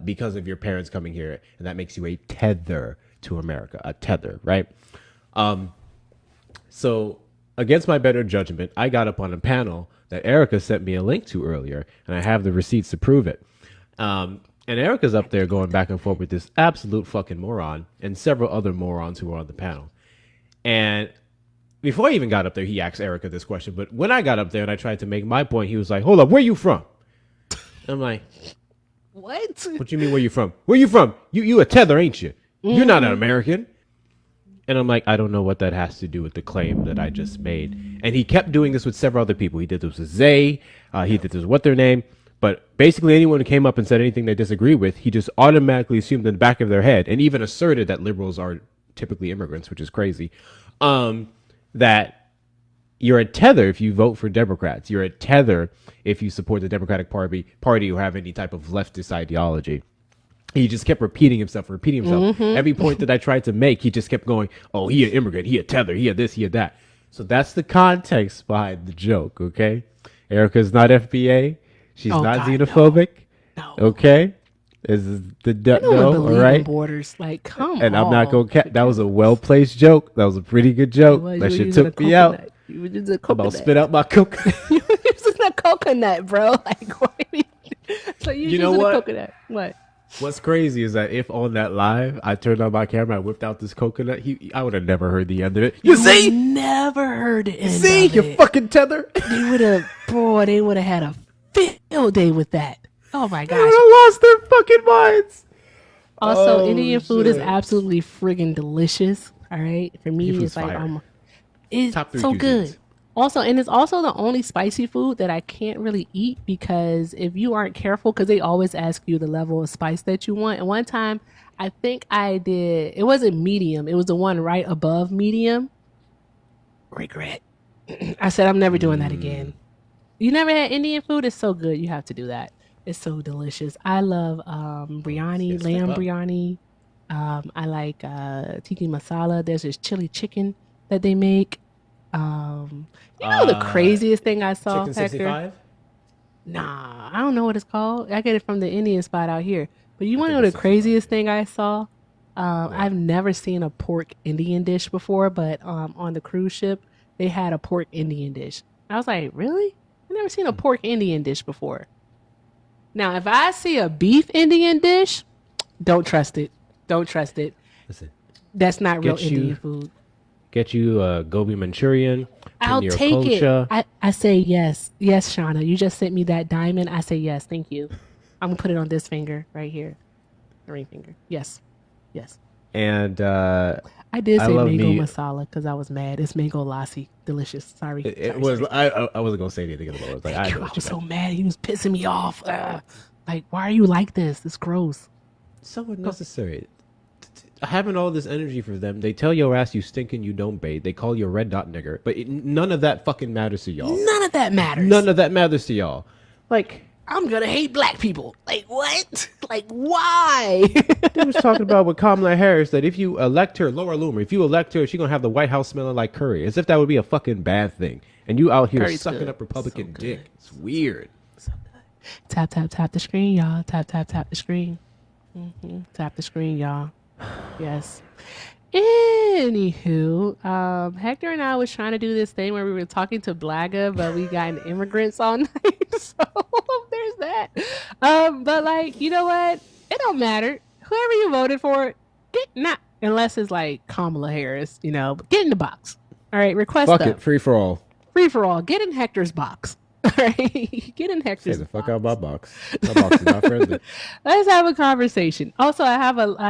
because of your parents coming here, and that makes you a tether to America, a tether, right? So against my better judgment, I got up on a panel that Erica sent me a link to earlier, and I have the receipts to prove it. And Erica's up there going back and forth with this absolute fucking moron and several other morons who were on the panel. And before I even got up there, he asked Erica this question. But when I got up there and I tried to make my point, he was like, hold up, where you from? And I'm like, what? What you mean, where you from? Where you from? You a tether, ain't you? You're not an American. And I'm like, I don't know what that has to do with the claim that I just made. And he kept doing this with several other people. He did this with Zay. He did this with what their name. But basically, anyone who came up and said anything they disagree with, he just automatically assumed in the back of their head, and even asserted that liberals are typically immigrants, which is crazy, that you're a tether if you vote for Democrats. You're a tether if you support the Democratic Party or have any type of leftist ideology. He just kept repeating himself. Every point that I tried to make, he just kept going, oh, he an immigrant, he a tether, he a this, he a that. So that's the context behind the joke, okay? Erica's not FBA. She's not God, xenophobic. No. Okay? This is the no, all right? Borders. Like, come on. And I'm not going to that was a well-placed joke. That was a pretty good joke. That shit took me out. You were just a I'm about to spit out my coconut. You were using a coconut, bro. Like, what? So you know what? A coconut. What? What's crazy is that if on that live I turned on my camera, I whipped out this coconut, I would have never heard the end of it. You see? Never heard the end see? of it. You fucking tether. They would have had a field day with that. Oh my gosh. They would have lost their fucking minds. Also, Indian food is absolutely friggin' delicious. All right? For me, it's like, it's so good. Also, and it's also the only spicy food that I can't really eat because if you aren't careful, because they always ask you the level of spice that you want. And one time, I think I did, it wasn't medium. It was the one right above medium. Regret. I said, I'm never doing that again. You never had Indian food? It's so good. You have to do that. It's so delicious. I love biryani, lamb biryani. I like tikka masala. There's this chili chicken that they make. You know the craziest thing I saw, Chicken 65? Nah, I don't know what it's called. I get it from the Indian spot out here. But you want to know the craziest thing I saw? I've never seen a pork Indian dish before, but on the cruise ship, they had a pork Indian dish. I was like, really? I've never seen a pork Indian dish before. Now, if I see a beef Indian dish, don't trust it. Don't trust it. Listen, that's not real Indian food. Get you a gobi Manchurian. I'll take culture. it. I say yes. Yes, Shauna. You just sent me that diamond. I say yes. Thank you. I'm going to put it on this finger right here. The ring finger. Yes. Yes. And I did say mango masala because I was mad. It's mango lassi. Delicious. Sorry. It was. I wasn't going to say anything about it. I was so mad. He was pissing me off. Like, why are you like this? It's gross. So unnecessary. Having all this energy for them, they tell your ass you stink and you don't bathe. They call you a red dot nigger, but none of that fucking matters to y'all. None of that matters. None of that matters to y'all. Like, I'm gonna hate black people. Like, what? Like, why? They was talking about with Kamala Harris that if you elect her, Laura Loomer, if you elect her, she's gonna have the White House smelling like curry, as if that would be a fucking bad thing. And you out here Curry's sucking good. Up Republican so dick. It's weird. So good. Tap, tap, tap the screen, y'all. Tap, tap, tap the screen. Tap the screen, y'all. Yes. Anywho, Hector and I was trying to do this thing where we were talking to Blaga, but we got an immigrants all night. So there's that. But like, you know what? It don't matter. Whoever you voted for, unless it's like Kamala Harris, you know, but get in the box. All right, request Fuck it, free for all. Free for all. Get in Hector's box. All right, get in Hector's box. Say the fuck out my box. My box is not friendly. Let's have a conversation. Also, I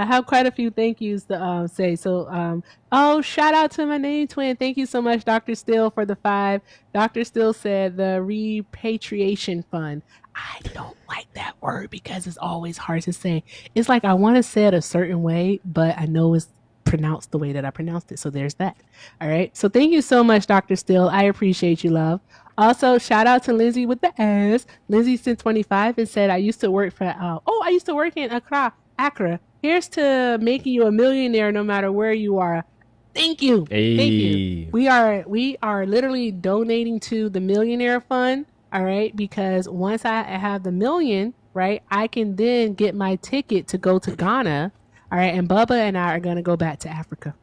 have quite a few thank yous to say. So, shout out to my name twin. Thank you so much, Dr. Still, for the 5. Dr. Still said the repatriation fund. I don't like that word because it's always hard to say. It's like I want to say it a certain way, but I know it's pronounced the way that I pronounced it. So there's that. All right. So thank you so much, Dr. Still. I appreciate you, love. Also, shout out to Lindsay with the S. Lindsay sent 25 and said, I used to work in Accra. Here's to making you a millionaire no matter where you are. Thank you. Hey. Thank you. We are literally donating to the Millionaire Fund. All right. Because once I have the million, right, I can then get my ticket to go to Ghana. All right. And Bubba and I are going to go back to Africa.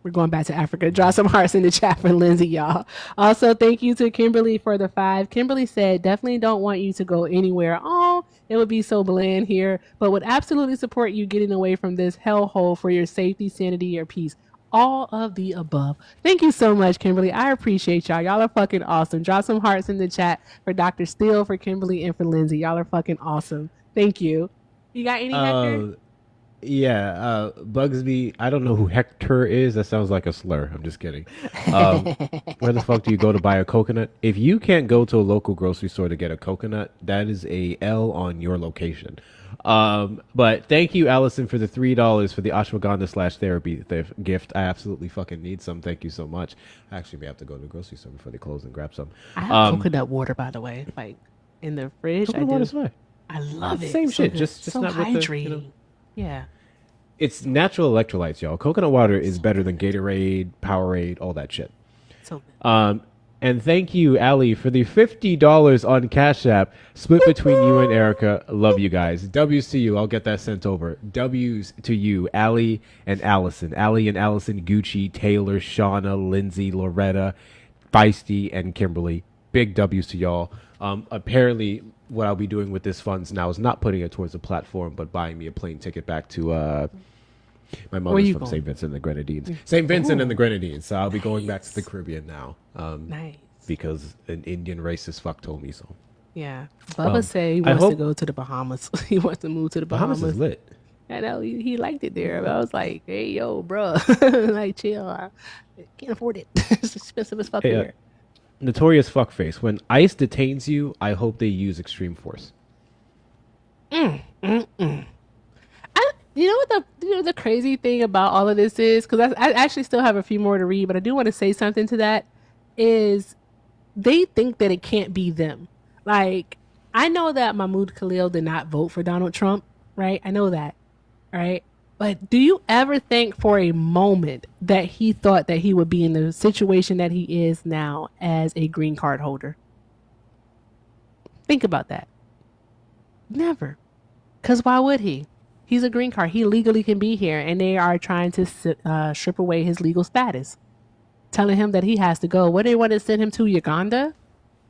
We're going back to Africa. Draw some hearts in the chat for Lindsay, y'all. Also, thank you to Kimberly for the 5. Kimberly said, definitely don't want you to go anywhere. Oh, it would be so bland here, but would absolutely support you getting away from this hellhole for your safety, sanity, or peace. All of the above. Thank you so much, Kimberly. I appreciate y'all. Y'all are fucking awesome. Drop some hearts in the chat for Dr. Steele, for Kimberly, and for Lindsay. Y'all are fucking awesome. Thank you. You got any, Hector? Bugsby. I don't know who Hector is. That sounds like a slur. I'm just kidding. Um, where the fuck do you go to buy a coconut? If you can't go to a local grocery store to get a coconut, that is a L on your location. But thank you, Allison, for the $3 for the ashwagandha slash therapy gift. I absolutely fucking need some. Thank you so much. I actually may have to go to the grocery store before they close and grab some. I have Um, coconut water, by the way, like in the fridge. I coconut water do. is fine. I love it. Same So shit. good. Just So not with the. hydrating. Yeah. It's natural electrolytes, y'all. Coconut water is better than Gatorade, Powerade, all that shit. So good. Um, and thank you, Ali, for the $50 on Cash App, split between you and Erica. Love you guys. W's to you. I'll get that sent over. W's to you, Ali and Allison. Ali and Allison, Gucci, Taylor, Shauna, Lindsay, Loretta, Feisty, and Kimberly. Big W's to y'all. Apparently, what I'll be doing with this funds now is not putting it towards the platform, but buying me a plane ticket back to my Where mother's you from going? St. Vincent and the Grenadines. St. Vincent and the Ooh, Grenadines. So I'll be going back to the nice. Caribbean now Nice. because an Indian racist fuck told me so. Yeah. Bubba Um, said he I wants to hope go to the Bahamas. He wants to move to the Bahamas is Bahamas. lit. I know he liked it there. But I was like, hey, yo, bro. Like, chill. I can't afford it. It's expensive as fuck Hey, there. notorious fuckface. When ICE detains you, I hope they use extreme force. You know what the crazy thing about all of this is? Because I actually still have a few more to read, but I do want to say something to that. Is they think that it can't be them. Like, I know that Mahmoud Khalil did not vote for Donald Trump, right? I know that, right? But do you ever think for a moment that he thought that he would be in the situation that he is now as a green card holder? Think about that. Never. Because why would he? He's a green card. He legally can be here, and they are trying to strip away his legal status, telling him that he has to go. What, they want to send him to Uganda?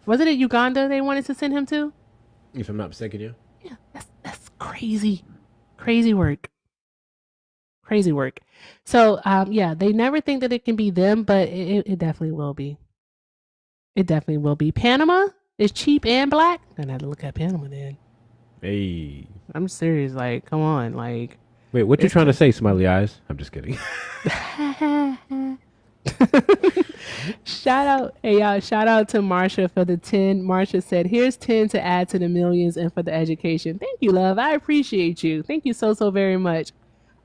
Wasn't it Uganda they wanted to send him to? If I'm not mistaken, yeah. Yeah, that's crazy, crazy work, crazy work. So yeah, they never think that it can be them, but it definitely will be. It definitely will be. Panama is cheap and black. Then I had to look at Panama then. Hey. I'm serious. Like, come on, like Wait, what you it's trying to kind. say, smiley eyes? I'm just kidding. Shout out, hey y'all! Shout out to Marsha for the 10. Marsha said, "Here's 10 to add to the millions and for the education." Thank you, love. I appreciate you. Thank you so very much.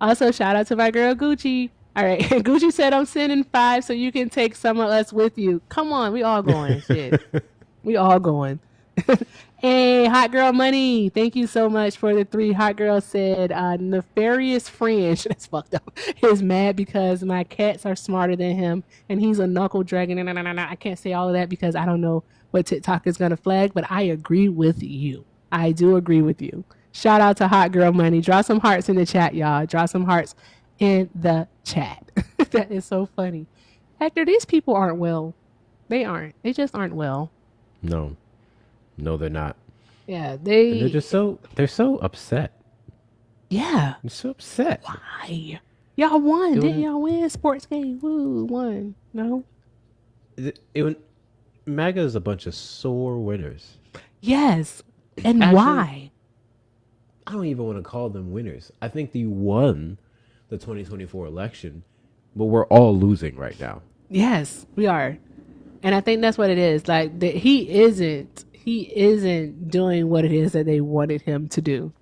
Also, shout out to my girl Gucci. All right, Gucci said, "I'm sending 5 so you can take some of us with you." Come on, we all going. Shit, we all going. Hey, hot girl money. Thank you so much for the 3. Hot girl said, nefarious friend. That's fucked up. Is mad because my cats are smarter than him and he's a knuckle dragon. No, no, no, no. I can't say all of that because I don't know what TikTok is going to flag, but I agree with you. I do agree with you. Shout out to hot girl money. Draw some hearts in the chat, y'all. Draw some hearts in the chat. That is so funny. Hector, these people aren't well. They aren't. They just aren't well. No. No, they're not. Yeah, And they're just they're so upset. yeah. They're so upset. Why? Y'all won. It Didn't was y'all win? Sports game. Woo, won. No? it MAGA is a bunch of sore winners. Yes. And Actually, why? I don't even want to call them winners. I think they won the 2024 election, but we're all losing right now. Yes, we are. And I think that's what it is. Like he isn't doing what it is that they wanted him to do.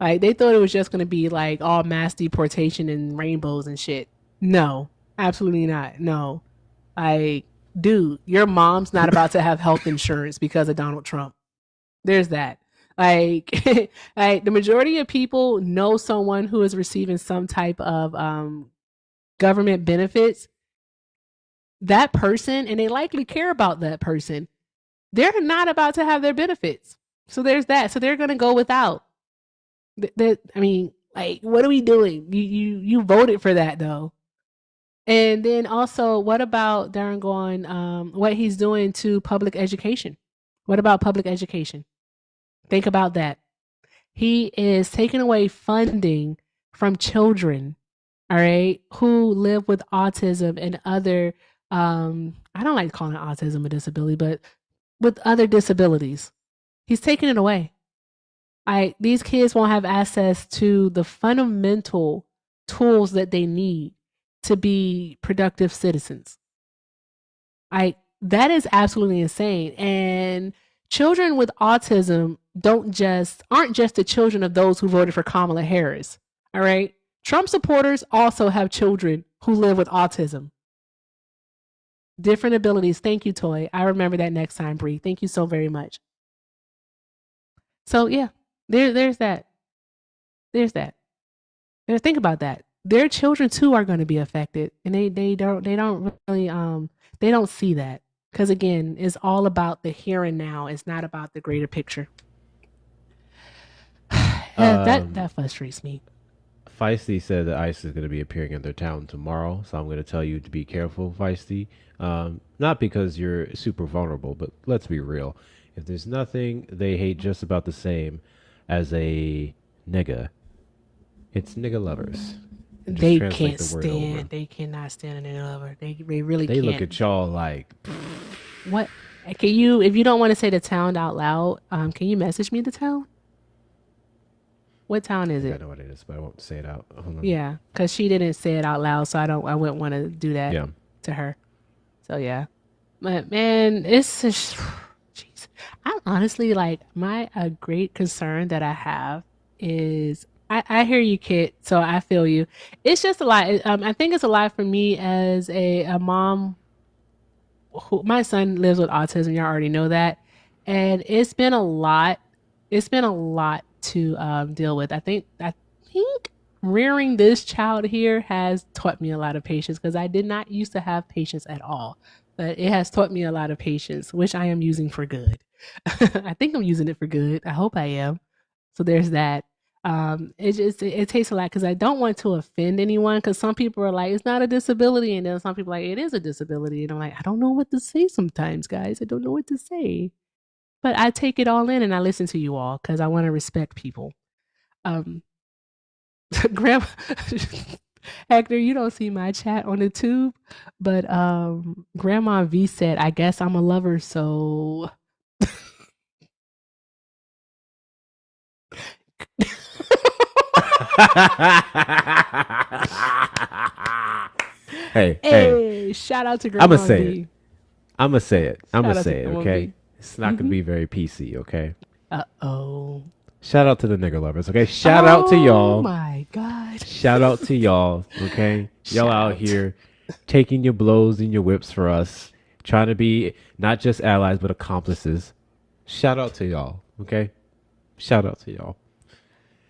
Like they thought it was just gonna be like all mass deportation and rainbows and shit. No, absolutely not. No. Like, dude, your mom's not about to have health insurance because of Donald Trump. There's that. Like, like the majority of people know someone who is receiving some type of government benefits. That person, and they likely care about that person, they're not about to have their benefits. So there's that. So they're gonna go without. I mean, like, what are we doing? You voted for that though. And then also, what about Darren going? What he's doing to public education? What about public education? Think about that. He is taking away funding from children, all right, who live with autism and other, I don't like calling it autism a disability, but with other disabilities. He's taking it away. These kids won't have access to the fundamental tools that they need to be productive citizens. That is absolutely insane. And children with autism aren't just the children of those who voted for Kamala Harris. All right. Trump supporters also have children who live with autism. Different abilities. Thank you, Toy. I remember that next time, Bree. Thank you so very much. So yeah, there's that. There's that. Think about that. Their children too are going to be affected, and they don't really they don't see that because again, it's all about the here and now. It's not about the greater picture. That frustrates me. Feisty said that ICE is going to be appearing in their town tomorrow, so I'm going to tell you to be careful, Feisty. Not because you're super vulnerable, but let's be real. If there's nothing they hate just about the same as a nigga, it's nigga lovers. They can't stand. They cannot stand a nigga lover. They really they can't. They look at y'all like, what? Can you, if you don't want to say the town out loud, can you message me the town? What town is it? I know what it is, but I won't say it out. Yeah, because she didn't say it out loud, so I wouldn't want to do that to her. So yeah, but man, it's just, jeez. I honestly like a great concern that I have is I hear you, Kit. So I feel you. It's just a lot. I think it's a lot for me as a mom. My son lives with autism. Y'all already know that, and it's been a lot. It's been a lot to deal with. I think rearing this child here has taught me a lot of patience because I did not used to have patience at all. But it has taught me a lot of patience, which I am using for good. I think I'm using it for good. I hope I am. So there's that. It takes a lot because I don't want to offend anyone because some people are like, it's not a disability. And then some people are like, it is a disability. And I'm like, I don't know what to say sometimes, guys. I don't know what to say. But I take it all in and I listen to you all because I want to respect people. Grandma Hector, you don't see my chat on the tube, but Grandma V said, I guess I'm a lover, so hey, shout out to Grandma I'm gonna say V. it. I'm gonna say it. Okay? V. It's not gonna be very PC, okay? Uh-oh. Shout out to the nigger lovers, okay? Shout out to y'all. Oh my God. Shout out to y'all, okay? Y'all out here taking your blows and your whips for us, trying to be not just allies but accomplices. Shout out to y'all, okay? Shout out to y'all.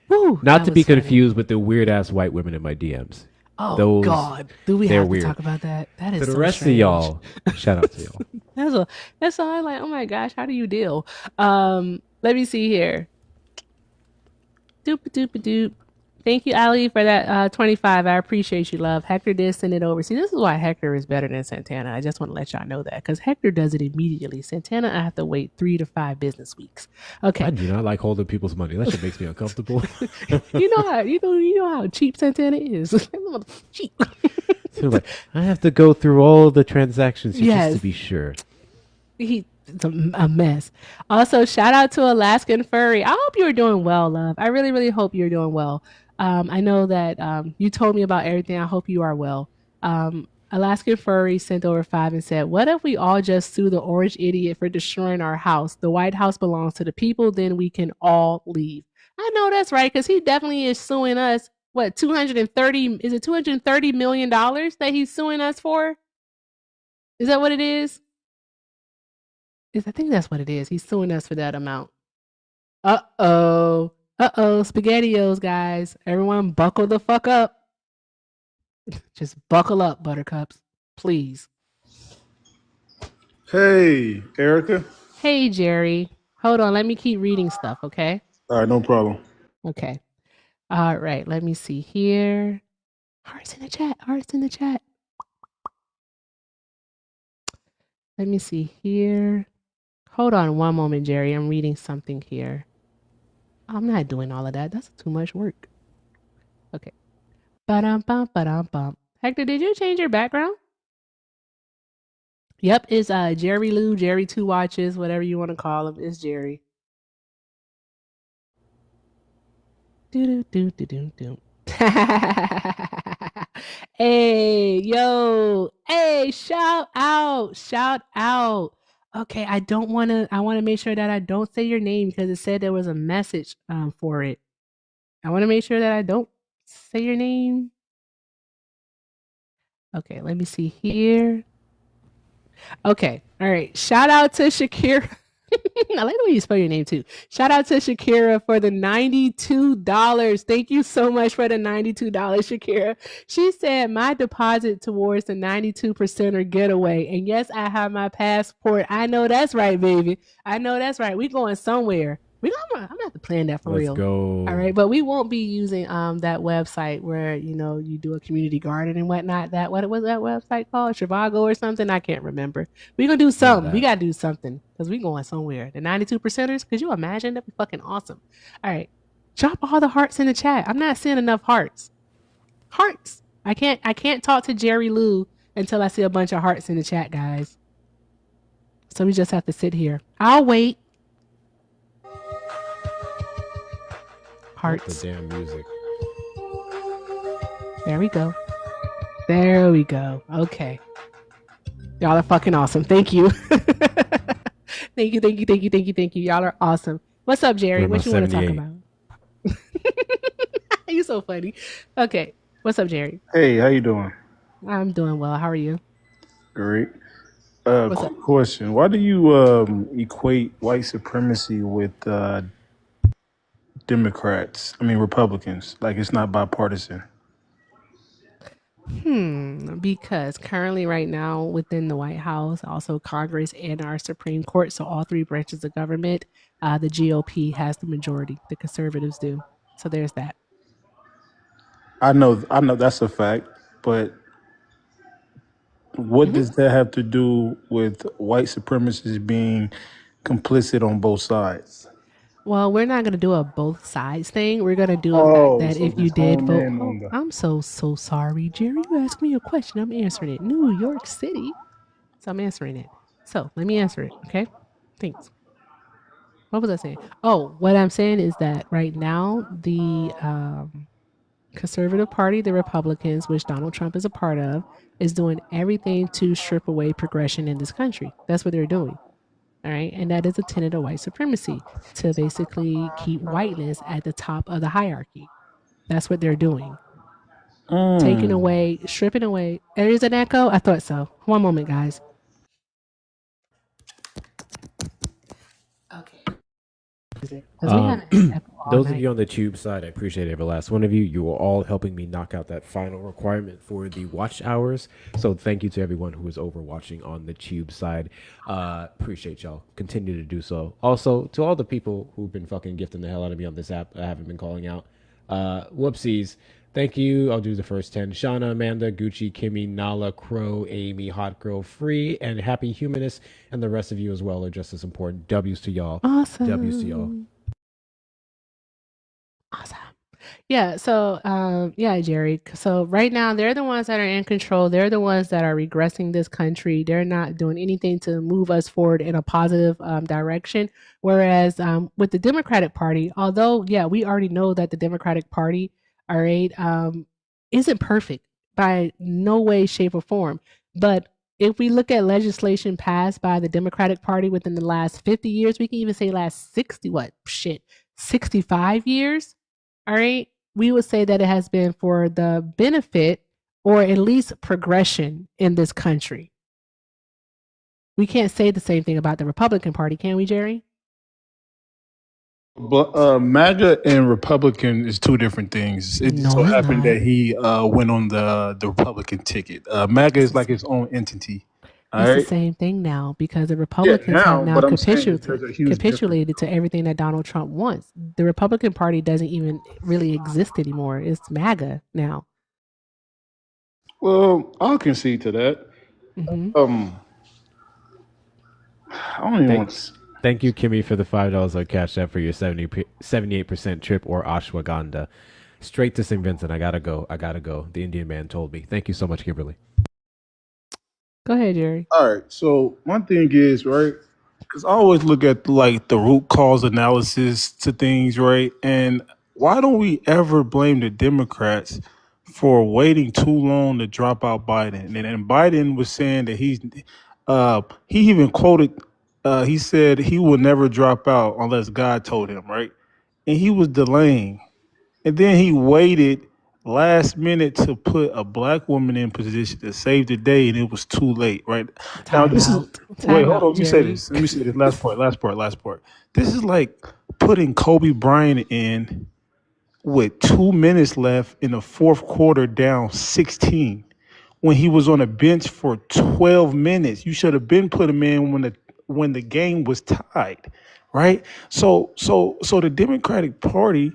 Woo, not to be confused with the weird ass white women in my DMs. Oh God, do we have to talk about that? That is for the so rest strange. of y'all. Shout out to y'all. That's all. I'm like, oh my gosh, how do you deal? Let me see here. Doop doop doop. Thank you, Ali, for that 25. I appreciate you, love. Hector did send it over. See, this is why Hector is better than Santana. I just want to let y'all know that because Hector does it immediately. Santana, I have to wait 3 to 5 business weeks. Okay. I do not like holding people's money. That shit makes me uncomfortable. you know how cheap Santana is. Cheap. So like, I have to go through all the transactions just to be sure. It's a mess. Also, shout out to Alaskan Furry. I hope you're doing well, love. I really, really hope you're doing well. I know that you told me about everything. I hope you are well. Alaskan Furry sent over 5 and said, what if we all just sue the orange idiot for destroying our house? The White House belongs to the people, then we can all leave. I know that's right, because he definitely is suing us. What, 230, is it $230 million that he's suing us for? Is that what it is? I think that's what it is. He's suing us for that amount. Uh-oh. Uh-oh. SpaghettiOs, guys. Everyone buckle the fuck up. Just buckle up, buttercups. Please. Hey, Erica. Hey, Jerry. Hold on. Let me keep reading stuff, okay? All right, no problem. Okay. All right. Let me see here. Hearts in the chat. Hearts in the chat. Let me see here. Hold on one moment, Jerry. I'm reading something here. I'm not doing all of that. That's too much work. Okay. Ba-dum-bum, ba-dum-bum. Hector, did you change your background? Yep, it's Jerry Lou, Jerry Two Watches, whatever you want to call him. It's Jerry. Do do do do do. Hey, yo. Hey, shout out. Shout out. Okay, I want to make sure that I don't say your name because it said there was a message for it. I want to make sure that I don't say your name. Okay, let me see here. Okay. All right. Shout out to Shakira. I like the way you spell your name too. Shout out to Shakira for the $92. Thank you so much for the $92, Shakira. She said my deposit towards the 92% getaway. And yes, I have my passport. I know that's right, baby. I know that's right. We going somewhere. I'm gonna have to plan that for Let's real. All go. right, but we won't be using that website where you do a community garden and whatnot. That what was that website called? Trivago or something? I can't remember. We gonna do Not something. We that. gotta do something because we going somewhere. The 92 percenters. Could you imagine? That'd be fucking awesome. All right, drop all the hearts in the chat. I'm not seeing enough hearts. Hearts. I can't talk to Jerry Lou until I see a bunch of hearts in the chat, guys. So we just have to sit here. I'll wait. Not the Hearts. damn music. There we go. There we go. Okay. Y'all are fucking awesome. Thank you. Thank you, thank you, thank you, thank you, thank you. Y'all are awesome. What's up, Jerry? Where my What you want to talk 78? about? You're so funny. Okay. What's up, Jerry? Hey, how you doing? I'm doing well. How are you? Great. What's up? Quick question. Why do you equate white supremacy with Democrats? I mean Republicans. Like it's not bipartisan. Because currently, right now, within the White House, also Congress and our Supreme Court, so all three branches of government, the GOP has the majority. The conservatives do. So there's that. I know that's a fact, but what hmm does that have to do with white supremacists being complicit on both sides? Well, we're not going to do a both sides thing. We're going to do a fact Oh, that so if you just did hone vote, in oh, on the. I'm so sorry, Jerry. You asked me a question. I'm answering it. New York City. So I'm answering it. So let me answer it. Okay. Thanks. What was I saying? Oh, what I'm saying is that right now, the conservative party, the Republicans, which Donald Trump is a part of, is doing everything to strip away progression in this country. That's what they're doing. All right. And that is a tenet of white supremacy to basically keep whiteness at the top of the hierarchy. That's what they're doing. Taking Mm. away, stripping away. There is an echo? I thought so. One moment, guys. Okay. Because we Um, haven't had echo all those of night. you on the tube side, I appreciate every last one of you. You are all helping me knock out that final requirement for the watch hours. So thank you to everyone who is over watching on the tube side. Appreciate y'all. Continue to do so. Also, to all the people who've been fucking gifting the hell out of me on this app, I haven't been calling out. Whoopsies. Thank you. I'll do the first 10. Shauna, Amanda, Gucci, Kimmy, Nala, Crow, Amy, Hot Girl, Free, and Happy Humanist. And the rest of you as well are just as important. W's to y'all. W's to y'all. Awesome. Awesome. Yeah, so yeah, Jerry. So right now they're the ones that are in control. They're the ones that are regressing this country. They're not doing anything to move us forward in a positive direction. Whereas with the Democratic Party, although yeah, we already know that the Democratic Party, all right, isn't perfect by no way, shape, or form. But if we look at legislation passed by the Democratic Party within the last 50 years, we can even say last 60, what shit, 65 years, all right, we would say that it has been for the benefit or at least progression in this country. We can't say the same thing about the Republican Party, can we, Jerry? But MAGA and Republican is two different things. It just No, so it's happened not. that he went on the Republican ticket. MAGA It's is the, like its own entity. All it's the right. same thing now because the Yeah. Republicans have Now, now but I'm saying is there's a huge difference. capitulated to everything that Donald Trump wants. The Republican Party doesn't even really exist anymore. It's MAGA now. Well, I'll concede to that. hmm Um, I don't even Thank, want to. thank you, Kimmy, for the $5 on Cash App for your 78% trip or ashwagandha. Straight to St. Vincent. I gotta go. I gotta go. The Indian man told me. Thank you so much, Kimberly. Go ahead, Jerry. All right. So one thing is right, because I always look at like the root cause analysis to things, right? And why don't we ever blame the Democrats for waiting too long to drop out Biden? And Biden was saying that he even quoted, he said he will never drop out unless God told him, right? And he was delaying. And then he waited last minute to put a black woman in position to save the day, and it was too late. Right now, Time this is out. wait, Time hold on. out, Let me say Jerry. this. Let me say this. Last part. This is like putting Kobe Bryant in with 2 minutes left in the fourth quarter, down 16, when he was on a bench for 12 minutes. You should have been put him in when the game was tied, right? So the Democratic Party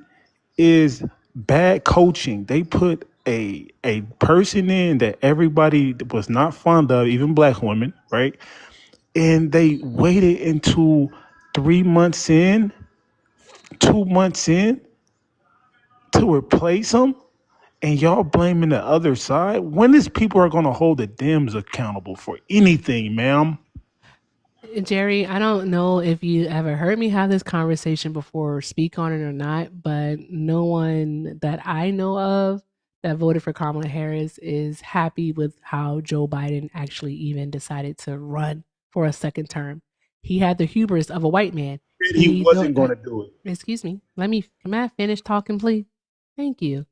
is bad coaching. They put a person in that everybody was not fond of, even black women, right? And they waited until 3 months in, 2 months in to replace them. And y'all blaming the other side. When is people are gonna hold the Dems accountable for anything, ma'am? Jerry, I don't know if you ever heard me have this conversation before or speak on it or not, but no one that I know of that voted for Kamala Harris is happy with how Joe Biden actually even decided to run for a second term. He had the hubris of a white man. Said he wasn't I, gonna do it. excuse me, can I finish talking, please? Thank you.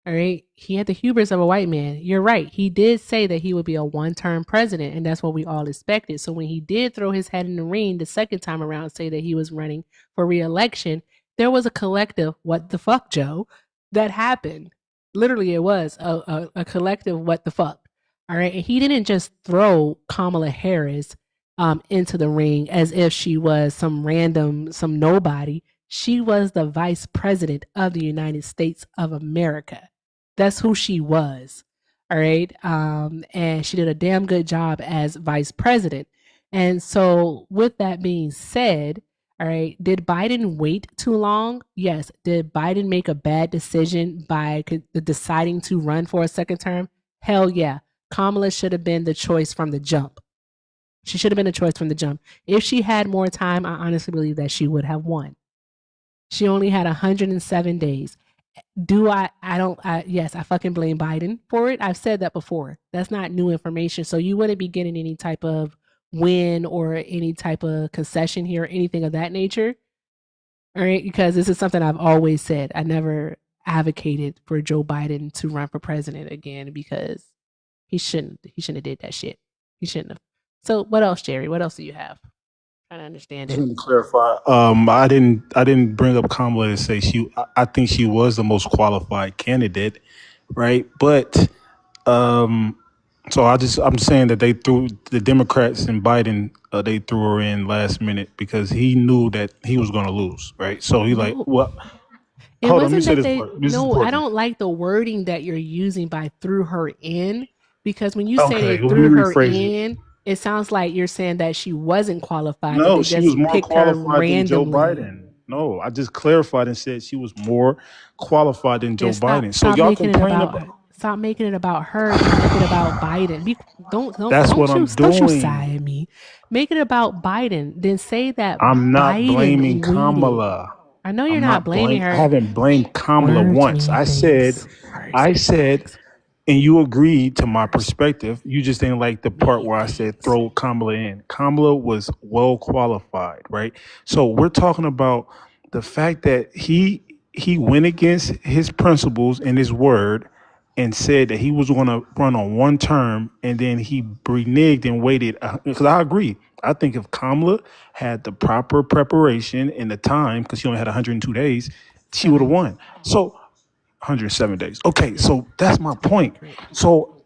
All right. He had the hubris of a white man. You're right. He did say that he would be a one term president, and that's what we all expected. So when he did throw his head in the ring the second time around, say that he was running for reelection, there was a collective, what the fuck, Joe, that happened. Literally, it was a collective, what the fuck. All right. And he didn't just throw Kamala Harris into the ring as if she was some random, some nobody. She was the vice president of the United States of America. That's who she was. All right. And she did a damn good job as vice president. And so, with that being said, all right, did Biden wait too long? Yes. Did Biden make a bad decision by deciding to run for a second term? Hell yeah. Kamala should have been the choice from the jump. She should have been a choice from the jump. If she had more time, I honestly believe that she would have won. She only had 107 days. Do I don't yes, I fucking blame Biden for it. I've said that before. That's not new information. So you wouldn't be getting any type of win or any type of concession here or anything of that nature. All right, because this is something I've always said. I never advocated for Joe Biden to run for president again because he shouldn't have did that shit. He shouldn't have. So what else, Jerry? What else do you have? Trying to understand Just it. want to clarify. I didn't bring up Kamala to say I think she was the most qualified candidate, right? But I'm saying that they threw the Democrats and Biden. They threw her in last minute because he knew that he was going to lose, right? So he like, No, well, it hold on. Let me wasn't say that this they part. This is no, I important. don't like the wording that you're using by threw her in because when you say they Okay, well, let me threw her rephrase it. in, it sounds like you're saying that she wasn't qualified, that No, they she was just more picked her qualified than Joe randomly. Biden. No, I just clarified and said she was more qualified than Then Joe Biden. So y'all complain about. stop making it about her and make it about Biden. That's what I'm Don't you doing. sigh at me. Make it about Biden. Then say that I'm not blaming Biden waited. Kamala. I know you're not blaming I her. haven't blamed Kamala Words once. mean things. Words I mean said, things. and you agreed to my Words perspective. You just didn't like the part mean where I said things. throw Kamala in. Kamala was well qualified, right? So we're talking about the fact that he went against his principles and his word and said that he was going to run on one term, and then he reneged and waited. Because I agree. I think if Kamala had the proper preparation and the time, because she only had 102 days, she would have 7. won. So 107 days. Okay, Yeah. so that's my point. Great. So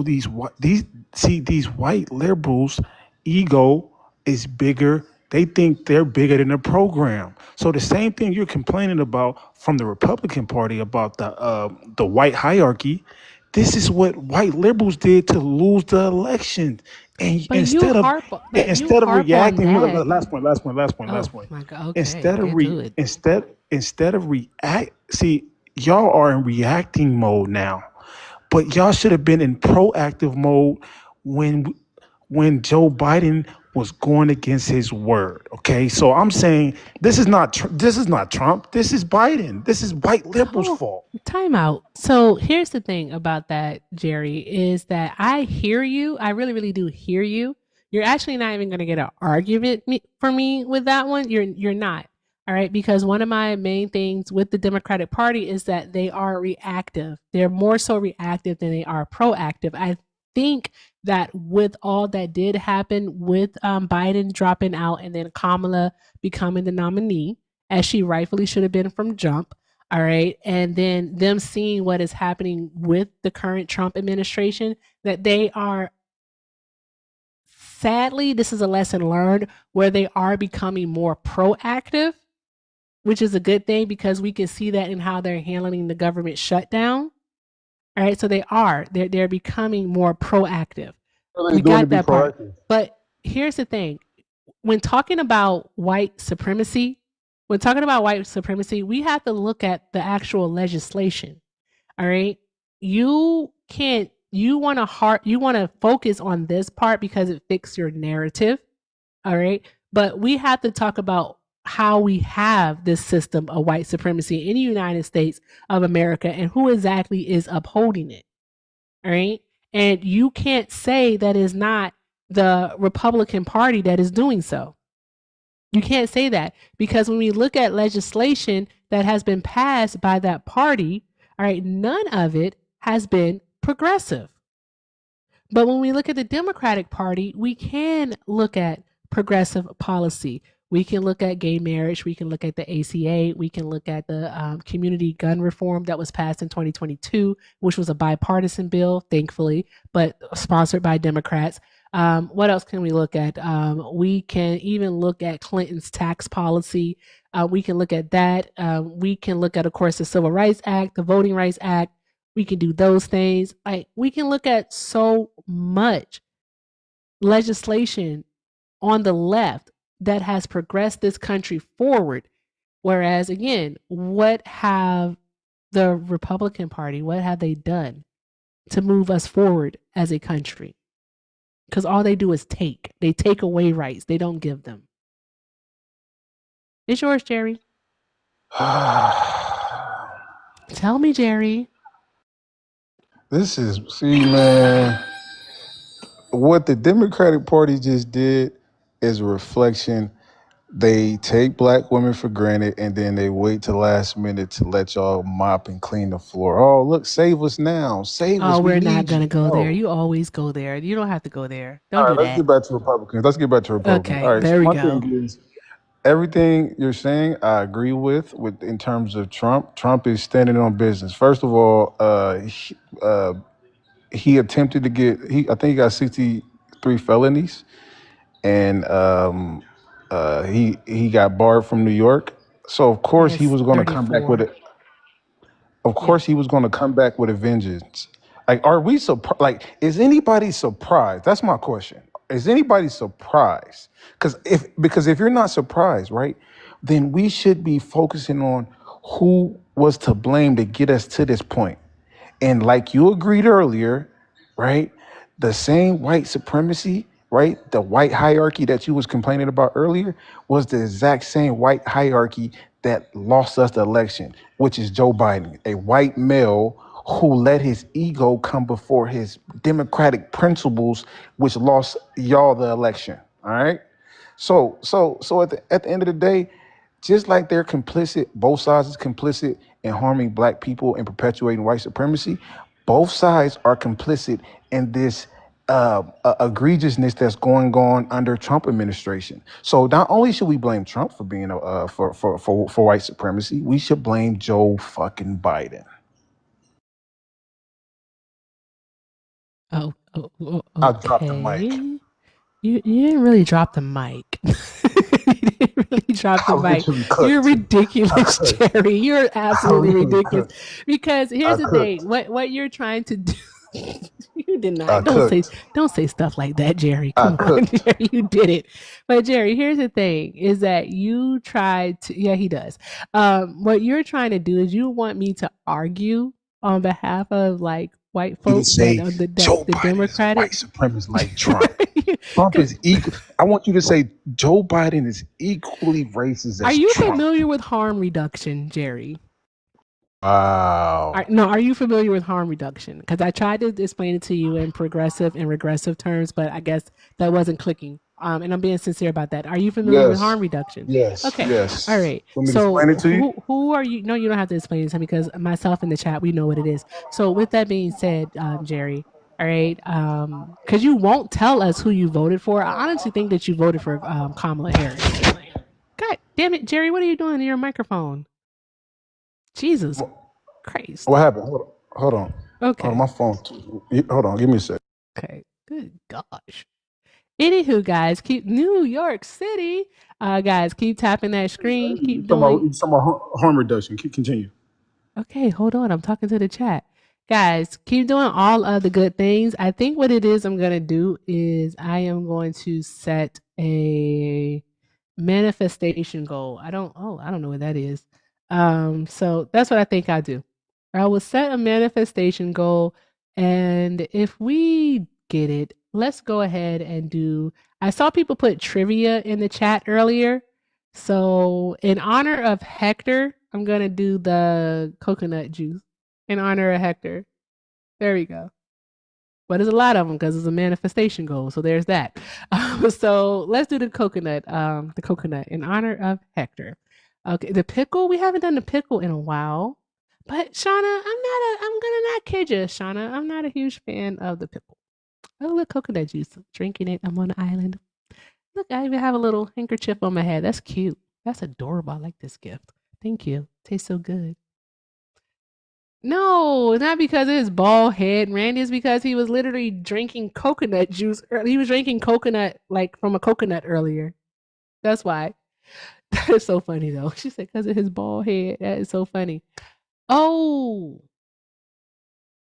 these white liberals ego is bigger. They think they're bigger than the program. So the same thing you're complaining about from the Republican Party about the white hierarchy. This is what white liberals did to lose the election. And You instead of harp on reacting, that. last Oh point. my god. Okay, Instead of react, see, y'all are in reacting mode now, but y'all should have been in proactive mode when when Joe Biden was going against his word. Okay, so I'm saying this is not Trump. This is Biden. This is white liberals' Oh, fault. time out. So here's the thing about that, Jerry, is that I hear you. I really, really do hear you. You're actually not even going to get an argument for me with that one. You're not. All right, because one of my main things with the Democratic Party is that they are reactive. They're more so reactive than they are proactive. I think that with all that did happen with Biden dropping out and then Kamala becoming the nominee, as she rightfully should have been from jump, all right. And then them seeing what is happening with the current Trump administration, that they are, sadly, this is a lesson learned where they are becoming more proactive, which is a good thing because we can see that in how they're handling the government shutdown. All right. So they're becoming more proactive. What are We they doing to got be that part. proactive? But here's the thing, when talking about white supremacy, we have to look at the actual legislation. All right. You can't, you want to focus on this part because it fits your narrative. All right. But we have to talk about how we have this system of white supremacy in the United States of America and who exactly is upholding it. All right. And you can't say that is not the Republican Party that is doing so. You can't say that because when we look at legislation that has been passed by that party, all right, none of it has been progressive. But when we look at the Democratic Party, we can look at progressive policy. We can look at gay marriage. We can look at the ACA. We can look at the community gun reform that was passed in 2022, which was a bipartisan bill, thankfully, but sponsored by Democrats. What else can we look at? We can even look at Clinton's tax policy. We can look at that. We can look at, of course, the Civil Rights Act, the Voting Rights Act. We can do those things. Like, we can look at so much legislation on the left that has progressed this country forward. Whereas, again, what have the Republican Party, what have they done to move us forward as a country? Because all they do is take. They take away rights. They don't give them. It's yours, Jerry. Tell me, Jerry. See, man, what the Democratic Party just did is a reflection. They take black women for granted and then they wait to the last minute to let y'all mop and clean the floor. Oh, look, save us now. Save us. Oh, We we're not need going you. to go there. No. You always go there. You don't have to go there. Don't All do right, let's that. get back to Republicans. All Okay, right, so there we my go. thing is everything you're saying, I agree with in terms of Trump. Trump is standing on business. First of all, he attempted to get I think he got 63 felonies, and he got barred from New York. So of He course he has was going to come back with 34. it. Of Yeah. course he was going to come back with a vengeance. Like, are we surprised? Like, is anybody surprised? That's my question. Is anybody surprised? Because if you're not surprised, right, then we should be focusing on who was to blame to get us to this point. And like you agreed earlier, right? The same white supremacy, right? The white hierarchy that you was complaining about earlier was the exact same white hierarchy that lost us the election, which is Joe Biden, a white male who let his ego come before his democratic principles, which lost y'all the election. All right. So at the end of the day, just like they're complicit, both sides is complicit in harming black people and perpetuating white supremacy. Both sides are complicit in this egregiousness that's going on under Trump administration. So not only should we blame Trump for being for white supremacy, we should blame Joe fucking Biden. I'll drop the mic. Okay. You didn't really drop the mic. You didn't really drop I the mic. literally You're cooked. I ridiculous, cooked. Jerry. You're I absolutely literally ridiculous. cooked. Because I here's the cooked. thing. What you're trying to do. You did I not. cooked. Don't say stuff like that, Jerry. I Come on, cooked. Jerry. You did it. But Jerry, here's the thing: is that you tried to. Yeah, he does. What you're trying to do is you want me to argue on behalf of like white You to folks that say are the Joe the Biden is a white Democratic. supremacist like Trump. Trump is equal. I want you to say Joe Biden is equally racist Are as you Trump. familiar with harm reduction, Jerry? Wow. No, are you familiar with harm reduction? Because I tried to explain it to you in progressive and regressive terms, but I guess that wasn't clicking. And I'm being sincere about that. Are you familiar with Yes. harm reduction? Yes. Okay. All Yes. right. Want me to explain So it to you? who are you? No, you don't have to explain it to me because myself in the chat, we know what it is. So with that being said, Jerry, all right, because you won't tell us who you voted for. I honestly think that you voted for Kamala Harris. God damn it, Jerry, what are you doing to your microphone? Jesus Christ. What happened? Hold on. Hold on. Oh, Okay. my phone. Hold on. Give me a sec. Okay. Good gosh. Anywho, guys, keep New York City. Guys, keep tapping that screen. You Keep doing. talking about harm reduction. Continue. Okay, hold on. I'm talking to the chat. Guys, keep doing all of the good things. I think what it is I'm going to do is I am going to set a manifestation goal. I don't know what that is. So that's what I think I'll do. I will set a manifestation goal, and if we get it, let's go ahead and do. I saw people put trivia in the chat earlier. So, in honor of Hector, I'm going to do the coconut juice in honor of Hector. There we go. But there's a lot of them because it's a manifestation goal. So there's that. So let's do the coconut in honor of Hector. Okay, the pickle. We haven't done the pickle in a while. But Shauna, I'm gonna not kid you, Shauna. I'm not a huge fan of the pickle. Oh, look, coconut juice. Drinking it. I'm on the island. Look, I even have a little handkerchief on my head. That's cute. That's adorable. I like this gift. Thank you. Tastes so good. No, not because of his bald head, Randy. It's because he was literally drinking coconut juice. He was drinking coconut, like from a coconut earlier. That's why. That is so funny, though. She said because of his bald head. That is so funny. Oh,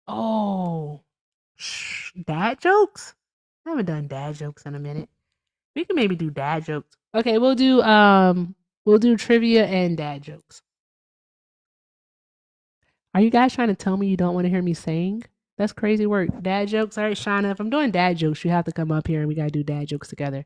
oh, dad jokes. I haven't done dad jokes in a minute. We can maybe do dad jokes. Okay, we'll do trivia and dad jokes. Are you guys trying to tell me you don't want to hear me sing? That's crazy work. Dad jokes. All right, Shauna, if I'm doing dad jokes, you have to come up here and we gotta do dad jokes together.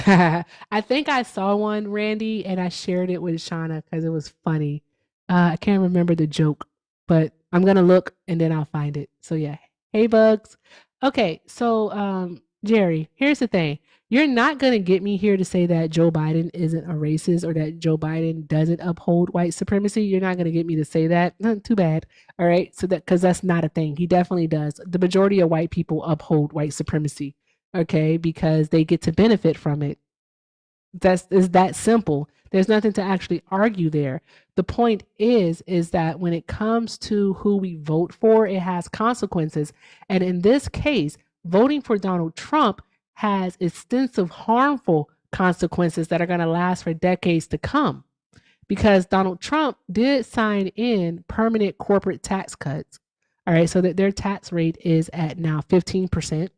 I think I saw one, Randy, and I shared it with Shauna because it was funny. I can't remember the joke, but I'm gonna look and then I'll find it. So yeah. Hey Bugs. Okay, so Jerry, here's the thing. You're not gonna get me here to say that Joe Biden isn't a racist or that Joe Biden doesn't uphold white supremacy. You're not gonna get me to say that. Too bad. All right. So that because that's not a thing. He definitely does. The majority of white people uphold white supremacy, okay, because they get to benefit from it. That's is that simple. There's nothing to actually argue there. The point is that when it comes to who we vote for, it has consequences. And in this case, voting for Donald Trump has extensive harmful consequences that are going to last for decades to come because Donald Trump did sign in permanent corporate tax cuts. All right, so that their tax rate is at now 15%. I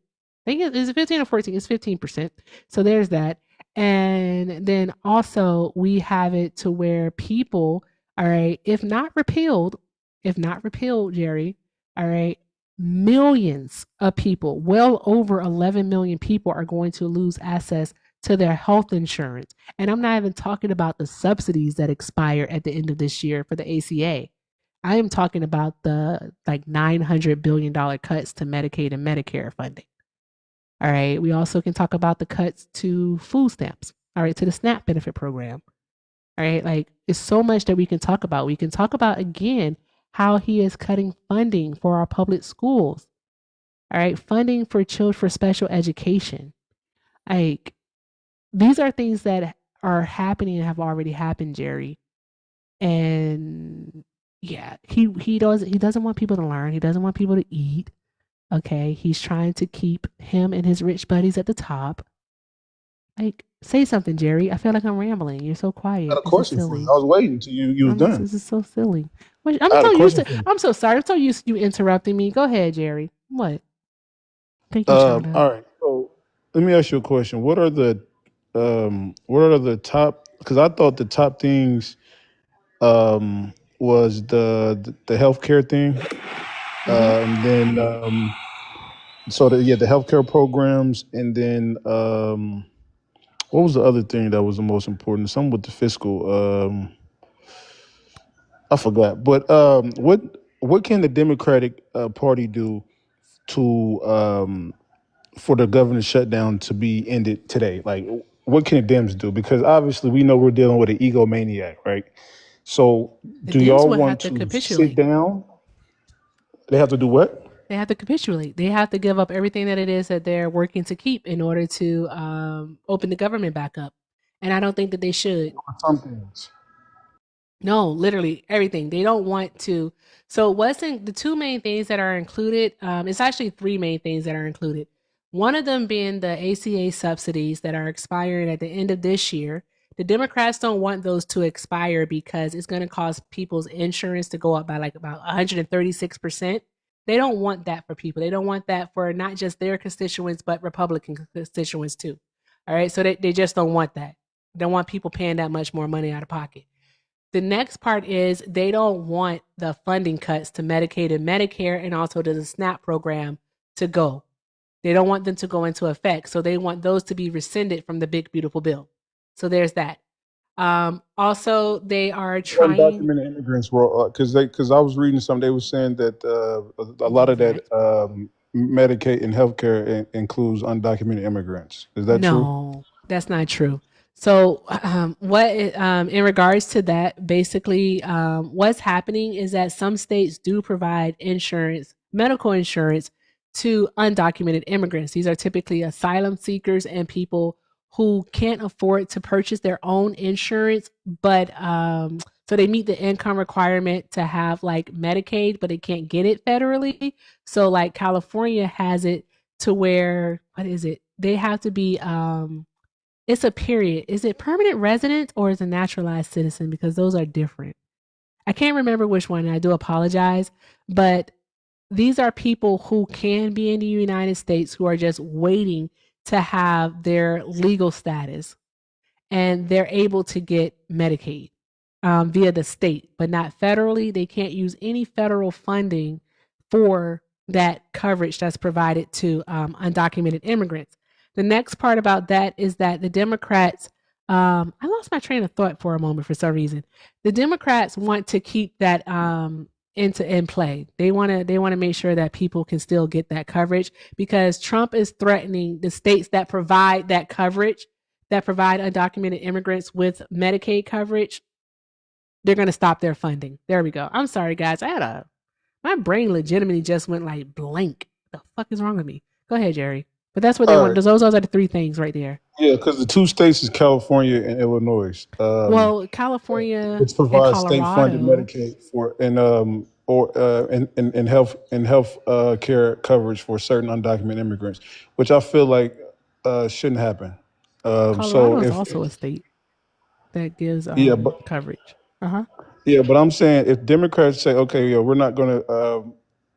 think is it 15 or 14? It's 15%. So there's that. And then also we have it to where people, all right, if not repealed, Jerry, all right, millions of people, well over 11 million people are going to lose access to their health insurance. And I'm not even talking about the subsidies that expire at the end of this year for the ACA. I am talking about the like $900 billion cuts to Medicaid and Medicare funding. All right. We also can talk about the cuts to food stamps. All right. To the SNAP benefit program. All right. Like it's so much that we can talk about. We can talk about again how he is cutting funding for our public schools. All right. Funding for children for special education. Like these are things that are happening and have already happened, Jerry. And yeah, he doesn't want people to learn. He doesn't want people to eat. Okay. He's trying to keep him and his rich buddies at the top. Like, say something, Jerry. I feel like I'm rambling. You're so I had quiet. a This is question for you. silly. I was waiting until you was done. This is so silly. I I'm had so a used question to. for you. I'm so sorry. I'm so used to you interrupting me. Go ahead, Jerry. What? Thank you, Shauna. All right. So let me ask you a question. What are the top? Because I thought the top things was the healthcare thing, Mm-hmm. and then So the healthcare programs, and then what was the other thing that was the most important? Something with the fiscal. I forgot. But what can the Democratic Party do to for the government shutdown to be ended today? Like, what can the Dems do? Because obviously we know we're dealing with an egomaniac, right? So, The do Dems y'all will have want to to sit capitulate. down? They have to do what? They have to capitulate. They have to give up everything that it is that they're working to keep in order to open the government back up. And I don't think that they should. Some things. No, literally everything. They don't want to. So, what's in the two main things that are included? It's actually three main things that are included. One of them being the ACA subsidies that are expiring at the end of this year. The Democrats don't want those to expire because it's going to cause people's insurance to go up by like about 136%. They don't want that for people. They don't want that for not just their constituents, but Republican constituents too. All right. So, they just don't want that. They don't want people paying that much more money out of pocket. The next part is they don't want the funding cuts to Medicaid and Medicare and also to the SNAP program to go. They don't want them to go into effect. So they want those to be rescinded from the big, beautiful bill. So there's that. Also, they are trying. Undocumented immigrants were because I was reading something. They were saying that a What lot is of that that? Medicaid and healthcare includes undocumented immigrants. Is that true? No, that's not true. So, in regards to that, basically, what's happening is that some states do provide insurance, medical insurance, to undocumented immigrants. These are typically asylum seekers and people who can't afford to purchase their own insurance, but so they meet the income requirement to have like Medicaid, but they can't get it federally. So, like California has it to where what is it? They have to be it's a period. Is it permanent resident or is it naturalized citizen? Because those are different. I can't remember which one. And I do apologize, but these are people who can be in the United States who are just waiting to have their legal status and they're able to get Medicaid via the state, but not federally. They can't use any federal funding for that coverage that's provided to undocumented immigrants. The next part about that is that the Democrats, I lost my train of thought for a moment for some reason. The Democrats want to keep that in play. They want to make sure that people can still get that coverage because Trump is threatening the states that provide that coverage that provide undocumented immigrants with Medicaid coverage, they're going to stop their funding. There we go. I'm sorry, guys. My brain legitimately just went like blank. The fuck is wrong with me? Go ahead, Jerry. But that's what they All want. right. Those are the three things right there. Yeah, because the two states is California and Illinois, Well, California which and provides state-funded Colorado. Medicaid for and health care coverage for certain undocumented immigrants, which I feel like shouldn't happen. Colorado So is if also a state that gives yeah, but coverage. Uh huh. yeah, but I'm saying if Democrats say, okay, yeah, we're not going to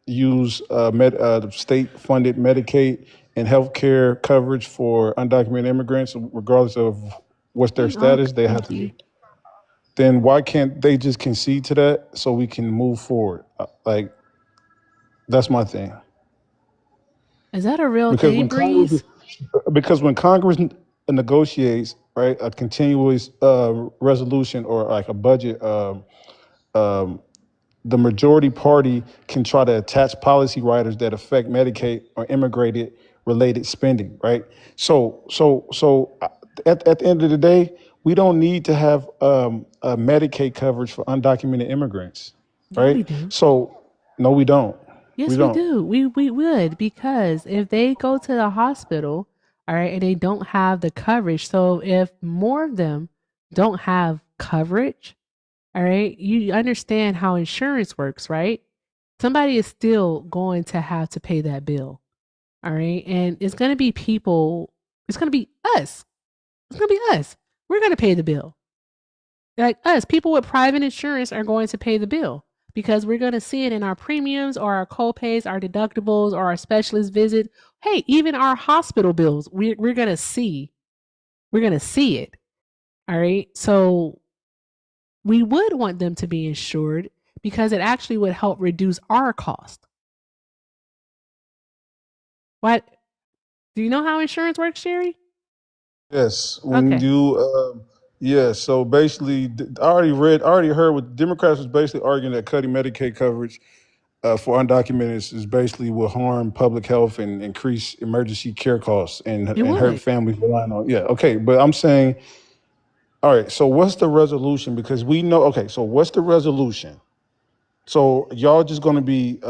use state-funded Medicaid and health care coverage for undocumented immigrants, regardless of what's their Hang on. status, they have Thank to you. be. Then why can't they just concede to that so we can move forward? Like that's my thing. Is that a real Because thing, when Congress, Breeze? because when Congress negotiates, right, a continuous resolution or like a budget, the majority party can try to attach policy riders that affect Medicaid or immigrated related spending, right? At the end of the day, we don't need to have a Medicaid coverage for undocumented immigrants, Yeah, we right? do. So, no, we don't. We Yes, we don't. do. We would because if they go to the hospital, all right, and they don't have the coverage, so if more of them don't have coverage, all right, you understand how insurance works, right? Somebody is still going to have to pay that bill, all right, and it's going to be people. It's going to be us. It's going to be us. We're going to pay the bill. Like us, people with private insurance are going to pay the bill because we're going to see it in our premiums or our copays, our deductibles, or our specialist visit. Hey, even our hospital bills, we're going to see. We're going to see it. All right. So we would want them to be insured because it actually would help reduce our cost. What? Do you know how insurance works, Sherry? Yes, when Okay. you, yeah. So basically, I already heard what Democrats was basically arguing that cutting Medicaid coverage for undocumented is basically will harm public health and increase emergency care costs It and hurt would. families relying on. Yeah, okay, but I'm saying, all right. So what's the resolution? Because we know. Okay, so what's the resolution? So y'all just going to be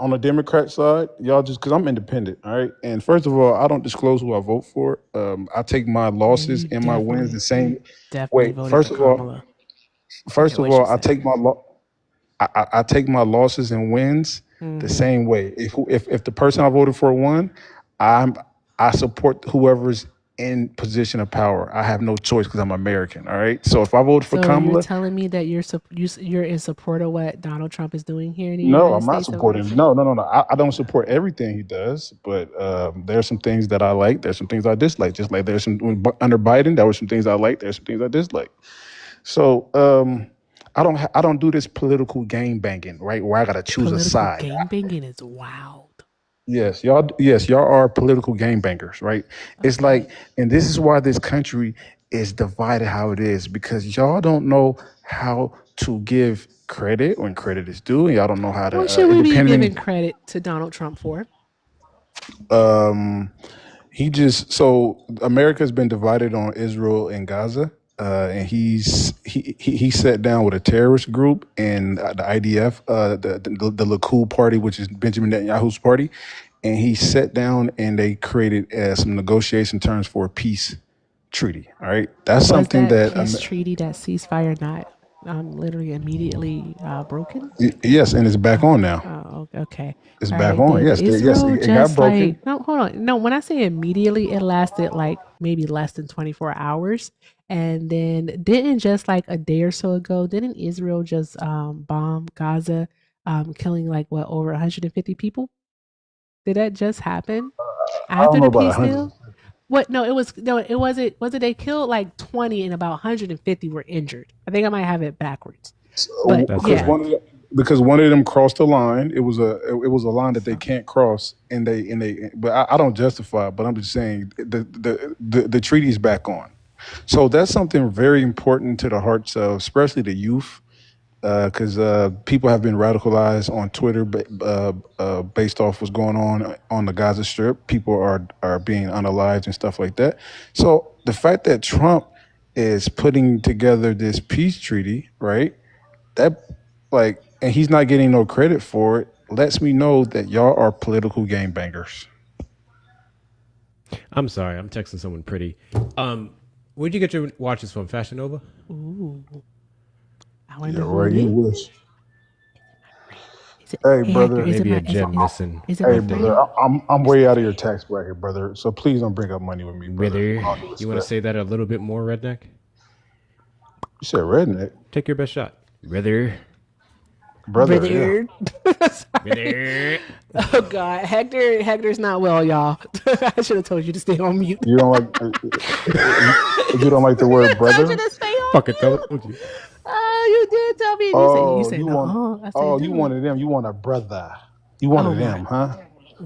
on the Democrat side? Y'all just because I'm independent, all right. And first of all, I don't disclose who I vote for. I take my Yeah, losses and my wins the you same. definitely Wait, voted for Kamala. I don't care first of what you all, say. I take my losses and wins the Mm-hmm. same way. If the person I voted for won, I'm I support whoever's in position of power. I have no choice because I'm American. All right. So if I voted for So you're Kamala, telling me that you're in support of what Donald Trump is doing here in the no, United I'm not States of supporting. America? No. I don't support everything he does, but there's some things that I like. There's some things I dislike. Just like there's some under Biden, there were some things I like. There's some things I dislike. So I don't do this political game banging, right? Where I got to choose a Political side. game banging is wild. Yes, y'all are political game bangers, right? It's Okay. like, and this is why this country is divided how it is because y'all don't know how to give credit when credit is due. Y'all don't know how to What should we be independent. giving credit to Donald Trump for? Um, he just so America's been divided on Israel and Gaza, and he sat down with a terrorist group and the IDF, the Likud party, which is Benjamin Netanyahu's party, and he sat down and they created some negotiation terms for a peace treaty. All right, that's Was something that that peace treaty, that ceasefire, not literally immediately broken? yes, and it's back on now. Okay. It's All back right. on. Did Yes, Israel it got just broken. like, no, hold on. No, when I say immediately, it lasted like maybe less than 24 hours. And then didn't just like a day or so ago, didn't Israel just bomb Gaza, killing like what, over 150 people? Did that just happen I don't after know the about peace 100. deal? What? No, it was no, it wasn't. Was it they killed like 20 and about 150 were injured? I think I might have it backwards. But So, That's because yeah, correct. one of them crossed the line. It was a line that they so can't cross, and they. But I don't justify it. But I'm just saying the treaty's back on. So that's something very important to the hearts of, especially the youth, because people have been radicalized on Twitter based off what's going on the Gaza Strip. People are being unalived and stuff like that. So the fact that Trump is putting together this peace treaty, right? That and he's not getting no credit for it. Lets me know that y'all are political game bangers. I'm sorry, I'm texting someone pretty. Um, where'd you get your watches from? Fashion Nova? ooh, I Yeah, wonder who right. it You is. wish. Friend. Is it? Hey, Hey Hector, brother. is it Maybe a my gem missing. is it Hey, my brother. friend? I'm way out of your tax bracket, brother. So please don't bring up money with me, brother. With Whether all due you want to respect. say that a little bit more, redneck, You said redneck, take your best shot. Whether, brother. Yeah. Brother. Sorry. whether. Oh God, Hector's not well, y'all. I should have told you to stay on mute. You don't like you don't like the word I told you brother. to stay on Fucking told mute. you. Oh, you did tell me. You Oh, said you no. want. I said Oh, you no. wanted them. You want a brother. You Oh wanted my. them, huh?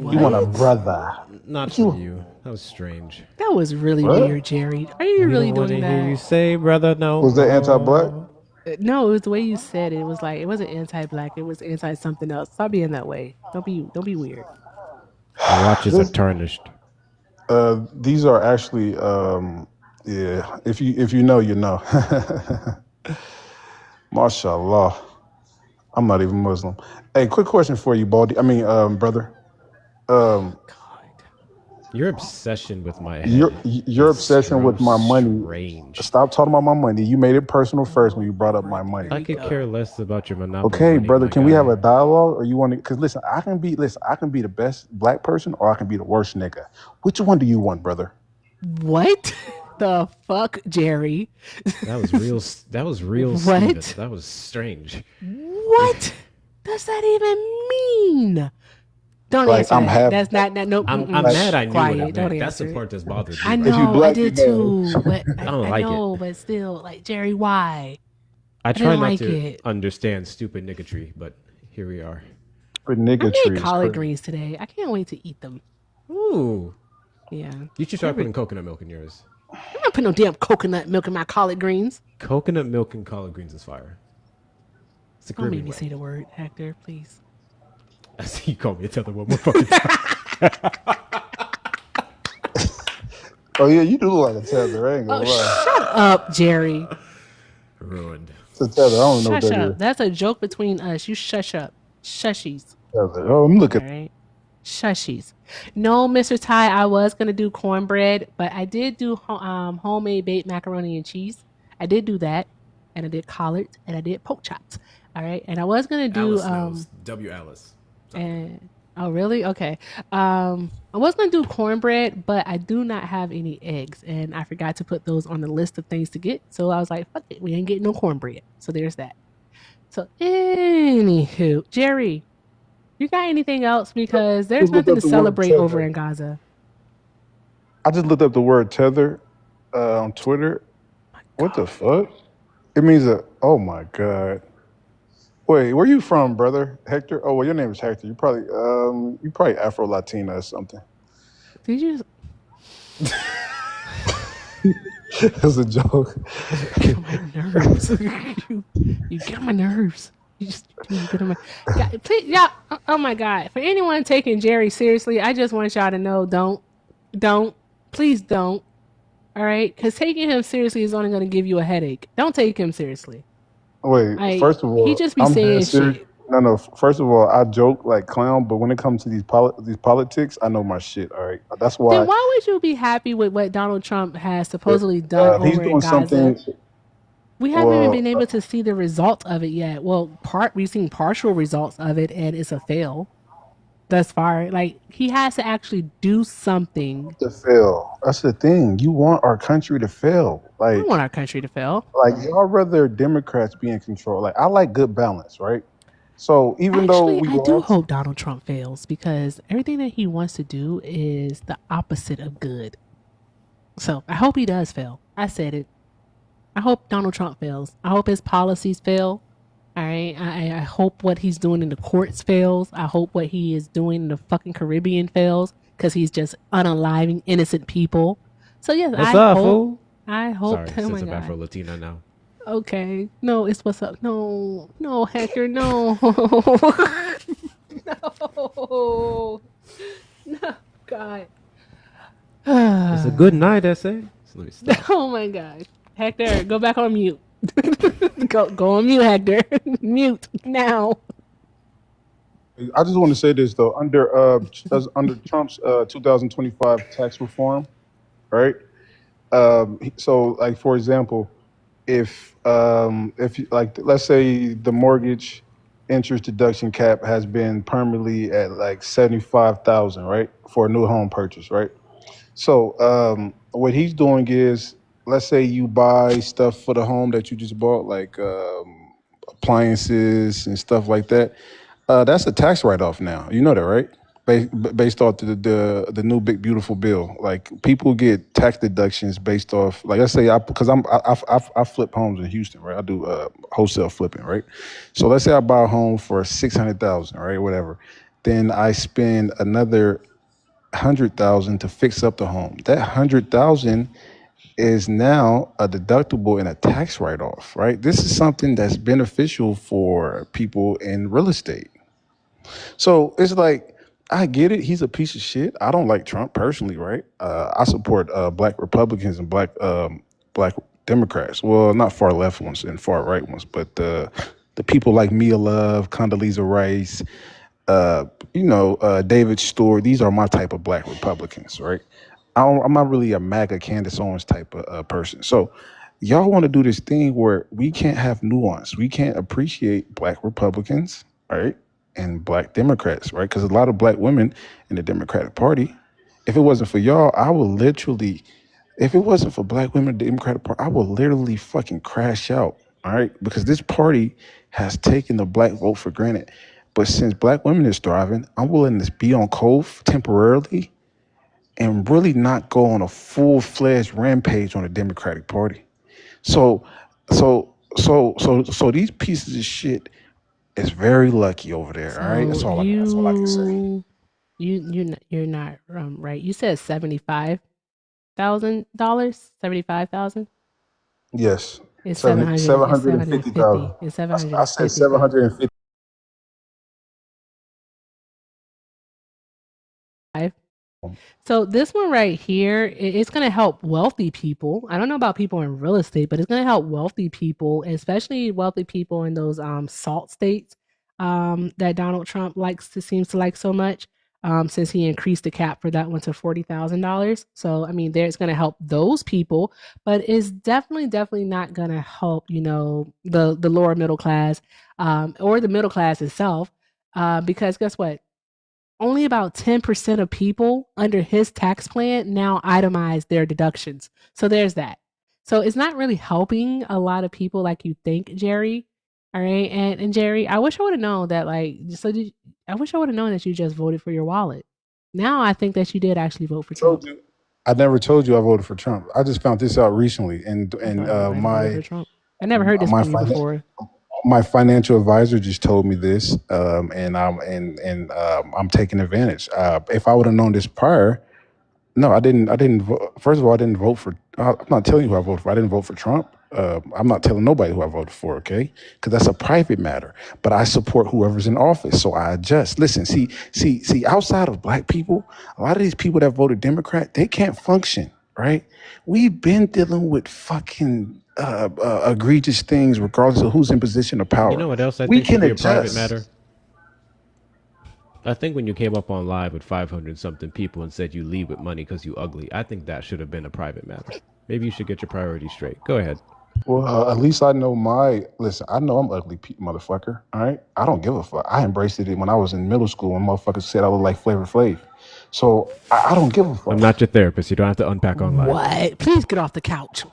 You want a What? brother. Not from You you. That was strange. That was really what? weird, Jerry. Are you We really don't want doing to hear that? you say brother no Was that anti-black? more. No, it was the way you said it. It was like it wasn't anti-black. It was anti something else. Stop being that way. Don't be weird. My watches are This tarnished. these are actually yeah. If you know, you know. Mashallah. I'm not even Muslim. Hey, quick question for you, Baldy. I mean, brother. Um, God. Your obsession with my your head your is obsession with my money. strange. Stop talking about my money. You made it personal first when Oh you brought up my my. Here money. I we could care go. less about your monopoly Okay, money, brother, my can we have guy. a dialogue, or you want to? Because listen, I can be the best black person, or I can be the worst nigga. Which one do you want, brother? What the fuck, Jerry? That was real. That was real, Steven. What? That was strange. What does that even mean? Don't Like answer I'm that. half. That's not that. Nope. I'm Like mad. I knew what it Quiet. Don't meant. That's the answer it. part that's bothered me I right if you now. know. I black, you did know. too. But I don't I like it. know. But still, like Jerry, why? I I try didn't not like to it. understand stupid niggatry, but here we are. For I nigga made tree is collard crazy. greens today. I can't wait to eat them. Ooh. Yeah. You should try putting coconut milk in yours. I'm not putting no damn coconut milk in my collard greens. Coconut milk and collard greens is fire. It's the Don't make Caribbean me way. say the word, Hector, please. I see you call me a tether one more fucking time. Oh yeah, you do look like a tether. I ain't gonna Oh, lie. shut up, Jerry. Ruined. It's a tether. I don't know what Shush that up. is. That's a joke between us. You shush up. Shushies. Tether. Oh, I'm All looking. right. Shushies. No, Mr. Ty, I was gonna do cornbread, but I did do homemade baked macaroni and cheese. I did do that, and I did collards, and I did pork chops. All right, and I was gonna do Alice knows. W. Alice. and oh really? Okay. I was gonna do cornbread, but I do not have any eggs, and I forgot to put those on the list of things to get. So I was like, fuck it, we ain't getting no cornbread. So there's that. So anywho, Jerry, you got anything else? Because I there's just looked nothing to up the word celebrate over tether. in Gaza. I just looked up the word tether on Twitter. My What the God. fuck? It means a. Oh my god. Wait, where you from, brother? Hector? Oh, well, your name is Hector. You probably Afro Latina or something. Did you? That's a joke. Get on my nerves. You get on my nerves. You get on my. God, please, y'all. Oh my God. For anyone taking Jerry seriously, I just want y'all to know, don't, please don't. All right, because taking him seriously is only going to give you a headache. Don't take him seriously. Wait, Like first of he all, just be I'm dead saying serious. shit. No, no. First of all, I joke like clown, but when it comes to these politics, I know my shit. All right, that's Then why why would you be happy with what Donald Trump has supposedly done he's over in doing Gaza? something. We haven't even Well, been able to see the results of it yet. Well, we've seen partial results of it, and it's a fail thus far. Like he has to actually do something. to fail. That's the thing. You want our country to fail. I don't want our country to fail. Y'all rather Democrats be in control. Like I like good balance, right? So even though Actually, we I do lost, hope Donald Trump fails because everything that he wants to do is the opposite of good. So I hope he does fail. I said it. I hope Donald Trump fails. I hope his policies fail. All right. I hope what he's doing in the courts fails. I hope what he is doing in the fucking Caribbean fails because he's just unaliving innocent people. So yes, What's up, fool? I hope. Sorry, Oh my sense of God. Afro Latina now. Okay. No, it's what's up. No, no, Hector, no. No. No, God. It's a good night, essay. So let me stop. Oh my God. Hector, go back on mute. Go on mute, Hector. Mute now. I just want to say this though. Under Trump's 2025 tax reform, right? So like for example, if let's say the mortgage interest deduction cap has been permanently at like 75,000, right, for a new home purchase, right? So what he's doing is, let's say you buy stuff for the home that you just bought, like appliances and stuff like that. That's a tax write off now. You know that, right? Based off the new big beautiful bill, like people get tax deductions based off, like let's say because I flip homes in Houston, right? I do wholesale flipping, right? So let's say I buy a home for 600,000, right? Whatever. Then I spend another 100,000 to fix up the home. That 100,000 is now a deductible and a tax write off, right? This is something that's beneficial for people in real estate. So it's like, I get it. He's a piece of shit. I don't like Trump personally, right? I support black Republicans and black Democrats. Well, not far left ones and far right ones, but the people like Mia Love, Condoleezza Rice, David Stewart. These are my type of black Republicans, right? I'm not really a MAGA Candace Owens type of person. So y'all want to do this thing where we can't have nuance. We can't appreciate black Republicans, right? And black Democrats, right? Because a lot of black women in the Democratic Party, if it wasn't for y'all, if it wasn't for black women in the Democratic Party, I would literally fucking crash out, all right? Because this party has taken the black vote for granted. But since black women is thriving, I'm willing to be on cove temporarily and really not go on a full-fledged rampage on the Democratic Party. So, so these pieces of shit is very lucky over there. All right, So that's all I can say. You're not right. You said $75,000. 75,000. Yes, It's 700. seven It's hundred and seven and fifty thousand. fifty. It's seven hundred I and said fifty seven thousand. hundred and fifty. So this one right here, it's going to help wealthy people. I don't know about people in real estate, but it's going to help wealthy people, especially wealthy people in those salt states that Donald Trump seems to like so much. Since he increased the cap for that one to $40,000. So I mean, there it's going to help those people, but it's definitely not going to help the lower middle class or the middle class itself. Because guess what? Only about 10% of people under his tax plan now itemize their deductions. So there's that. So it's not really helping a lot of people like you think, Jerry. All right. And Jerry, I wish I would have known that I wish I would have known that you just voted for your wallet. Now I think that you did actually vote for Trump. Told you. I never told you I voted for Trump. I just found this out recently, and I and thought everybody voted for Trump. I never heard this my from you finan- before. my financial advisor just told me this, I'm taking advantage. If I would have known this prior, no, I didn't. I didn't. First of all, I didn't vote for. I'm not telling you who I voted for. I didn't vote for Trump. I'm not telling nobody who I voted for. Okay, because that's a private matter. But I support whoever's in office, so I adjust. Listen, see. Outside of black people, a lot of these people that voted Democrat, they can't function. Right? We've been dealing with fucking egregious things, regardless of who's in position of You power. know what else I We think should can be a private adjust. matter? I think when you came up on live with 500 something people and said you leave with money because you ugly, I think that should have been a private matter. Maybe you should get your priorities straight. Go ahead. Well, at least I know my. Listen, I know I'm ugly, motherfucker. All right, I don't give a fuck. I embraced it when I was in middle school when motherfuckers said I look like Flavor Flav. So I don't give a I'm fuck. not your therapist. You don't have to unpack on live. What? Please get off the couch.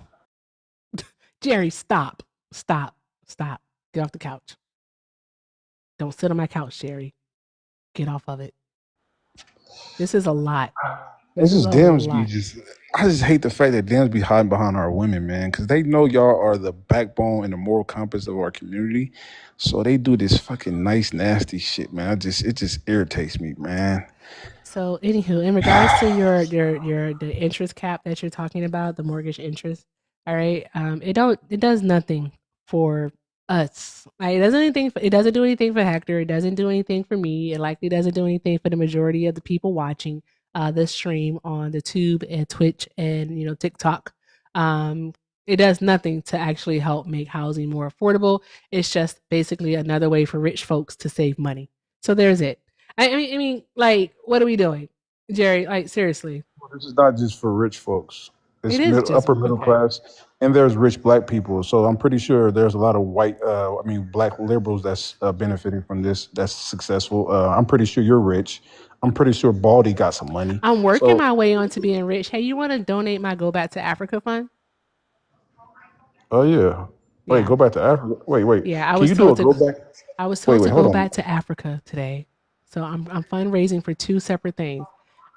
Jerry, stop. Stop. Stop. Get off the couch. Don't sit on my couch, Jerry. Get off of it. This is a lot. It's This is just a Dems be lot. just. I just hate the fact that Dems be hiding behind our women, man, because they know y'all are the backbone and the moral compass of our community. So they do this fucking nice, nasty shit, man. It just irritates me, man. So, anywho, in regards to the interest cap that you're talking about, the mortgage interest, all right, it does nothing for us. Like, it doesn't do anything for Hector. It doesn't do anything for me. It likely doesn't do anything for the majority of the people watching this stream on the Tube and Twitch and TikTok. Um, it does nothing to actually help make housing more affordable. It's just basically another way for rich folks to save money. So there's it. I mean, like, what are we doing, Jerry? Like, seriously, This is not just for rich folks. it It's is just upper middle okay. class, and there's rich black people. So I'm pretty sure there's a lot of black liberals that's benefiting from this. That's successful. I'm pretty sure you're rich. I'm pretty sure Baldy got some money. I'm working So, my way on to being rich. Hey, you want to donate my Go Back to Africa fund? oh yeah. Wait, Yeah, go back to Africa. Wait. yeah. Can you do a go back? I was told to Hold go on. back to Africa today. So I'm fundraising for two separate things.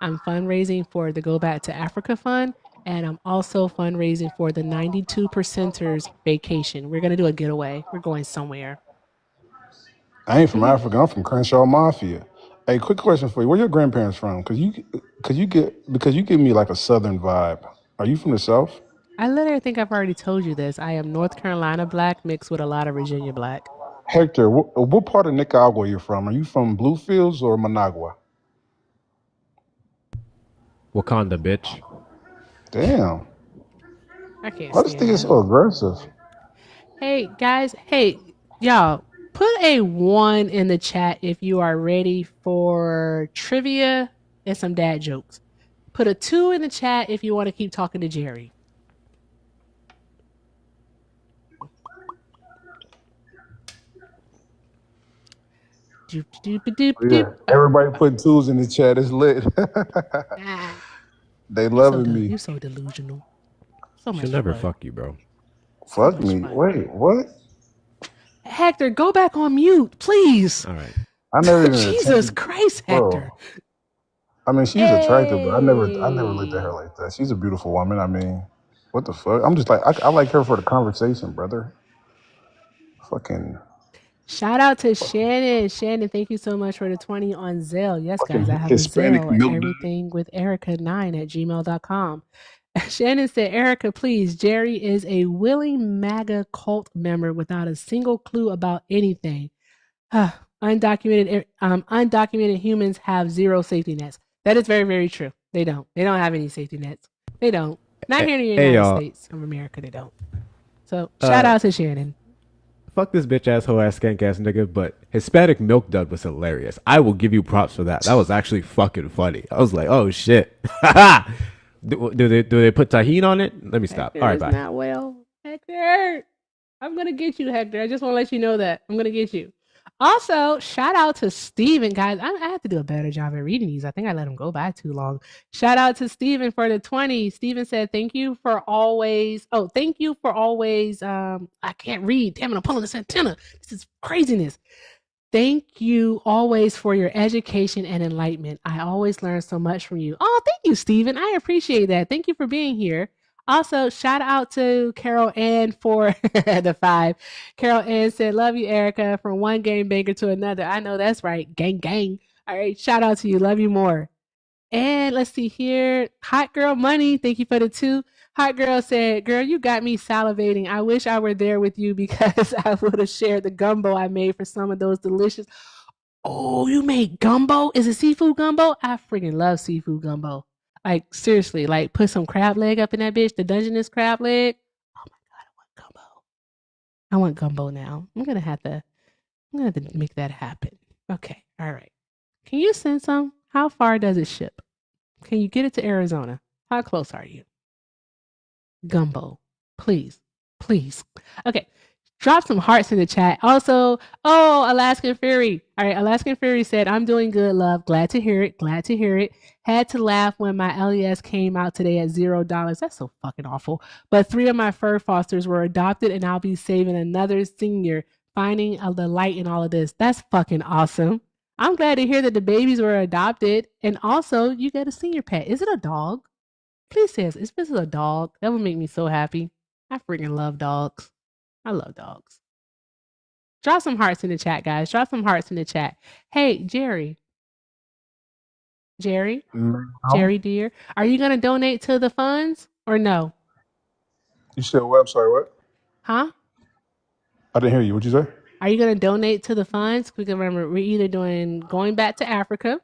I'm fundraising for the Go Back to Africa fund, and I'm also fundraising for the 92 percenters vacation. We're gonna do a getaway. We're going somewhere. I ain't from Mhm. Africa. I'm from Crenshaw Mafia. Hey, quick question for you. Where your grandparents from? Because you give me like a southern vibe. Are you from the south? I literally think I've already told you this. I am North Carolina black mixed with a lot of Virginia black. Hector, what part of Nicaragua are you from? Are you from Bluefields or Managua? Wakanda, bitch. Damn. I can't I just stand think it's him. so aggressive. Hey guys, hey y'all, put a one in the chat if you are ready for trivia and some dad jokes. Put a two in the chat if you want to keep talking to Jerry. Doop doop doop doop. Yeah. Everybody putting twos in the chat. It's lit. Ah, They loving me. you so delusional. So She'll much never fun. fuck you, bro. So Fuck much me. fun. Wait, what? Hector, go back on mute, please. All right. I never even Jesus attempted, Christ, Hector. bro. I mean, she's attractive, but I never looked at her Hey. like that. She's a beautiful woman. I mean, what the fuck? I'm just like, I like her for the conversation, brother. Fucking Shout out to Shannon. Shannon, thank you so much for the 20 on Zelle. Yes, guys, I Fucking have a Hispanic Zelle, milk dud. everything with Erica9@gmail.com. Shannon said, Erica, please, Jerry is a willing MAGA cult member without a single clue about anything. Undocumented humans have zero safety nets. That is very, very true. They don't. They don't have any safety nets. They don't. Not here in the Hey United y'all, States of America, they don't. So shout out to Shannon. fuck this bitch ass hoe ass skank ass nigga, but Hispanic milk dud was hilarious. I will give you props for that. That was actually fucking funny. I was like, oh shit. do they put tahini on it? Let me stop. Hector All right, is bye. not well. Hector, I'm gonna get you, Hector. I just want to let you know that I'm gonna get you. Also, shout out to Steven, guys. I have to do a better job at reading these. I think I let him go by too long. Shout out to Steven for the 20. Steven said, thank you for always. Oh, thank you for always. I can't read. Damn it, I'm pulling this antenna. This is craziness. Thank you always for your education and enlightenment. I always learn so much from you. Oh, thank you, Stephen. I appreciate that. Thank you for being here. Also, shout out to Carol Ann for the 5. Carol Ann said, love you, Erica, from one game banker to another. I know that's right. Gang, gang. All right. Shout out to you. Love you more. And let's see here. Hot Girl Money, thank you for the 2. Hot Girl said, girl, you got me salivating. I wish I were there with you because I would have shared the gumbo I made for some of those delicious. Oh, you made gumbo? Is it seafood gumbo? I freaking love seafood gumbo. Like, seriously, like put some crab leg up in that bitch, the Dungeness crab leg. Oh my God, I want gumbo. I want gumbo now. I'm gonna have to make that happen. Okay, all right. Can you send some? How far does it ship? Can you get it to Arizona? How close are you? Gumbo. Please. Please. Okay. Drop some hearts in the chat. Also, oh, Alaskan Fury. All right, Alaskan Fury said, I'm doing good, love. Glad to hear it. Glad to hear it. Had to laugh when my LES came out today at $0. That's so fucking awful. But 3 of my fur fosters were adopted, and I'll be saving another senior, finding the light in all of this. That's fucking awesome. I'm glad to hear that the babies were adopted, and also you get a senior pet. Is it a dog? Please say if this is a dog, that would make me so happy. I freaking love dogs. I love dogs. Drop some hearts in the chat, guys. Drop some hearts in the chat. Hey, Jerry. Jerry? No. Jerry dear. Are you gonna donate to the funds or no? You said what? I'm sorry, what? Huh? I didn't hear you. What'd you say? Are you gonna donate to the funds? We can remember we're either doing going back to Africa,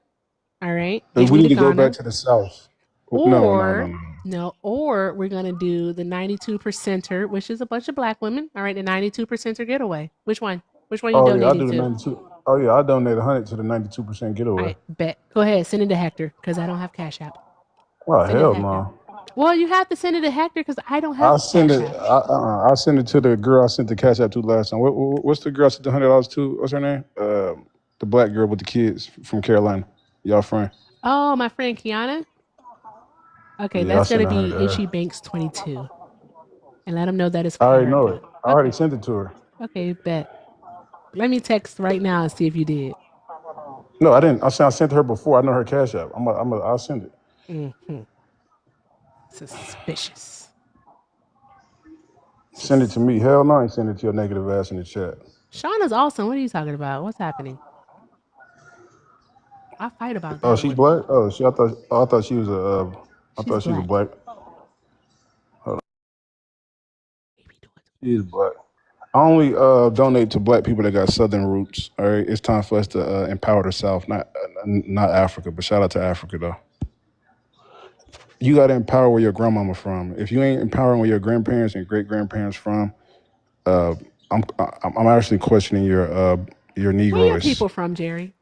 all right, If getting we me need to to go back Ghana, to the south. No, no, no, or no. no, or we're gonna do the 92 percenter, which is a bunch of black women. All right, the 92 percenter getaway. Which one? Which one you Oh yeah, I'll donating do the to? 92. Oh yeah, I'll donate 100 to the 92% All getaway. right, bet. Go ahead, send it to Hector because I don't have Cash App. Oh Send it to hell Hector. no. Well, you have to send it to Hector because I don't have I'll send Cash it. App. I'll send it to the girl I sent the cash out to last time. What's the girl I sent the $100 to? What's her name? The black girl with the kids from Carolina. Y'all friend? Oh, my friend Kiana. Okay, Yeah, I that's sent gonna a hundred be to her. Itchy Banks 22, and let him know that it's I for already know it. Erica. I already Okay. sent it to her. Okay, bet. Let me text right now and see if you did. No, I didn't. I sent her before. I know her cash app. I'll send it. Mm-hmm. Suspicious. Send it Sus- to me. Hell no, I ain't send it to your negative ass in the chat. Shauna's awesome. What are you talking about? What's happening? I fight about Oh, that she's one. black. I thought she was a. I She's thought she was a black. black. Maybe do it. She is black. I only donate to black people that got Southern roots. All right, it's time for us to empower the South, not Africa. But shout out to Africa though. You got to empower where your grandmama from. If you ain't empowering where your grandparents and great grandparents from, uh, I'm actually questioning your Where your Negroes. people from, Jerry?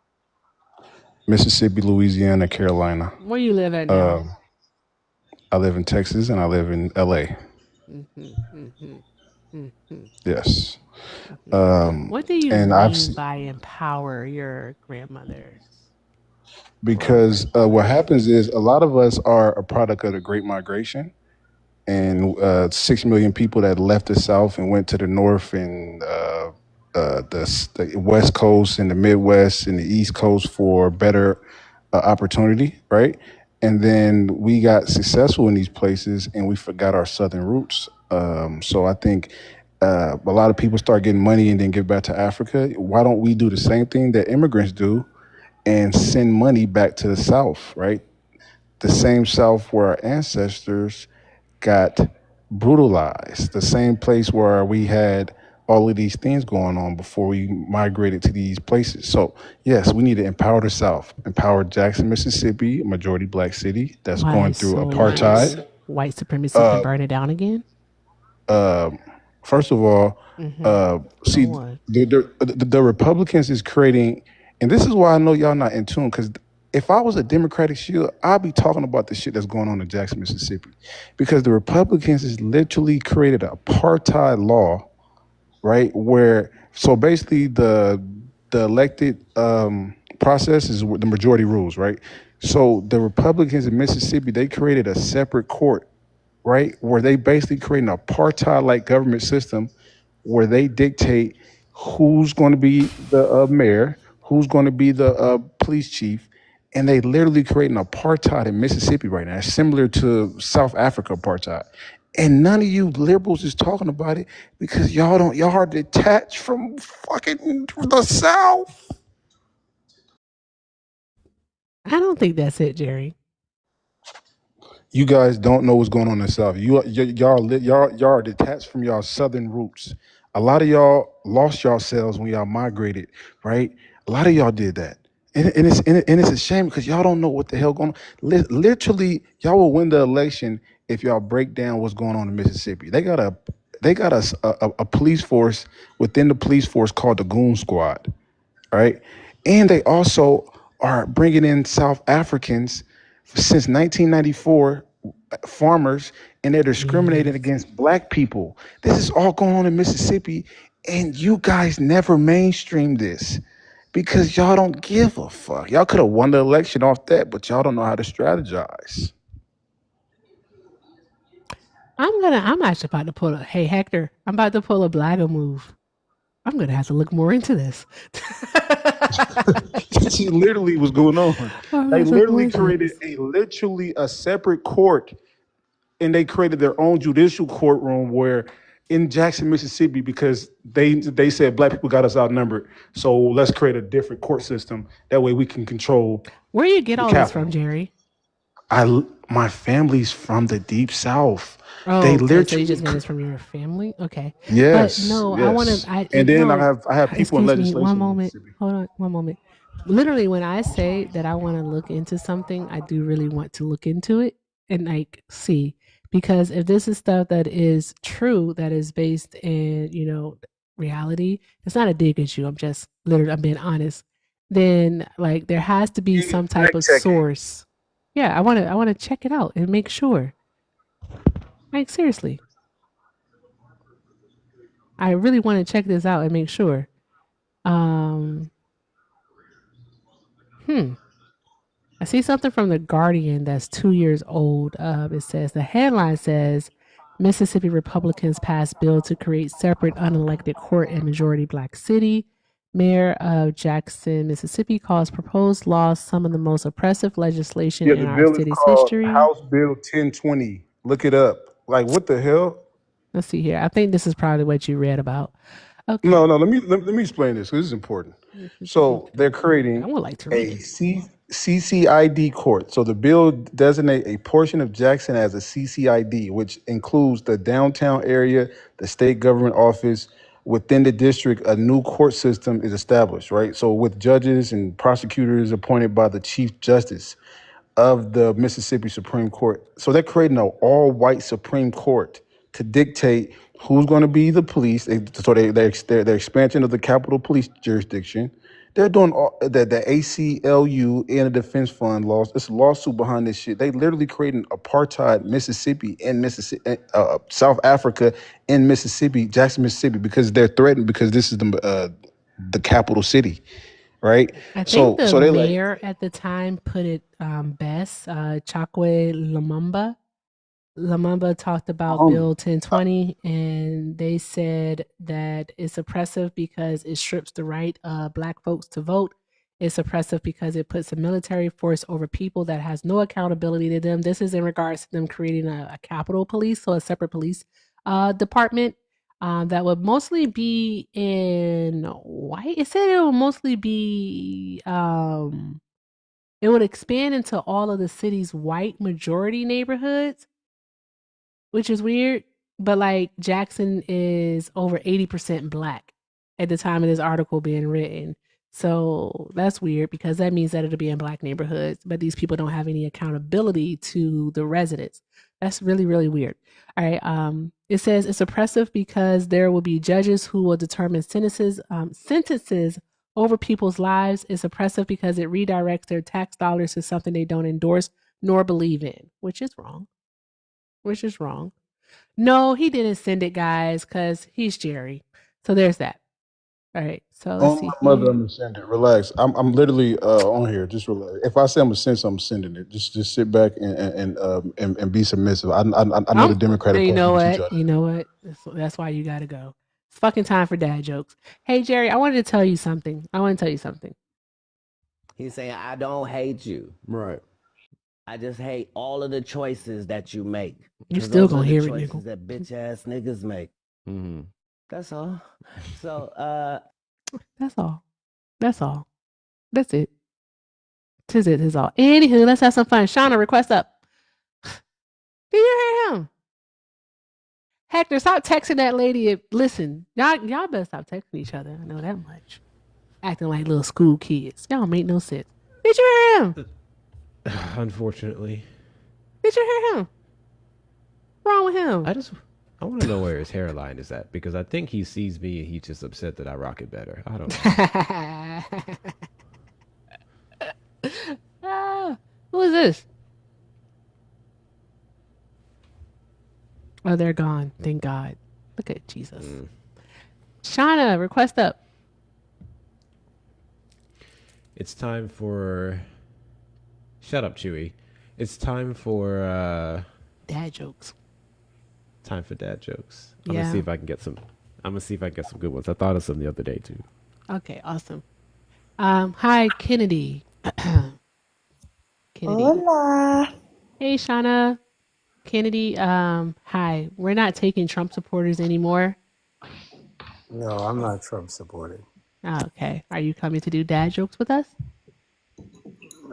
Mississippi, Louisiana, Carolina. Where you live at now? Uh, I live in Texas and I live in LA. Mm-hmm. Mm-hmm. Mm-hmm. Yes. Mm-hmm. Um, What do you and I've mean seen, by empower your grandmothers or because great what grandmothers? happens is a lot of us are a product of the Great Migration, and 6 million people that left the South and went to the North and the West Coast and the Midwest and the East Coast for better opportunity, right? And then we got successful in these places and we forgot our Southern roots. So I think a lot of people start getting money and then give back to Africa. Why don't we do the same thing that immigrants do and send money back to the South, right? The same South where our ancestors got brutalized, the same place where we had all of these things going on before we migrated to these places. So, yes, we need to empower the South, empower Jackson, Mississippi, a majority black city that's Why? going through So apartheid. white supremacy can burn it down again? Uh, First of all, Mm-hmm. see, Go on. the Republicans is creating, and this is why I know y'all not in tune, because if I was a Democratic shield, I'd be talking about the shit that's going on in Jackson, Mississippi, because the Republicans has literally created an apartheid law, right? Where so basically the elected process is the majority rules, right? So the Republicans in Mississippi, they created a separate court, right? Where they basically create an apartheid like government system where they dictate who's going to be the mayor, who's going to be the police chief, and they literally create an apartheid in Mississippi right now, similar to South Africa apartheid. And none of you liberals is talking about it because y'all are detached from fucking the South. I don't think that's it, Jerry. You guys don't know what's going on in the South. Y'all are detached from y'all Southern roots. A lot of y'all lost yourselves when y'all migrated, right? A lot of y'all did that, and it's a shame because y'all don't know what the hell going on. Literally, y'all will win the election if y'all break down what's going on in Mississippi. They got a police force within the police force called the Goon Squad, right? And they also are bringing in South Africans since 1994, farmers, and they're discriminating Yes. against black people. This is all going on in Mississippi, and you guys never mainstream this because y'all don't give a fuck. Y'all could have won the election off that, but y'all don't know how to strategize. I'm actually about to pull a hey Hector, I'm about to pull a blagger move. I'm gonna have to look more into this. This is literally what's going on. I'm gonna They have to look more literally into created this. a separate court, and they created their own judicial courtroom where in Jackson, Mississippi, because they said black people got us outnumbered. So let's create a different court system. That way we can control Where you get the all this from, capital. Jerry? My family's from the deep south. Oh, They okay. So you literally just get this from your family? Okay. But yes, no, I wanna yes. I And it then no, I have people in excuse me, one legislation in moment. Mississippi. Hold on, one moment. Literally, when I say that I want to look into something, I do really want to look into it and like see. Because if this is stuff that is true, that is based in, reality, it's not a dig at you. I'm just literally I'm being honest. Then like there has to be You need some to type fact of check it. source. Yeah, I wanna check it out and make sure. Like seriously. I really want to check this out and make sure. Um, hmm. I see something from the Guardian that's 2 years old. It says the headline says Mississippi Republicans pass bill to create separate unelected court in majority black city. Mayor of Jackson, Mississippi calls proposed laws some of the most oppressive legislation Yeah, in the our bill is city's called history. House Bill 1020. Look it up. Like what the hell? Let's see here. I think this is probably what you read about. Okay. No, no. Let me explain this because this is important. Mississippi So they're 1020. I creating would like to read a it. CCID court. So the bill designate a portion of Jackson as a CCID, which includes the downtown area, the state government office. Within the district, a new court system is established. Right. So with judges and prosecutors appointed by the chief justice of the Mississippi Supreme Court. So they're creating an all-white Supreme Court to dictate who's going to be the police. Their expansion of the Capitol Police jurisdiction. They're doing all, the ACLU and the Defense Fund laws. It's a lawsuit behind this shit. They literally creating apartheid Mississippi and Mississippi, South Africa in Mississippi, Jackson, Mississippi, because they're threatened because this is the capital city, right? I think So the they like. mayor at the time put it best. Chakwe Lumumba. Lumumba talked about Um, Bill 1020, and they said that it's oppressive because it strips the right of Black folks to vote. It's oppressive because it puts a military force over people that has no accountability to them. This is in regards to them creating a Capitol Police, so a separate police department. that would mostly be in white. It said it would mostly be it would expand into all of the city's white majority neighborhoods, which is weird. But like Jackson is over 80% black at the time of this article being written. So that's weird because that means that it'll be in black neighborhoods, but these people don't have any accountability to the residents. That's really, really weird. All right. It says it's oppressive because there will be judges who will determine sentences over people's lives. It's oppressive because it redirects their tax dollars to something they don't endorse nor believe in, which is wrong. Which is wrong. No, he didn't send it, guys, because he's Jerry. So there's that. All right. So let's On see my mother, here. I'm gonna send it. Relax. I'm literally on here. Just relax. If I say I'm gonna send something, I'm sending it. Just sit back and be submissive. I know the Democratic You Party know will teach you what? how to You know what? That's why you got to go. It's fucking time for dad jokes. Hey, Jerry, I wanted to tell you something. He's saying, I don't hate you. Right. I just hate all of the choices that you make. You Because still those are gonna the hear it, choices nigga. that bitch ass niggas make. Mm-hmm. That's all. So, That's all. That's all. That's it. Tis it. Tis all. Anywho, let's have some fun. Shauna, request up. Do you hear him? Hector, stop texting that lady. Listen, y'all better stop texting each other. I know that much. Acting like little school kids. Y'all make no sense. Did you hear him? Unfortunately, Did you hear him? What's wrong with him? I want to know where his hairline is at because I think he sees me and he's just upset that I rock it better. I don't know. Who is this? Oh, they're gone. Thank God. Look at Jesus. Shauna, request up. It's time for. Shut up, Chewy. It's time for dad jokes. Time for dad jokes. I'm Yeah. gonna see if I can get some. I'm gonna see if I can get some good ones. I thought of some the other day too. Okay, awesome. Hi, Kennedy. Kennedy. Hola. Hey, Shauna. Kennedy. Hi. We're not taking Trump supporters anymore. No, I'm not Trump supporting. Okay. Are you coming to do dad jokes with us?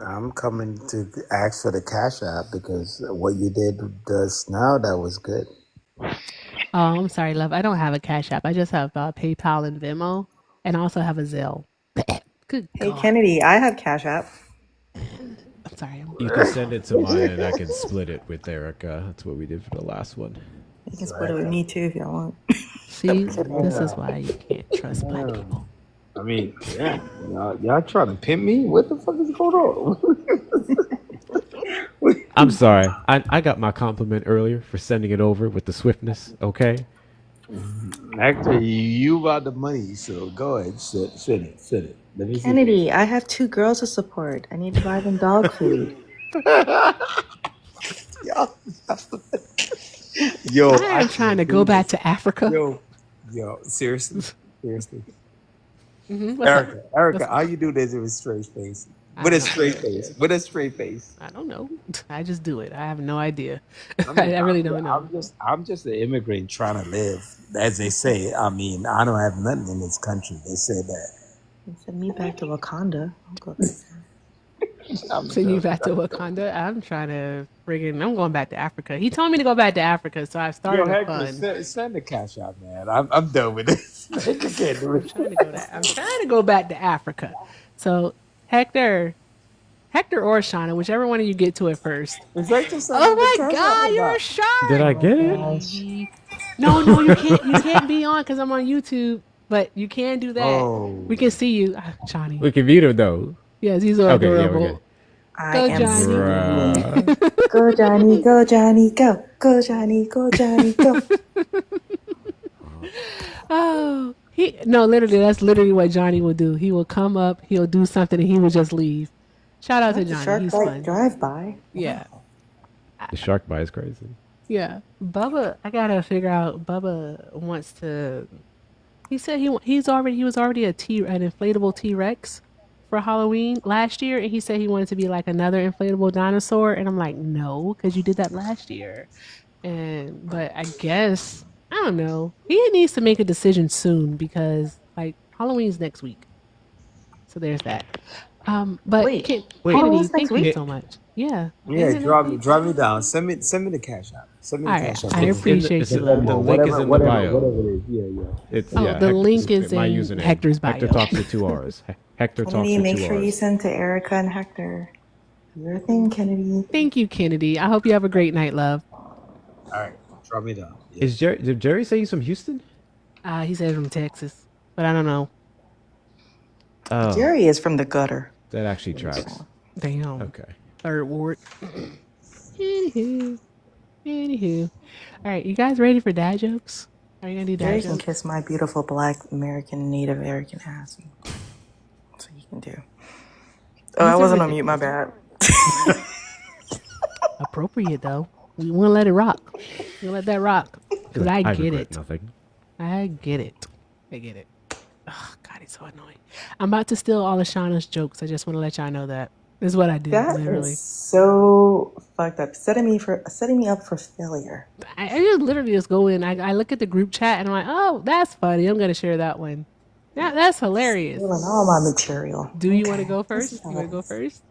I'm coming to ask for the Cash App because what you did just now, that was good. Oh, I'm sorry, love. I don't have a Cash App. I just have PayPal and Venmo, and I also have a Zelle. Good Hey, God. Kennedy, I have Cash App. I'm sorry. You can send it to mine and I can split it with Erica. That's what we did for the last one. You can split it with me too if y'all want. See, this is why you can't trust black people. I mean, yeah, y'all trying to pimp me? What the fuck is going on? I'm sorry. I got my compliment earlier for sending it over with the swiftness. Okay. Actually, you got the money, so go ahead, send it. Let me see. Kennedy, I have 2 girls to support. I need to buy them dog food. Yo, I am trying to go back to Africa. Yo, seriously. Mm-hmm. Erica, how you do this with a straight face? With a straight face. I don't know. I just do it. I have no idea. I really don't know. I'm just an immigrant trying to live, as they say. I mean, I don't have nothing in this country. They say that. Send me back to Wakanda. I'll go back. Send you back to Wakanda. I'm trying to I'm going back to Africa. He told me to go back to Africa, so I started a fund. Send the Cash App, man. I'm done with this. I can't do it. I'm trying to go back to Africa. So Hector or Shauna, whichever one of you get to it first. Oh my God, you're shy. Did I get it? No, you can't. You can't be on because I'm on YouTube. But you can do that. We can see you, Johnny. We can beat him though. Yes, he's so Okay, yeah, we're adorable. good. Go, Johnny. Go, Johnny, go, Johnny, go. Go, Johnny, go, Johnny, go. Oh, literally, that's literally what Johnny will do. He will come up, he'll do something, and he will just leave. Shout out to Johnny. He's fun. Drive by. Yeah. The shark bite is crazy. Yeah. Bubba, I gotta figure out. Bubba wants to. He said he was already an inflatable T-Rex for Halloween last year, and he said he wanted to be like another inflatable dinosaur, and I'm like, no, because you did that last year. But I guess I don't know. He needs to make a decision soon because like Halloween's next week. So there's that. But Wait, Wait, Kennedy, Halloween's next thank you week? so much. Yeah, Yeah, isn't it next week? drop me down. Send me the cash app. Send me All the right, cash app. I appreciate The you, love. the Venmo, link is in the bio. whatever it is. Yeah, yeah. It's Oh, the link is my in username. Hector's Hector bio. talks with two R's. Hector talks Kennedy, with make two sure you R's. send to Erica and Hector. Do your thing, Kennedy. Thank you, Kennedy. I hope you have a great night, love. All right, drop me down. Yeah. Is Jerry? Did Jerry say he's from Houston? He said from Texas, but I don't know. Oh, Jerry is from the gutter. that actually tracks. Damn. Okay. Third ward. Anywho. All right, you guys ready for dad jokes? Are you gonna do dad Jerry can jokes? kiss my beautiful Black American Native American ass. That's what he can do. Oh, I These are wasn't on mute. My ridiculous. bad. Appropriate though. We want to let it rock. We'll let that rock because I I get regret it. nothing. I get it. I get it. Oh, God, it's so annoying. I'm about to steal all of Shauna's jokes. I just want to let y'all know that. This is what I do, That is literally. so fucked up. Setting me up for failure. I just literally just go in. I look at the group chat and I'm like, oh, that's funny. I'm gonna share that one. That's hilarious. Stealing all my material. Do you want to Okay, go let's see first? how You want that to go is. first?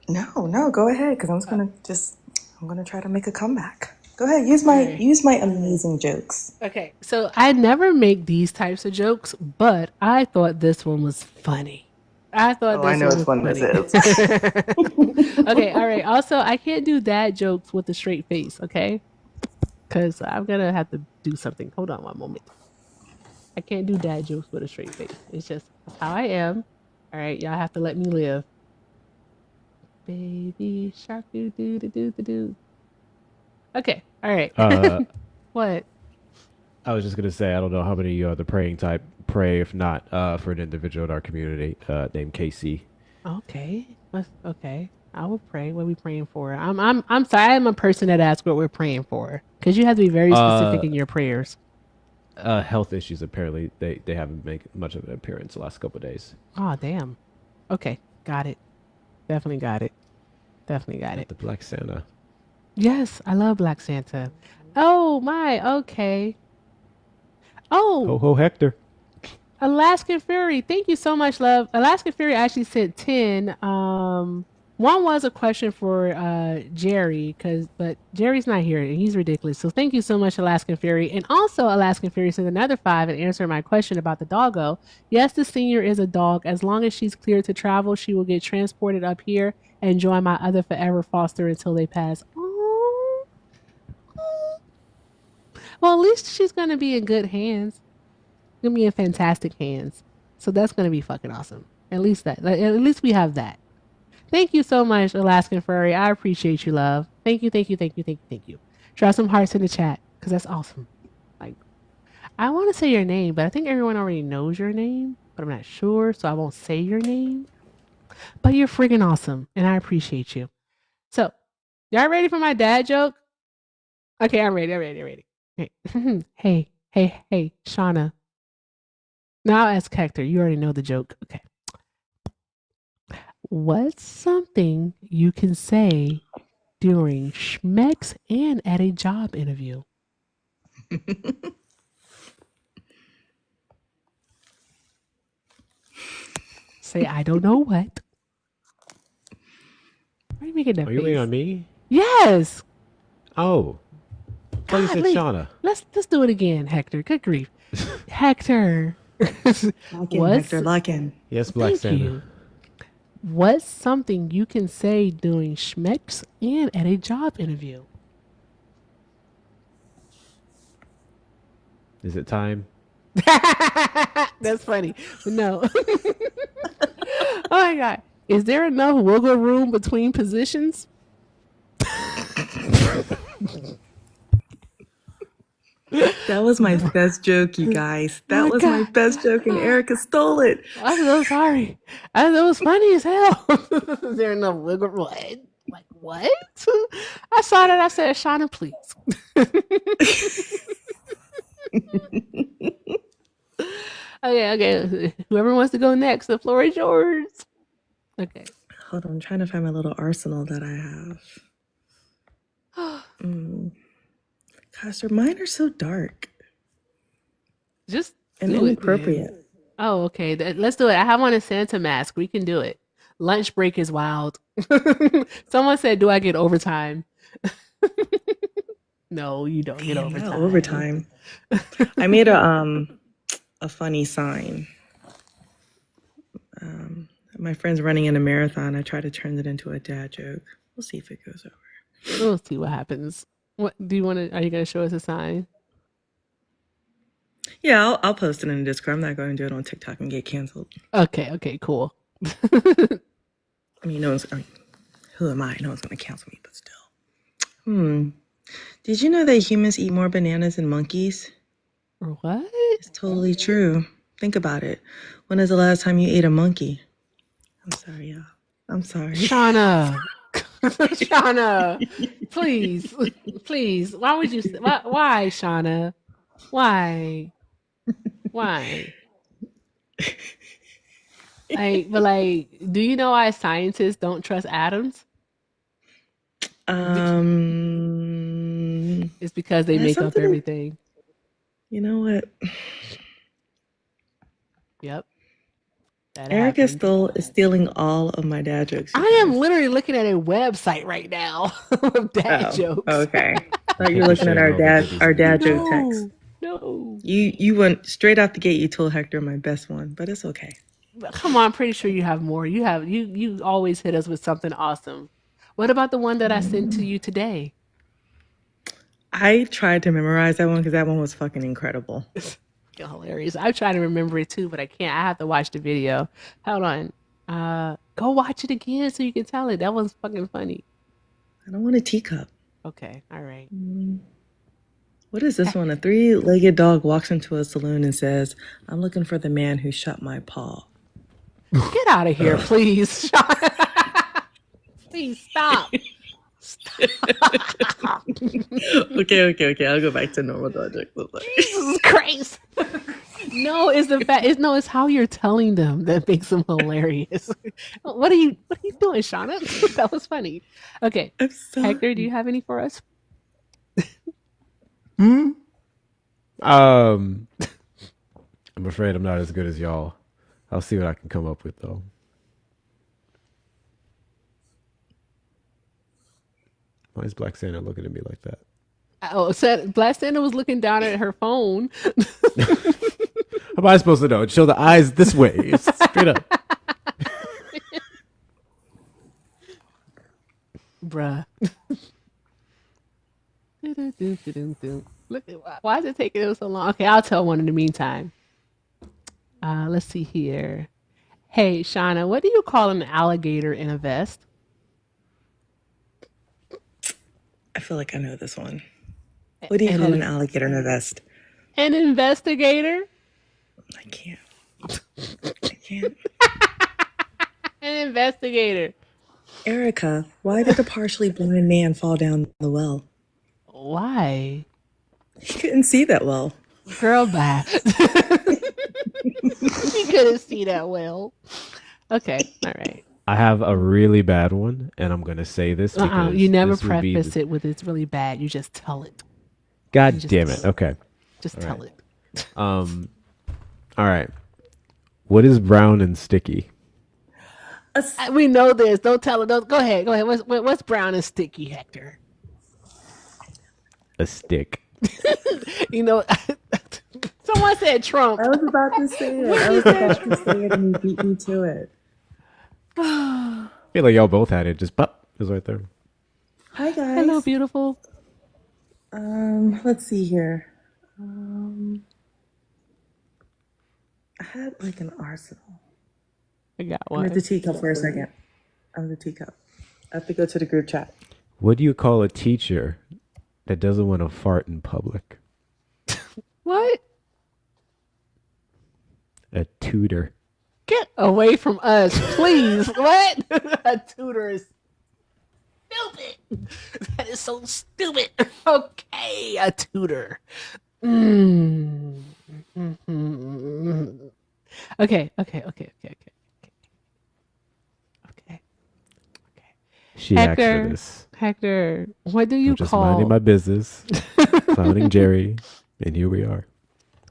No, go ahead, because I'm gonna try to make a comeback. Go ahead, All right. use my amazing jokes. Okay. So I never make these types of jokes, but I thought this one was funny. I thought Oh, I this know one which was one this funny. is. Okay. All right. Also, I can't do dad jokes with a straight face. Okay. Because I'm gonna have to do something. Hold on one moment. I can't do dad jokes with a straight face. It's just that's how I am. All right, y'all have to let me live. Baby shark doo doo doo doo doo doo. Okay, all right. Uh, What? I was just gonna say I don't know how many the praying type pray if not for an individual in our community named Casey. Okay, okay. I will pray. What are we praying for? I'm sorry. I'm a person that asks what we're praying for because you have to be very specific Uh, in your prayers. health issues apparently they haven't made much of an appearance the last couple of days. Oh damn. Okay, got it. Definitely got it. Definitely got Not it. the Black Santa. Yes, I love Black Santa. Oh my. Okay. Oh, Ho ho Hector. Alaskan Fury, thank you so much, love. Alaskan Fury actually sent 10. One was a question for Jerry, but Jerry's not here and he's ridiculous. So thank you so much, Alaskan Fury. And also Alaskan Fury sent another 5 and answered my question about the doggo. Yes, the senior is a dog. As long as she's cleared to travel, she will get transported up here and join my other forever foster until they pass. Oh. Well, at least she's gonna be in good hands. Gonna be in fantastic hands. So that's gonna be fucking awesome. At least that. At least we have that. Thank you so much, Alaskan Furry. I appreciate you, love. Thank you, thank you, thank you, thank you, thank you. Drop some hearts in the chat because that's awesome. Like, I want to say your name, but I think everyone already knows your name, but I'm not sure, so I won't say your name. But you're freaking awesome, and I appreciate you. So, y'all ready for my dad joke? Okay, I'm ready. I'm ready. I'm ready. Okay. hey, Shauna. Now I'll ask Hector. You already know the joke. Okay. What's something you can say during schmex and at a job interview? Say, I don't know what. Why are you making that Are you waiting face? on me? Yes. Oh, I thought you said Godly. Shauna. Let's do it again, Hector. Good grief. Hector. Lock in, What's Hector, lock in. Yes, Black thank Santa. you. What's something you can say during schmex and at a job interview? Is it time? That's funny. But no. Oh my god. Is there enough wiggle room between positions? That was my best joke, you guys. That My was my god. best joke, and Erica stole it. I'm so sorry. It was funny as hell. Is there enough wiggle room? What? Like what? I saw that. I said, Shauna, please. Okay. Whoever wants to go next, the floor is yours. Okay. Hold on, I'm trying to find my little arsenal that I have. Gosh, mine are so dark. Just And do it, then. inappropriate. Oh, okay. Let's do it. I have on a Santa mask. We can do it. Lunch break is wild. Someone said, "Do I get overtime?" No, you don't get Damn, not overtime. overtime. I made a funny sign. My friend's running in a marathon. I try to turn it into a dad joke. We'll see if it goes over. We'll see what happens. What do you want to? Are you going to show us a sign? Yeah, I'll post it in the Discord. I'm not going to do it on TikTok and get canceled. Okay. Okay. Cool. I mean, who am I? No one's going to cancel me, but still. Did you know that humans eat more bananas than monkeys? What? It's totally true. Think about it. When is the last time you ate a monkey? I'm sorry, y'all. I'm sorry. Shauna. Shauna, please, please. Why would you? Why, Shauna? Why? Why? But do you know why scientists don't trust atoms? It's because they That's make up something. everything. You know what? Yep. That Erica happens. is stealing all of my dad jokes. I am literally looking at a website right now of dad jokes. Okay. I thought you were looking at our dad joke text. No. You went straight out the gate. You told Hector my best one, but it's okay. Come on, I'm pretty sure you have more. You always hit us with something awesome. What about the one that I sent to you today? I tried to memorize that one because that one was fucking incredible. Hilarious. I'm trying to remember it too, but I can't. I have to watch the video. Hold on. Go watch it again so you can tell it. That one's fucking funny. I don't want a teacup. Okay, all right. What is this one? A 3-legged dog walks into a saloon and says, "I'm looking for the man who shot my paw." Get out of here, please. Please stop. Stop. Okay. I'll go back to normal dog jokes. Jesus Christ. No, it's the fact. It's how you're telling them that makes them hilarious. What are you doing, Shauna? That was funny. Okay, Hector, do you have any for us? I'm afraid I'm not as good as y'all. I'll see what I can come up with though. Why is Black Santa looking at me like that? Oh, Black Santa was looking down at her phone. How am I supposed to know? Show the eyes this way. It's straight up. Bruh. Look, why is it taking him so long? Okay, I'll tell one in the meantime. Let's see here. Hey, Shauna, what do you call an alligator in a vest? I feel like I know this one. What do you call an alligator in a vest? An investigator. I can't. An investigator. Erica, why did a partially blind man fall down the well? Why? He couldn't see that well. Girl, bye. He couldn't see that well. Okay, all right. I have a really bad one, and I'm going to say this because you never preface it with "it's really bad." You just tell it. God damn it. Okay. Just tell it. All right. What is brown and sticky? We know this. Don't tell it. Go ahead. What's brown and sticky, Hector? A stick. You know, someone said Trump. I was about to say it. And you beat me to it. I feel like y'all both had it. Just pop. It was right there. Hi, guys. Hello, beautiful. Let's see here. I had like an arsenal. I got one. I'm at the teacup for a second. I'm the teacup. I have to go to the group chat. What do you call a teacher that doesn't want to fart in public? What? A tutor. Get away from us, please. What? A tutor is stupid. That is so stupid. Okay, a tutor. Okay. She asked for this. Hector, what do you I'm just call? minding my business, clowning Jerry, and here we are.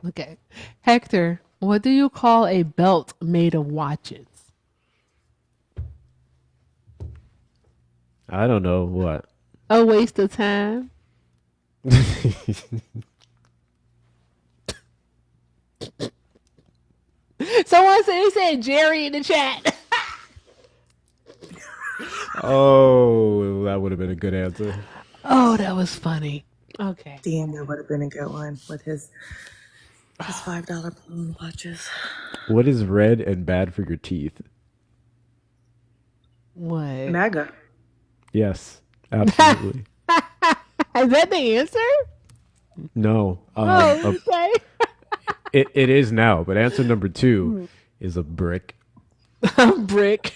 Okay. Hector, what do you call a belt made of watches? I don't know what. A waste of time. Someone said Jerry in the chat. Oh, that would have been a good answer. Oh, that was funny. Okay. Daniel would have been a good one with his $5 balloon watches. What is red and bad for your teeth? What? MAGA. Yes, absolutely. Is that the answer? No. Oh, okay. It is now, but answer number 2 is a brick. Brick.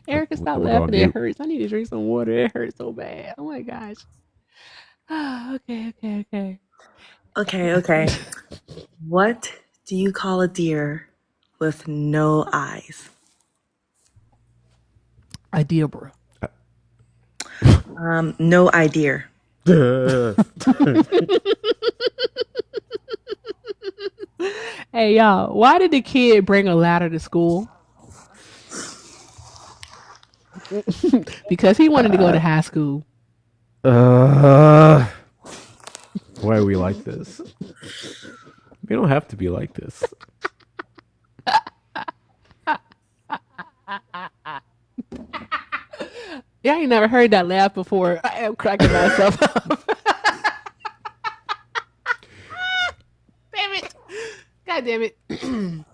Erica, stop We'll go on laughing. It mute. hurts. I need to drink some water. It hurts so bad. Oh my gosh. Okay. Okay. What do you call a deer with no eyes? Idea, bro. No idea. Hey, y'all. Why did the kid bring a ladder to school? Because he wanted to go to high school. Why are we like this? We don't have to be like this. Yeah, I ain't never heard that laugh before. I am cracking myself up. Damn it. God damn it.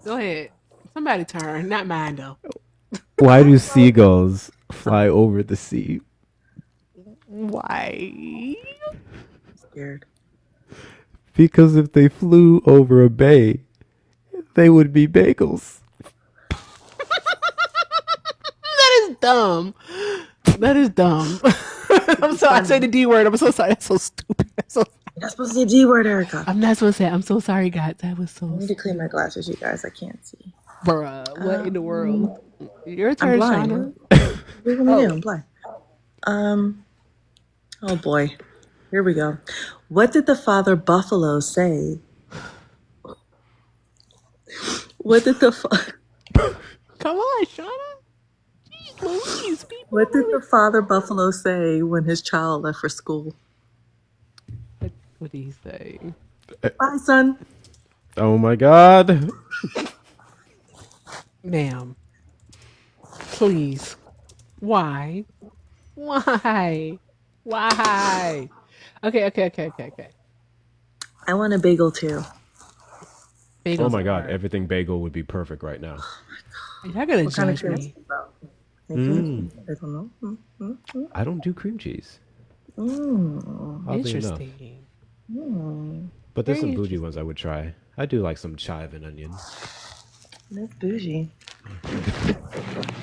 Go ahead. Somebody turn. Not mine, though. Why do seagulls fly over the sea? Why? Scared. Because if they flew over a bay, they would be bagels. That is dumb. That is dumb. I'm sorry. I say the D word. I'm so sorry. That's so stupid. You're not supposed to say G word, Erica. I'm not supposed to say it. I'm so sorry, guys. That was I so need to clean my glasses, you guys. I can't see. Bruh, what in the world? Your I'm turn, blind. Shauna. What do you want me to do? I'm blind. Oh boy. Here we go. What did the father buffalo say? What did the Come on, Shauna. Jeez Louise, people What did really... the father buffalo say when his child left for school? What did he say? Bye, son. Oh my god. Ma'am, please. Why? Why? Why? Okay. I want a bagel too. Bagels Oh my god, are... everything bagel would be perfect right now. Y'all gonna What kind of judge cream me. cheese though? I don't know. I don't do cream cheese, Mm. oddly enough. Interesting. But there's Very some bougie interesting. ones I would try. I do like some chive and onion. That's bougie.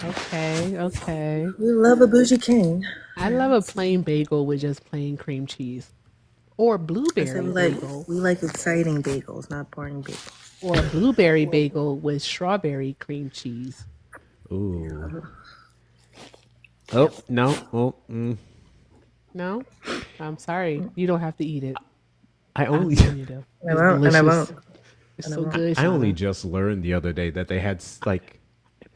Okay. We love a bougie king. I love a plain bagel with just plain cream cheese. Or I said blueberry bagel. we like exciting bagels, not boring bagels. Or a blueberry bagel with strawberry cream cheese. Ooh. Oh, no. Oh, No? I'm sorry. You don't have to eat it. I I'm only telling you though. It's And I delicious. won't. It's so good, I only Shauna. just learned the other day that they had like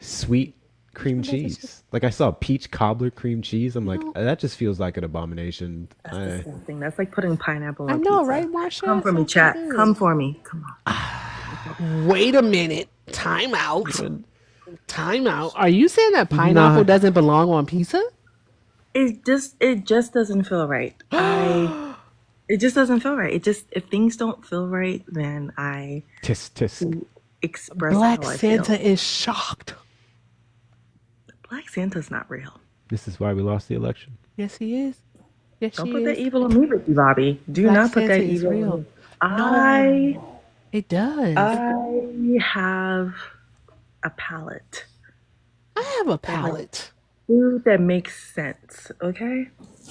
sweet cream cheese. Like I saw peach cobbler cream chease. I'm like, No. that just feels like an abomination. That's the same thing. That's like putting pineapple I on know, pizza. right, Marsha? Come for me, Sounds so chat. good. Come for me. Come on. Wait a minute. Time out. Are you saying that pineapple Not- doesn't belong on pizza? It just doesn't feel right. It just doesn't feel right. It just if things don't feel right, then I Tisk. express Black how I Santa feel. is shocked. Black Santa's not real. This is why we lost the election. Yes, he is. Yes, Don't she put is. that evil on me, Ricky Bobby. Do Black not put Santa that is evil on real. me. No, it does. I have a palate. I have a palate. Food that makes sense, okay?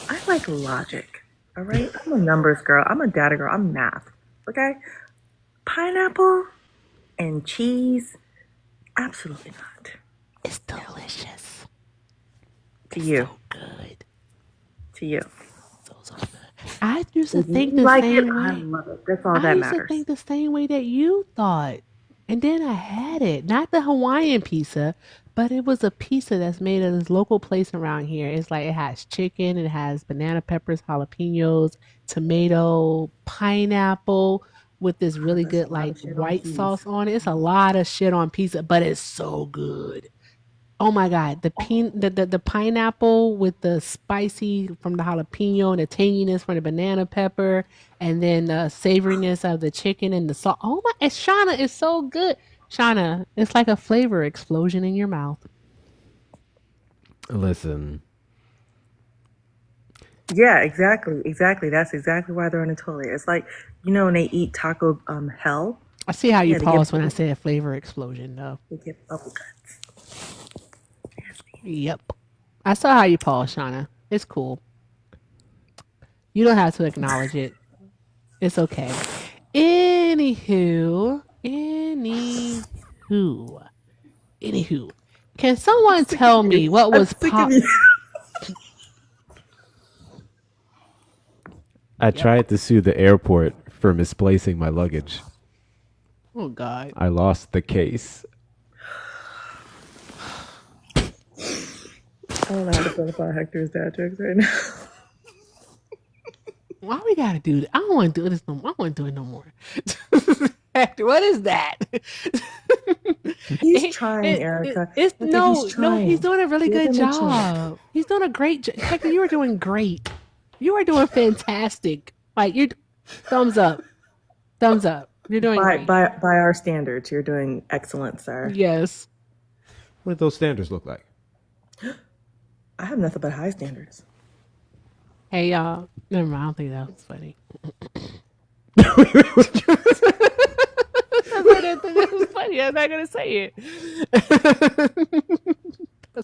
I like logic, all right? I'm a numbers girl. I'm a data girl. I'm math, okay? Pineapple and cheese, absolutely not. It's delicious. To you. So good. To you. So good. I used to If think you the like it, same I way. love it. That's all I that used to matters. think the same way that you thought. And then I had it. Not the Hawaiian pizza, but it was a pizza that's made at this local place around here. It's like it has chicken, it has banana peppers, jalapenos, tomato, pineapple with this really That's a good lot like of shit on white cheese. sauce on it. It's a lot of shit on pizza, but it's so good. Oh my god, the pineapple with the spicy from the jalapeno and the tanginess from the banana pepper, and then the savoriness of the chicken and the salt. Oh my, it's Shauna, it's so good. Shauna, it's like a flavor explosion in your mouth. Listen, Yeah, exactly, exactly. That's exactly why they're on the toilet. It's like when they eat taco hell. I see how you Yeah, paused when I said flavor explosion though. they get bubble guts. Yep. I saw how you paused, Shauna. It's cool. You don't have to acknowledge it. It's okay. Anywho. Anywho, can I'm someone sick of tell me you. what I'm was sick of pop? you. I Yep. tried to sue the airport for misplacing my luggage. Oh God. I lost the case. I don't know how to feel about Hector's dad jokes right now. Why we gotta do that? I don't want to do this no more. I don't want to do it no more. Hector, what is that? He's trying, Erica. It's Hector, he's no. He's trying. doing a really Give good him a chance. job. He's doing a great job. Hector, you are doing great. You are doing fantastic. Like you, thumbs up, thumbs up. You're doing By great. by by our standards, you're doing excellent, sir. Yes. What do those standards look like? I have nothing but high standards. Hey y'all. Never mind. I don't think that was funny. I didn't think that was funny. I'm not gonna say it.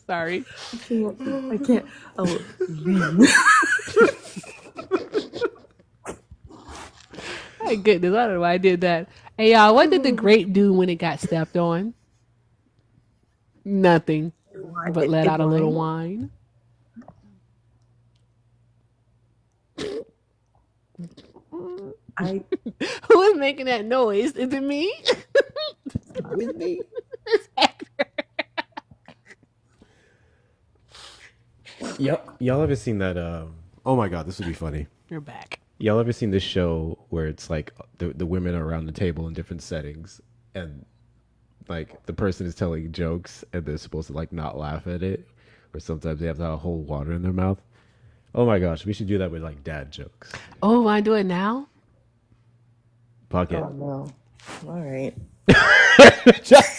Sorry. I can't. Oh, My goodness, I don't know why I did that. Hey y'all, what did the grape do when it got stepped on? Nothing, but let it out a little whined. whine. I Who is making that noise? Is it me? With me. It's Hector. Y'all ever seen that? Oh my god, this would be funny. You're back. Y'all ever seen this show where it's like the women are around the table in different settings, and like the person is telling jokes and they're supposed to like not laugh at it, or sometimes they have to hold water in their mouth. Oh my gosh, we should do that with like dad jokes. Oh, want to do it now? Pocket. oh no. All right.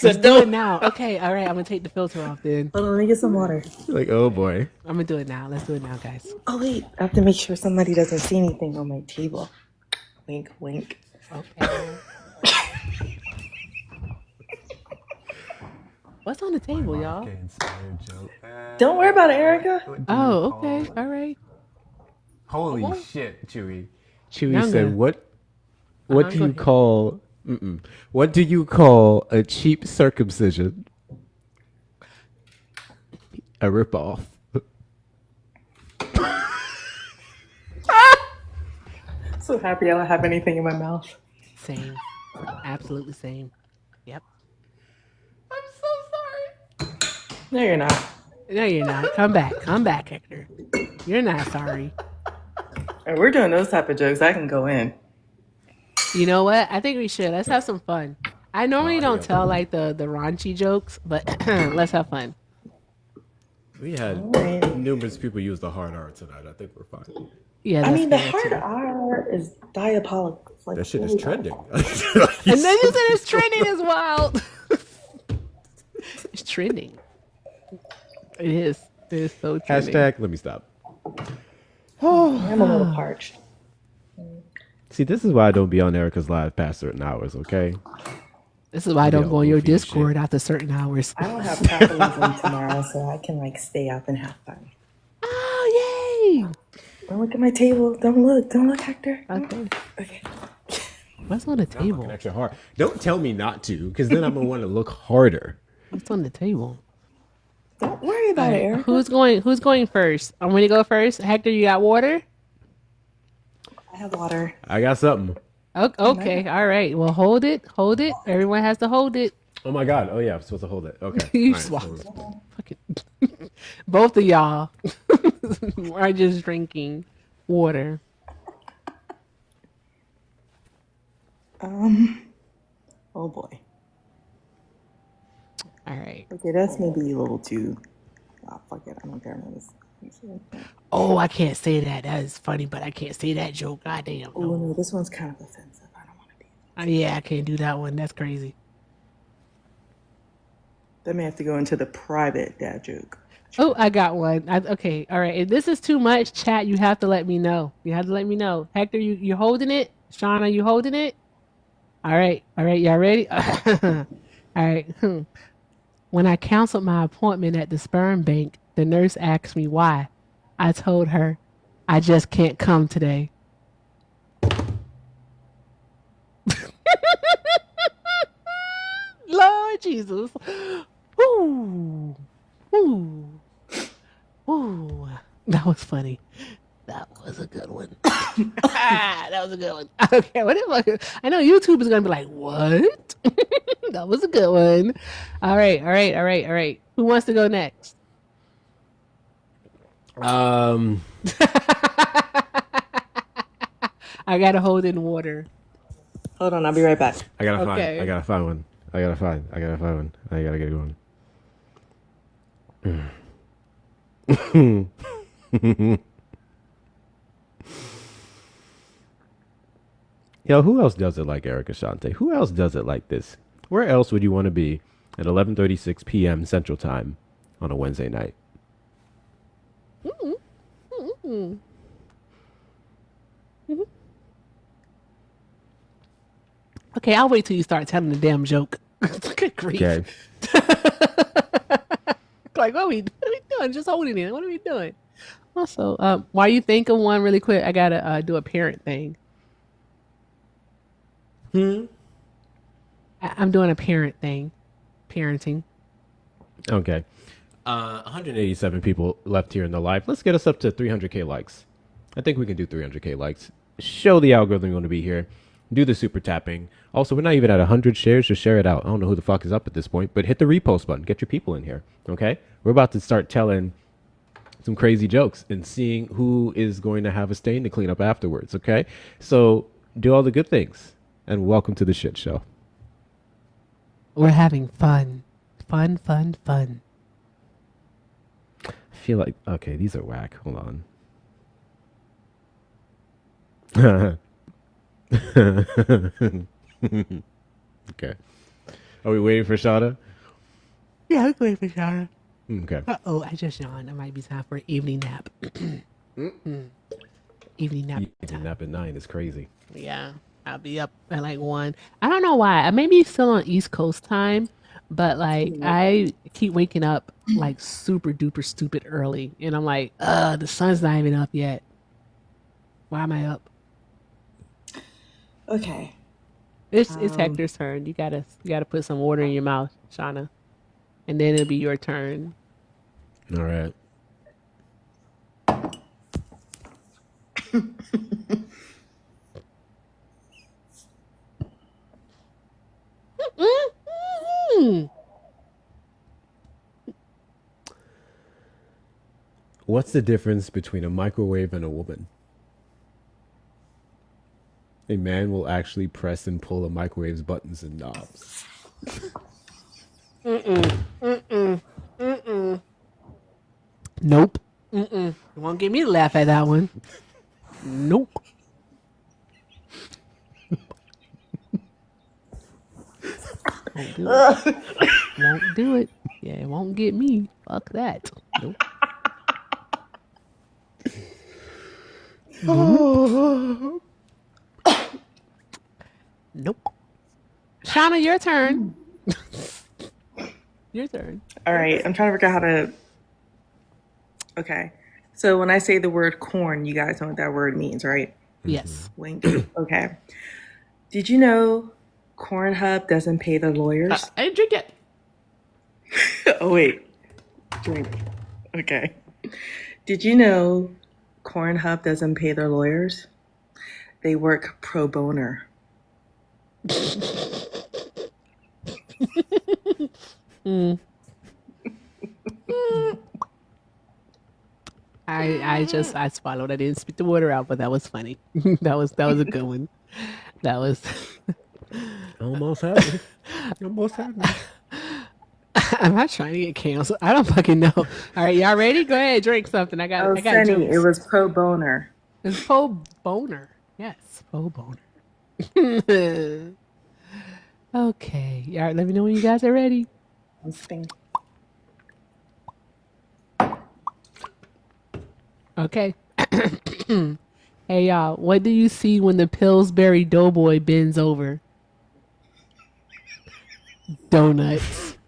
Let's do it now. Okay, all right. I'm gonna take the filter off then. Hold on, let me get some water. Like, oh boy. I'm gonna do it now. Let's do it now, guys. Oh wait, I have to make sure somebody doesn't see anything on my table. Wink, wink. Okay. What's on the table, y'all? Don't worry about it, Erica. Oh, okay. All right. Holy shit, Chewy. Chewy I'm said, good. What do Go you ahead. call? What do you call a cheap circumcision? A ripoff. So happy I don't have anything in my mouth. Same. Absolutely same. Yep. I'm so sorry. No, you're not. No, you're not. Come back. Come back, Hector. You're not sorry. If we're doing those type of jokes, I can go in. You know what? I think we should. Let's have some fun. I normally don't Audio. tell like the raunchy jokes, but let's have fun. We had Right. numerous people use the hard R tonight. I think we're fine. Yeah, I that's mean, the fair hard too. R is diabolical. It's like That shit is really trending. diabolical. And then you said it's trending as wild. It's trending. It is. It is so trending. Hashtag, let me stop. I'm a little parched. See, this is why I don't be on Erica's live past certain hours, okay? This is why I Be don't all go on your goofy and Discord shit. after certain hours. I don't have capitalism tomorrow, so I can like stay up and have fun. Oh, yay! Don't look at my table. Don't look. Don't look, Hector. Okay. Okay. What's on the I'm looking table? extra hard. Don't tell me not to, because then I'm going to want to look harder. What's on the table? Don't worry about it, Erica. Who's going first? I'm going to go first. Hector, you got water? I have water. I got something. Okay, all right. Well, hold it. Everyone has to hold it. Oh my god. Oh yeah, I'm supposed to hold it. Okay. You All right. swallow. So, Fucking both of y'all are just drinking water. Oh boy. All right. Okay, that's maybe a little too. Oh, fuck it. I don't care. Oh, I can't say that. That is funny, but I can't say that joke. Goddamn. Oh no, this one's kind of offensive. I don't want to be. Yeah, I can't do that one. That's crazy. That may have to go into the private dad joke. Oh, I got one. Okay, all right. If this is too much, chat, you have to let me know. Hector, you holding it? Shauna, you holding it? All right, y'all ready? All right. When I canceled my appointment at the sperm bank, the nurse asked me why. I told her, I just can't come today. Lord Jesus. Ooh. Ooh. Ooh. That was funny. That was a good one. That was a good one. Okay, I know YouTube is gonna be like, what? That was a good one. All right. Who wants to go next? I gotta hold in water. Hold on, I'll be right back. I gotta find one. I gotta find one. I gotta get going. Yo, who else does it like Erica Shante? Who else does it like this? Where else would you want to be at 11:36 p.m. Central Time on a Wednesday night? Okay, I'll wait till you start telling the damn joke. Good grief. Okay. Like, what are we doing? Just holding it. What are we doing? Also, while you think of one really quick, I gotta do a parent thing. I'm doing a parent thing. Parenting. Okay. 187 people left here in the live. Let's get us up to 300K likes. I think we can do 300K likes. Show the algorithm you want to be here. Do the super tapping. Also, we're not even at 100 shares. Just share it out. I don't know who the fuck is up at this point, but hit the repost button. Get your people in here. Okay? We're about to start telling some crazy jokes and seeing who is going to have a stain to clean up afterwards. Okay? So do all the good things and welcome to the shit show. We're having fun. Fun. I feel like, okay, these are whack. Hold on. Okay. Are we waiting for Shada? Yeah, we're waiting for Shara. Okay. Uh-oh, I just yawned. It might be time for an evening nap. Evening nap Evening nap at 9 is crazy. Yeah, I'll be up at like 1. I don't know why. I may be still on East Coast time, but like I keep waking up like super duper stupid early, and I'm like, the sun's not even up yet. Why am I up? Okay. It's Hector's turn. You gotta put some water in your mouth, Shauna, and then it'll be your turn. All right. What's the difference between a microwave and a woman? A man will actually press and pull a microwave's buttons and knobs. Nope. You won't get me to laugh at that one. Nope. Won't do it. Won't do it. Yeah, it won't get me. Fuck that. Nope. Nope. Nope. Shauna, your turn. Your turn. All right, I'm trying to figure out how to. Okay, so when I say the word corn, you guys know what that word means, right? Yes. Wink. Okay. Did you know Cornhub doesn't pay the lawyers? I didn't drink it. Oh wait, drink. Okay. Did you know Cornhub doesn't pay their lawyers? They work pro boner. Mm. I swallowed. I didn't spit the water out, but that was funny. that was a good one. That was Almost had me. Almost had me. I'm not trying to get canceled. I don't fucking know. All right, y'all ready? Go ahead, drink something. I got Sunny, it jokes. was pro boner. It's po boner. Yes, po boner. Okay. All right, let me know when you guys are ready. I'm spinning. Okay. Hey y'all, what do you see when the Pillsbury Doughboy bends over? Donuts.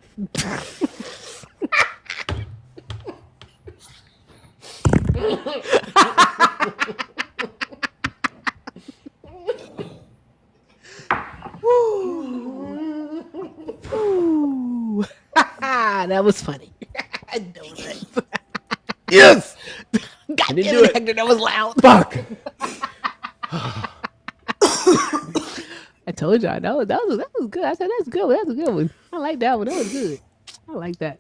Ooh. That was funny. Donuts. Yes! God I didn't damn do it, it. Hector, that was loud. Fuck! I told y'all that was good. I said that's good. That's a good one. I like that one. That was good. I like that.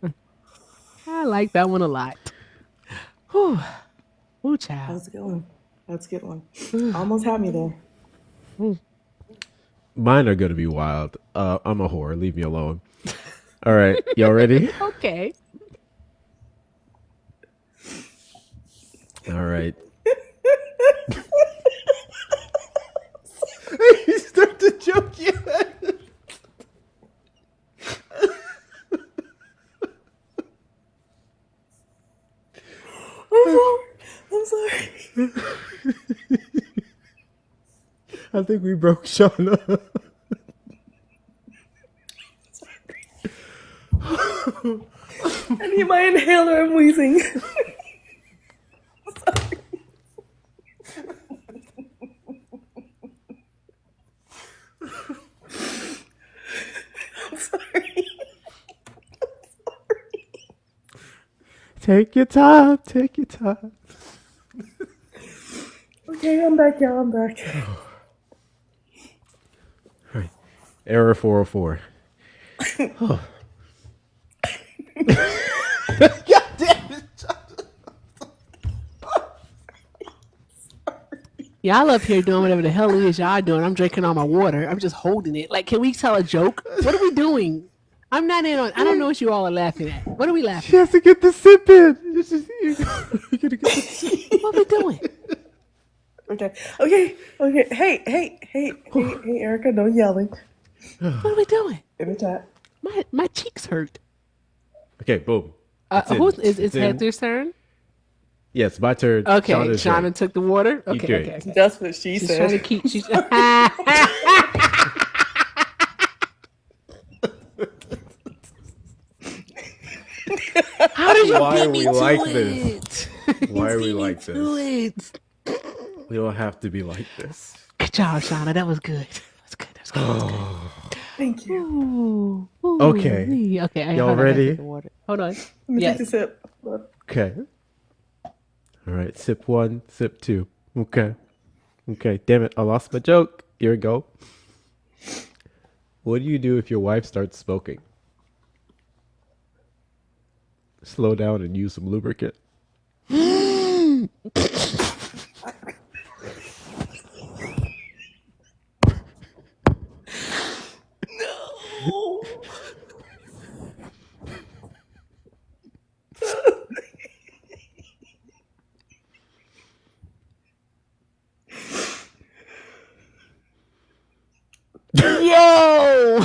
I like that one a lot. Whew. Ooh, child. That's a good one. That's a good one. Almost had me there. Mine are gonna be wild. I'm a whore. Leave me alone. All right, y'all ready? Okay. All right. You start to joke yet? I'm sorry. I think we broke Shauna. I need my inhaler. I'm wheezing. I'm sorry. Take your time. Take your time. Okay, I'm back, y'all. I'm back. All right. Error 404. Oh. God damn it. Y'all up here doing whatever the hell it is y'all doing. I'm drinking all my water. I'm just holding it. Like, can we tell a joke? What are we doing? I'm not in on. I don't know what you all are laughing at. What are we laughing She has to get the sip in. You gotta get the sip. at? What are we doing? Okay. Hey, Erica, no yelling. What are we doing? In the chat. My cheeks hurt. Okay, boom. It's in. Who's It's is in. Heather's turn? Yes, my turn. Okay, Shauna's Shauna right. took the water. You Okay, drink. okay. That's what she She's said. trying to keep. She's. How did you Why beat are me we to like it? this? Why are we like this? We don't have to be like this. Good job, Shauna. That was good. That's good. That's good. That's good. Thank you. Ooh, Okay. me. Okay. Y'all Hold on. I gotta ready? take the water. Hold on. Let me take Yes. a sip. Okay. All right. Sip 1, sip 2. Okay. Okay. Damn it. I lost my joke. Here we go. What do you do if your wife starts smoking? Slow down and use some lubricant. No. Yo!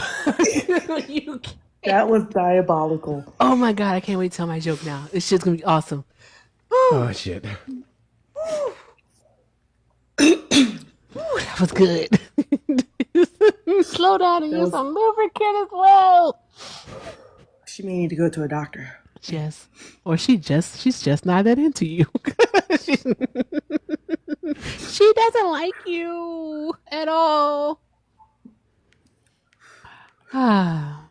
You can't. That was diabolical. Oh my God. I can't wait to tell my joke now. This shit's going to be awesome. Oh, shit. That was good. Slow down and That use was. some lubricant as well. She may need to go to a doctor. Yes. Or she's just not that into you. She doesn't like you at all. Ah.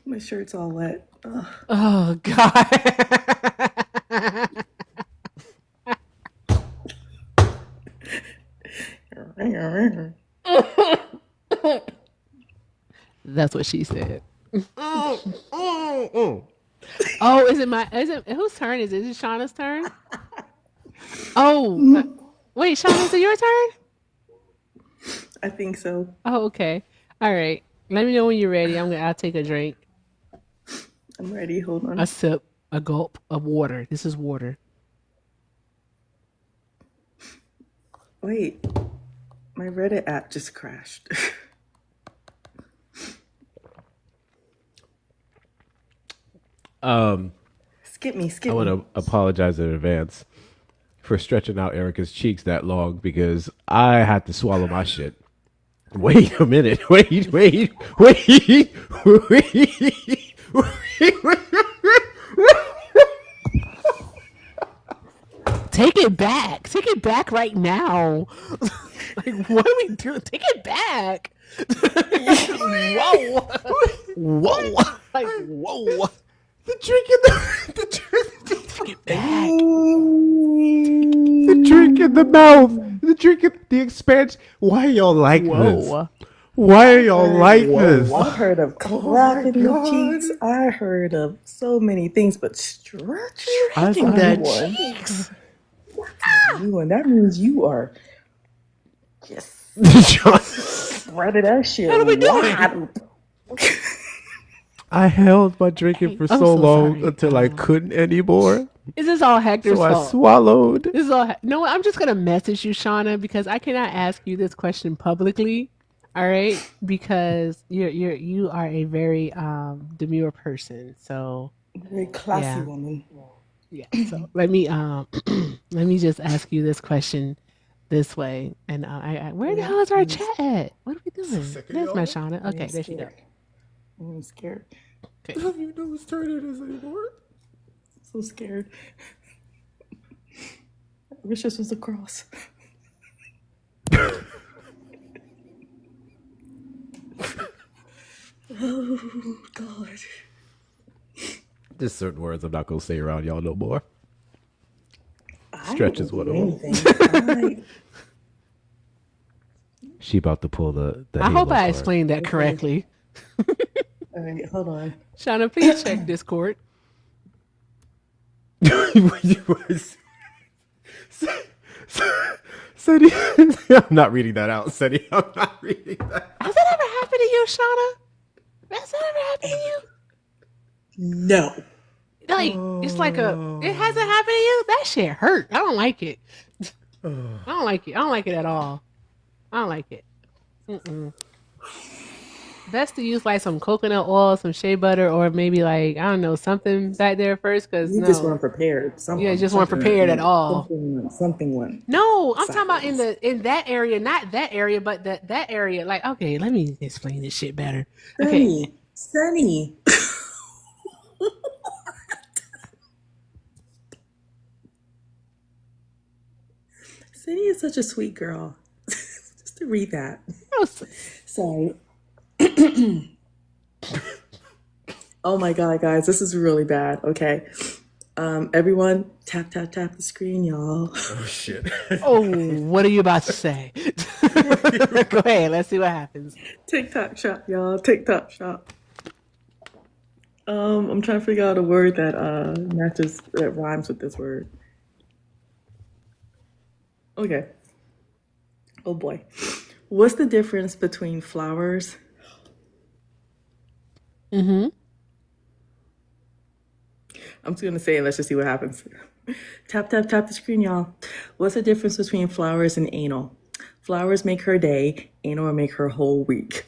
My shirt's all wet. Ugh. Oh God. All That's what she said. Mm, mm, mm. Oh, is it whose turn is it? Is it Shauna's turn? Oh, wait, Shauna, is it your turn? I think so. Oh, okay. All right. Let me know when you're ready. I'll take a drink. I'm ready. Hold A on. sip, a gulp of water. This is water. Wait, my Reddit app just crashed. Skip me, I skip want me. to apologize in advance for stretching out Erica's cheeks that long because I had to swallow my shit. Wait a minute. Wait. Take it back. Take it back right now. Like, what are we doing? Take it back. Whoa. Whoa. Like, whoa. The drink in the Take it back. the drink in the mouth. The drink in the expansion. Why y'all like this? Whoa. Why are y'all like this? I've heard of Oh my clapping the god. cheeks. I heard of so many things, but stretching? Stretching That's a the new one. cheeks. That's a new one. That means you are just spreading that shit What are we doing? wide. I held my drinking for I'm so so long sorry. until I couldn't anymore. Is this all Hector's So I fault? swallowed. This is all. No, I'm just gonna message you, Shauna, because I cannot ask you this question publicly. All right, because you are a very demure person. So Very classy yeah, woman. yeah. So let me let me just ask you this question this way. And where the hell is our chat at? What are we doing? There's my Shauna. Okay, there she goes. I'm scared. Okay. I don't even know whose turn it is anymore. So scared. I wish this was a cross. Oh God. There's certain words I'm not gonna say around y'all no more. I Stretch didn't is one do of them. anything. She about to pull the I Halo hope I card. explained that correctly. All right, hold on. Shauna, please check Discord. Seti, I'm not reading that out. Seti, I'm not reading that. Has that ever happened to you, Shauna? Has that ever happened to you? No. Like, it's like it hasn't happened to you? That shit hurt. I don't like it. I don't like it. I don't like it at all. I don't like it. Mm-mm. Best to use like some coconut oil, some shea butter, or maybe like, I don't know, something back there first, because You just no. weren't prepared. Yeah, just weren't prepared at all. Something went No, I'm talking about sideways. in that area, not that area, but that area. Like, okay, let me explain this shit better. Okay. Sunny. Sunny is such a sweet girl. Just to read that. Sorry. Oh my God, guys, this is really bad. Okay. Everyone, tap, tap, tap the screen, y'all. Oh shit. Oh, what are you about to say? Go ahead. Let's see what happens. TikTok shop, y'all. TikTok shop. I'm trying to figure out a word that matches, that rhymes with this word. Okay. Oh boy. What's the difference between flowers? Mm-hmm. I'm just gonna say it. Let's just see what happens. Tap, tap, tap the screen, y'all. What's the difference between flowers and anal? Flowers make her day. Anal will make her whole week.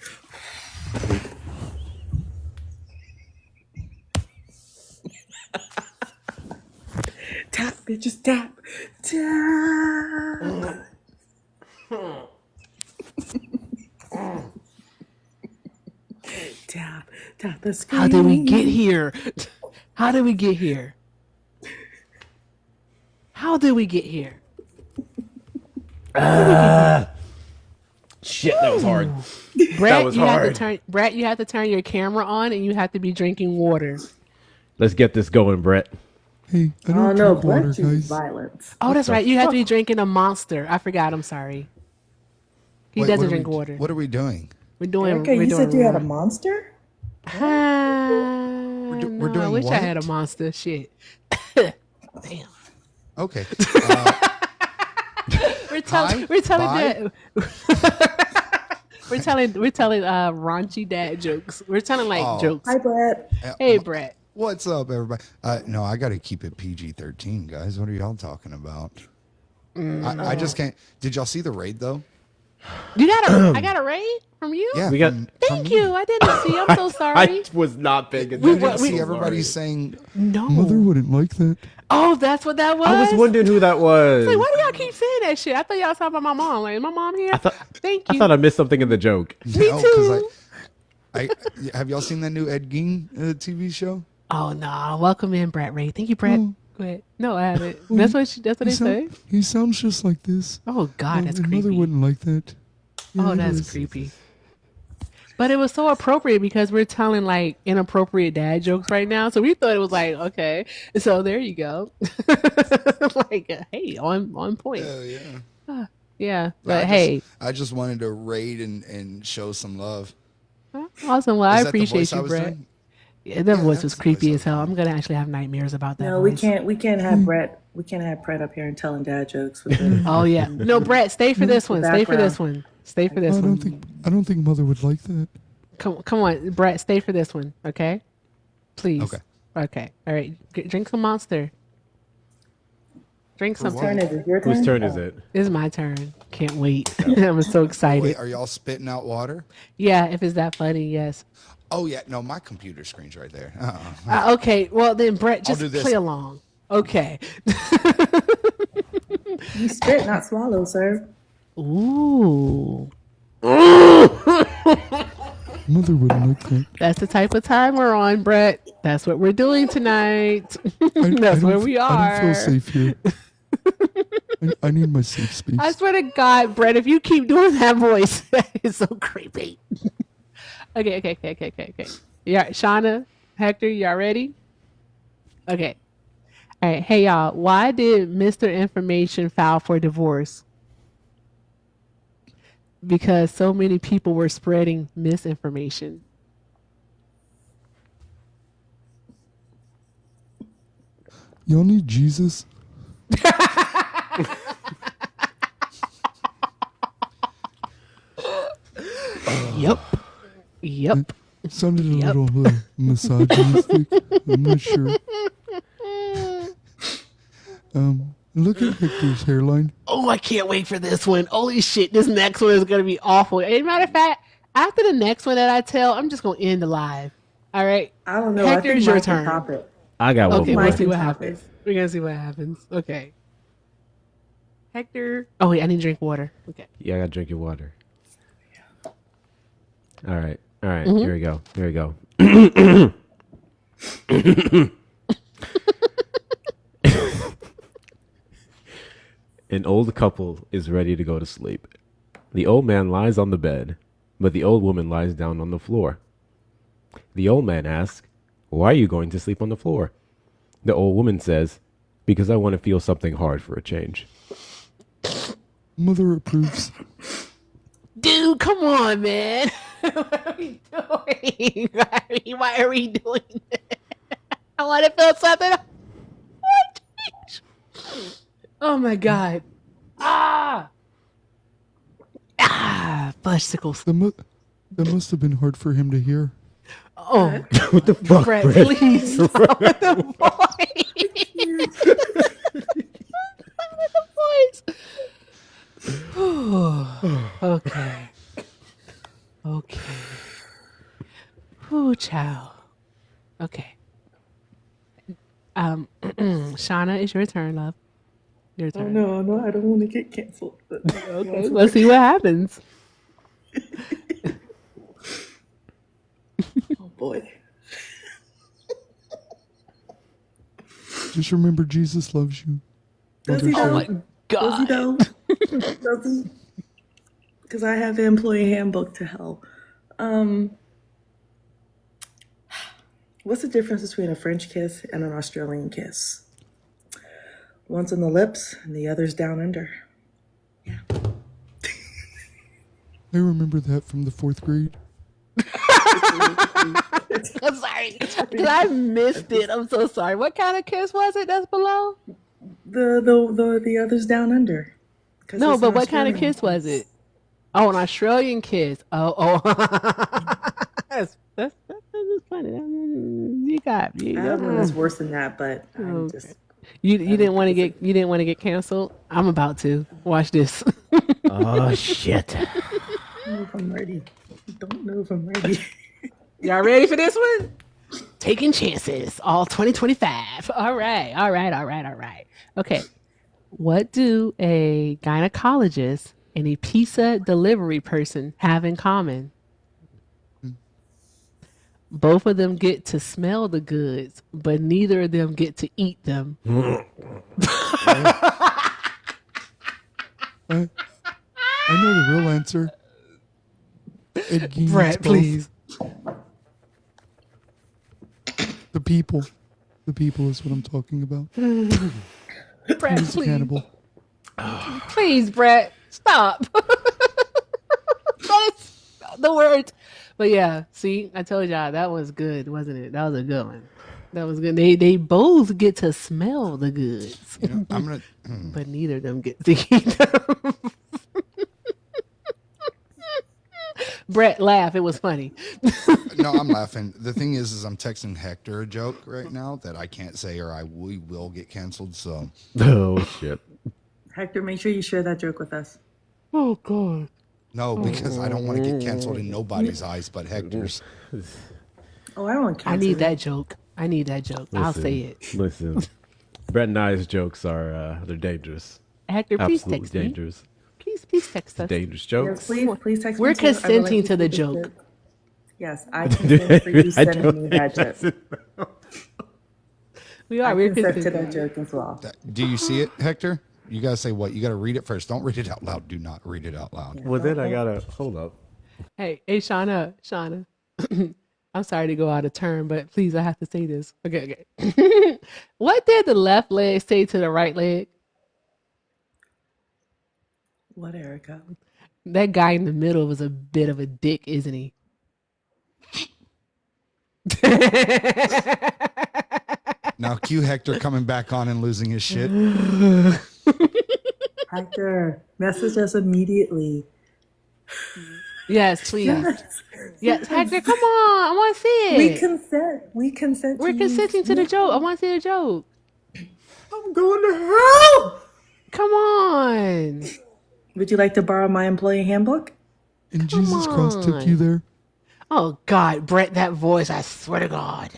Tap, bitches, tap. Tap. Tap, tap the screen. How did we get here? How did we get here? How did we get here? Shit, that was hard. Brett, was you have to hard. turn Brett, you have to turn your camera on and you have to be drinking water. Let's get this going, Brett. Hey, I Oh don't no, drink water, Brett chooses guys. violence. Oh, that's the right. You have to fuck? be drinking a Monster. I forgot. I'm sorry. He Wait, doesn't drink water. What are we doing? Erica, you said you had a monster? We're No, I doing wish I had a what? monster. Shit. Damn. Okay. We're Hi. telling Bye. that we're telling raunchy dad jokes. We're telling like Oh, jokes. Hi, Brett. Hey, Brett. what's up, everybody? No, I got to keep it PG-13, guys. What are y'all talking about? I just can't. Did y'all see the raid though? I got a raid from you? Yeah, We got. from Thank me. you. I didn't see. I'm so I sorry. was not paying We You attention. what didn't I'm see so everybody sorry. saying No. mother wouldn't like that. Oh, that's what that was? I was wondering who that was. Like, why do y'all keep saying that shit? I thought y'all was talking about my mom. Like, is my mom here? I thought. Thank I you. thought I missed something in the joke. Me No, because too. I have y'all seen that new Ed Gein TV show? Oh no. Welcome in, Brett Ray. Thank you, Brett. Go ahead. No, I haven't. That's what they say. He sounds just like this. Oh God, that's And creepy. mother wouldn't like that. Yeah, Oh, it that's is. creepy. But it was so appropriate because we're telling like inappropriate dad jokes right now. So we thought it was like, okay. So there you go. Like, hey, on point. Hell yeah. Yeah. But hey, I just wanted to raid and show some love. awesome. Well, I Is that the appreciate voice I you, was Brett. doing? Yeah, that Yeah, voice that's was the voice creepy I as was hell. doing. I'm gonna actually have nightmares about that No, voice. we can't have Brett. We can't have Brett up here and telling dad jokes with the Oh yeah. No, Brett, stay for this one. Stay for this one. Stay for this I one. don't think mother would like that. Come on, Brett, stay for this one, okay? Please. Okay. Okay. All right. Drink some Monster. Drink For something. turn is it? Your turn? Whose turn is it? It's my turn. Can't wait. I'm so excited. Wait, are y'all spitting out water? Yeah, if it's that funny, yes. Oh yeah, no, my computer screen's right there. Okay, well then, Brett, I'll just do this. play along. Okay. You spit, not swallow, sir. Ooh. Mother wouldn't like that. That's the type of time we're on, Brett. That's what we're doing tonight. That's where we are. I don't feel safe here. I need my safe space. I swear to God, Brett, if you keep doing that voice, that is so creepy. Okay. Yeah, Shauna, Hector, y'all ready? Okay. All right. Hey, y'all. Why did Mr. Information file for divorce? Because so many people were spreading misinformation. Y'all need Jesus? Yep. It sounded a little misogynistic. I'm not sure. Look at Hector's hairline. Oh, I can't wait for this one. Holy shit, this next one is going to be awful. As a matter of fact, after the next one that I tell, I'm just going to end the live. All right? I don't know. Hector, I think it's your Mike can turn. top it. I got one Okay, more. we'll Mike see can what top happens. it. We're going to see what happens. Okay. Hector. Oh, wait, I need to drink water. Okay. Yeah, I gotta drink your water. All right. Here we go. An old couple is ready to go to sleep. The old man lies on the bed, but the old woman lies down on the floor. The old man asks, "Why are you going to sleep on the floor?" The old woman says, "Because I want to feel something hard for a change." Mother approves. Dude, come on, man. What are we doing? Why are we doing this? I want to feel something. Oh my God. Fudgesicles. That must have been hard for him to hear. Oh, What the fuck, Brett, Brett? please stop with the voice. Okay. Ooh, child. Okay. Shauna, it's your turn, love. Your Oh turn. no, I don't want to get canceled. Okay, let's see what happens. Oh boy. Just remember, Jesus loves you. Does he Oh though? my Does he God. though? Does he? Because I have the employee handbook to hell. What's the difference between a French kiss and an Australian kiss? One's on the lips and the other's down under. Yeah. I remember that from the 4th grade. I'm sorry, because I missed it. I'm so sorry. What kind of kiss was it that's below? The others down under. No, but what kind of kiss was it? Oh, an Australian kiss. Oh. That's funny. You got I have one that's worse than that, but I'm okay. just. You didn't want to get canceled. I'm about to watch this. Oh shit! I don't know if I'm ready. Don't know if I'm ready. Y'all ready for this one? Taking chances, all 2025. All right. Okay. What do a gynecologist and a pizza delivery person have in common? Both of them get to smell the goods, but neither of them get to eat them. I know the real answer. Ed Gein Brett, both. please. The people. The people is what I'm talking about. Brett, He's a please. cannibal. Please, Brett, stop. That's the word. But yeah, see, I told y'all that was good, wasn't it? That was a good one. That was good. They both get to smell the goods. You know, I'm gonna. But neither of them get to eat them. Brett, laugh. It was funny. No, I'm laughing. The thing is I'm texting Hector a joke right now that I can't say or we will get canceled. So. Oh shit! Hector, make sure you share that joke with us. Oh God. No, because I don't want to get canceled in nobody's eyes but Hector's. Oh, I won't cancel. I need that joke. I'll say it. Listen, Brett and I's jokes are they're dangerous. Hector, please Absolutely text dangerous. me. Please text us. Dangerous jokes. Yes, please text me. We're too. consenting to the joke. Yes, I consent for you sending me that joke. We are. We're consenting to that joke as well. Do you see it, Hector? You gotta say what? You gotta read it first. Don't read it out loud. Do not read it out loud. Well, then I gotta hold up. Hey, Shauna. I'm sorry to go out of turn, but please, I have to say this. Okay. What did the left leg say to the right leg? What, Erica? That guy in the middle was a bit of a dick, isn't he? Now cue Hector coming back on and losing his shit. Hector, message us immediately. Yes, please. Yes, Hector, come on. I want to see it. We consent. We're consenting to the joke. I want to see the joke. I'm going to hell. Come on. Would you like to borrow my employee handbook? And Jesus Christ took you there. Oh God, Brett, that voice! I swear to God.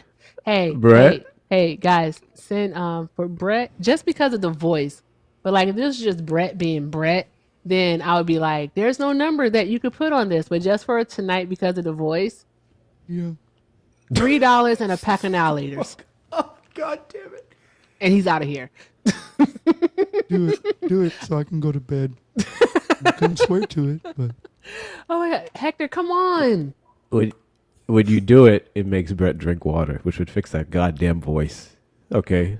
Hey, Brett? hey, guys, send for Brett just because of the voice. But like, if this was just Brett being Brett, then I would be like, "There's no number that you could put on this." But just for tonight, because of the voice, yeah, $3 and a pack of annihilators. Oh God damn it! And he's out of here. Do it, so I can go to bed. I couldn't swear to it, but. Oh my God, Hector, come on! When you do it, it makes Brett drink water, which would fix that goddamn voice. Okay.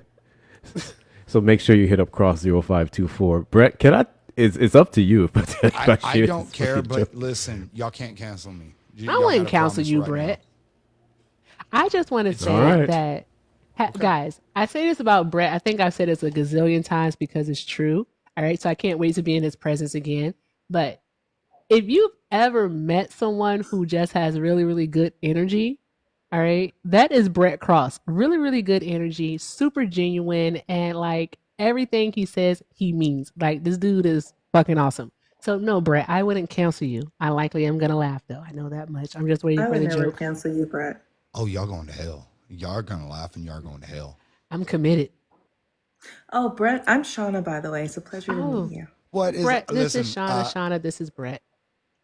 So make sure you hit up cross 0524. Brett, can I? It's up to you. I don't care, but listen, y'all can't cancel me. I wouldn't cancel you, Brett. I just want to say that, guys, I say this about Brett. I think I've said this a gazillion times because it's true. All right. So I can't wait to be in his presence again. But if you've ever met someone who just has really, really good energy, all right, that is Brett Cross. Really, really good energy, super genuine, and like everything he says, he means. Like, this dude is fucking awesome. So no, Brett, I wouldn't cancel you. I likely am gonna laugh though. I know that much. I'm just waiting for the joke. I would never cancel you, Brett. Oh, y'all going to hell. Y'all are gonna laugh and y'all are going to hell. I'm committed. Oh, Brett, I'm Shauna, by the way. It's a pleasure to meet you. What is Brett? This is Shauna. Shauna, this is Brett.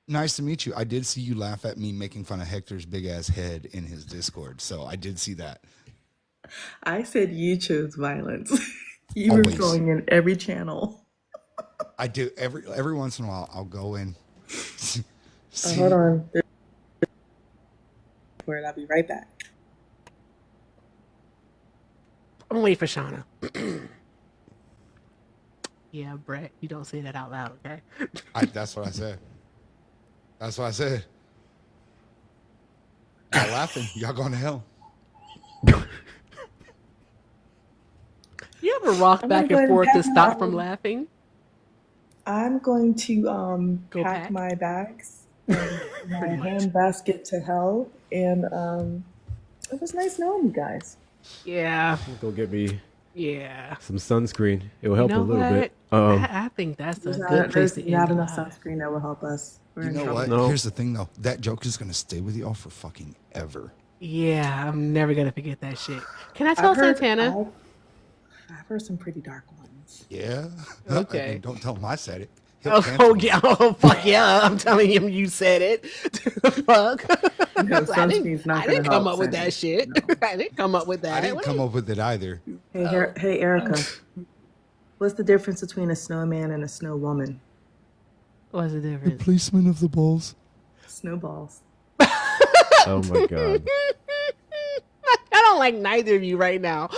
Nice to meet you. I did see you laugh at me making fun of Hector's big ass head in his Discord, so I did see that. I said you chose violence. You were going in every channel. I do every once in a while. I'll go in. Hold on. I'll be right back. I'm waiting for Shauna. Yeah, Brett, you don't say that out loud, okay? That's what I said. That's what I said. Y'all laughing. Y'all going to hell. You ever rock I'm gonna back go and ahead and forth to pack stop from laughing? I'm going to Go pack pack. my bags and Pretty my much. handbasket to hell. And it was nice knowing you guys. Yeah. Go get me Yeah. some sunscreen. It will You help a know little bit. what? I think that's a good place There's to end not the enough live. sunscreen that will help us. We're You in know trouble. what? No. Here's the thing, though. That joke is going to stay with y'all for fucking ever. Yeah, I'm never gonna forget that shit. Can I I've tell heard Santana? I've heard some pretty dark ones. Yeah. I mean, Okay. don't tell him I said it. He'll Oh cancel me. yeah. Oh fuck yeah. I'm telling him you said it. Fuck. No, I didn't. sunscreen's not I gonna didn't come help, up with that Sandy. shit. No. I didn't come up with I that. didn't come up with it either. Hey, Oh. hey, Erica. What's the difference between a snowman and a snow woman? What's the The difference? placement of the balls. Snowballs. Oh my god. I don't like neither of you right now.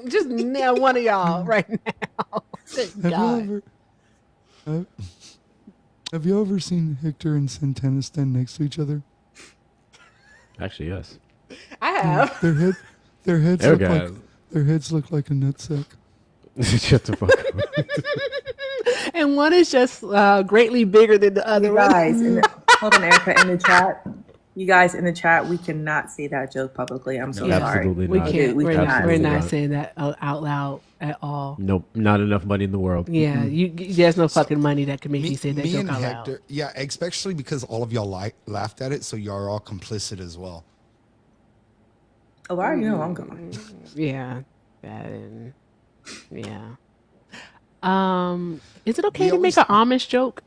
Just nail one of y'all right now. Good Have y'all God. ever? Have you ever seen Hector and Santana stand next to each other? Actually, yes. I have. Their heads There, look guys. like their heads look like a nutsack. Shut the fuck up. And one is just greatly bigger than the other You one. guys, hold on, Erica, in the chat. You guys in the chat, we cannot say that joke publicly. I'm so Yeah, sorry. Absolutely we not. can't. We We're not. cannot We're say Absolutely not that. not. saying that out loud at all. Nope. Not enough money in the world. Yeah, there's no So, fucking money that can make you say that me joke and out loud. Hector, yeah, especially because all of y'all laughed at it, so y'all are all complicit as well. Oh, I already know I'm going. Yeah, that and yeah. Is it okay We to make always an Amish joke?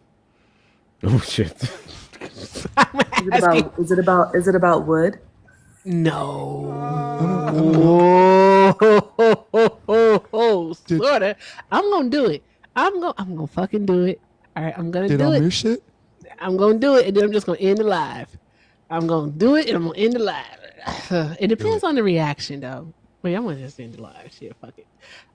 Oh shit. I'm asking. Is it about wood? No. I don't know. Did Sorta. I'm gonna do it. I'm gonna fucking do it. All right, I'm gonna did do it. Amir shit? I'm gonna do it, and then I'm just gonna end the live. I'm gonna do it, and I'm gonna end the live. It Do depends it. on the reaction, though. Wait, I'm gonna just end the live. Shit, fuck it.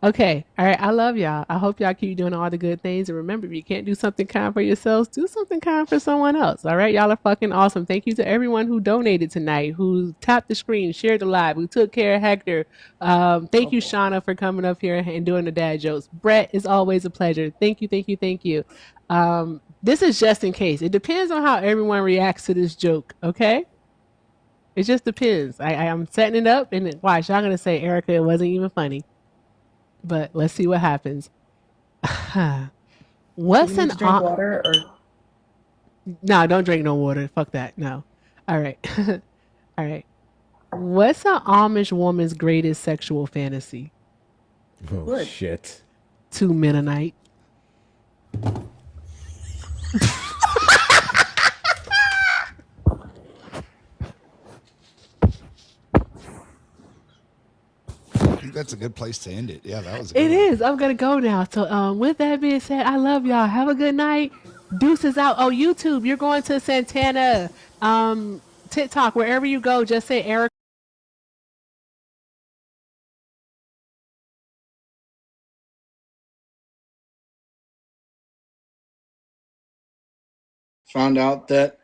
Okay, all right. I love y'all. I hope y'all keep doing all the good things. And remember, if you can't do something kind for yourselves, do something kind for someone else. All right, y'all are fucking awesome. Thank you to everyone who donated tonight, who tapped the screen, shared the live, who took care of Hector. Thank you, Shauna, for coming up here and doing the dad jokes. Brett, it's always a pleasure. Thank you, thank you, thank you. This is just in case. It depends on how everyone reacts to this joke. Okay. It just depends. I'm setting it up, and watch, y'all gonna say, Erica, it wasn't even funny. But let's see what happens. Do you What's need an to drink water or no? Don't drink no water. Fuck that. No. All right. All right. What's an Amish woman's greatest sexual fantasy? Oh wood? shit. 2 men a night. I think that's a good place to end it. Yeah, that was a good It one. is. I'm gonna go now. So, with that being said, I love y'all. Have a good night. Deuces out. Oh, YouTube, you're going to Santana. TikTok, wherever you go, just say Eric. Found out that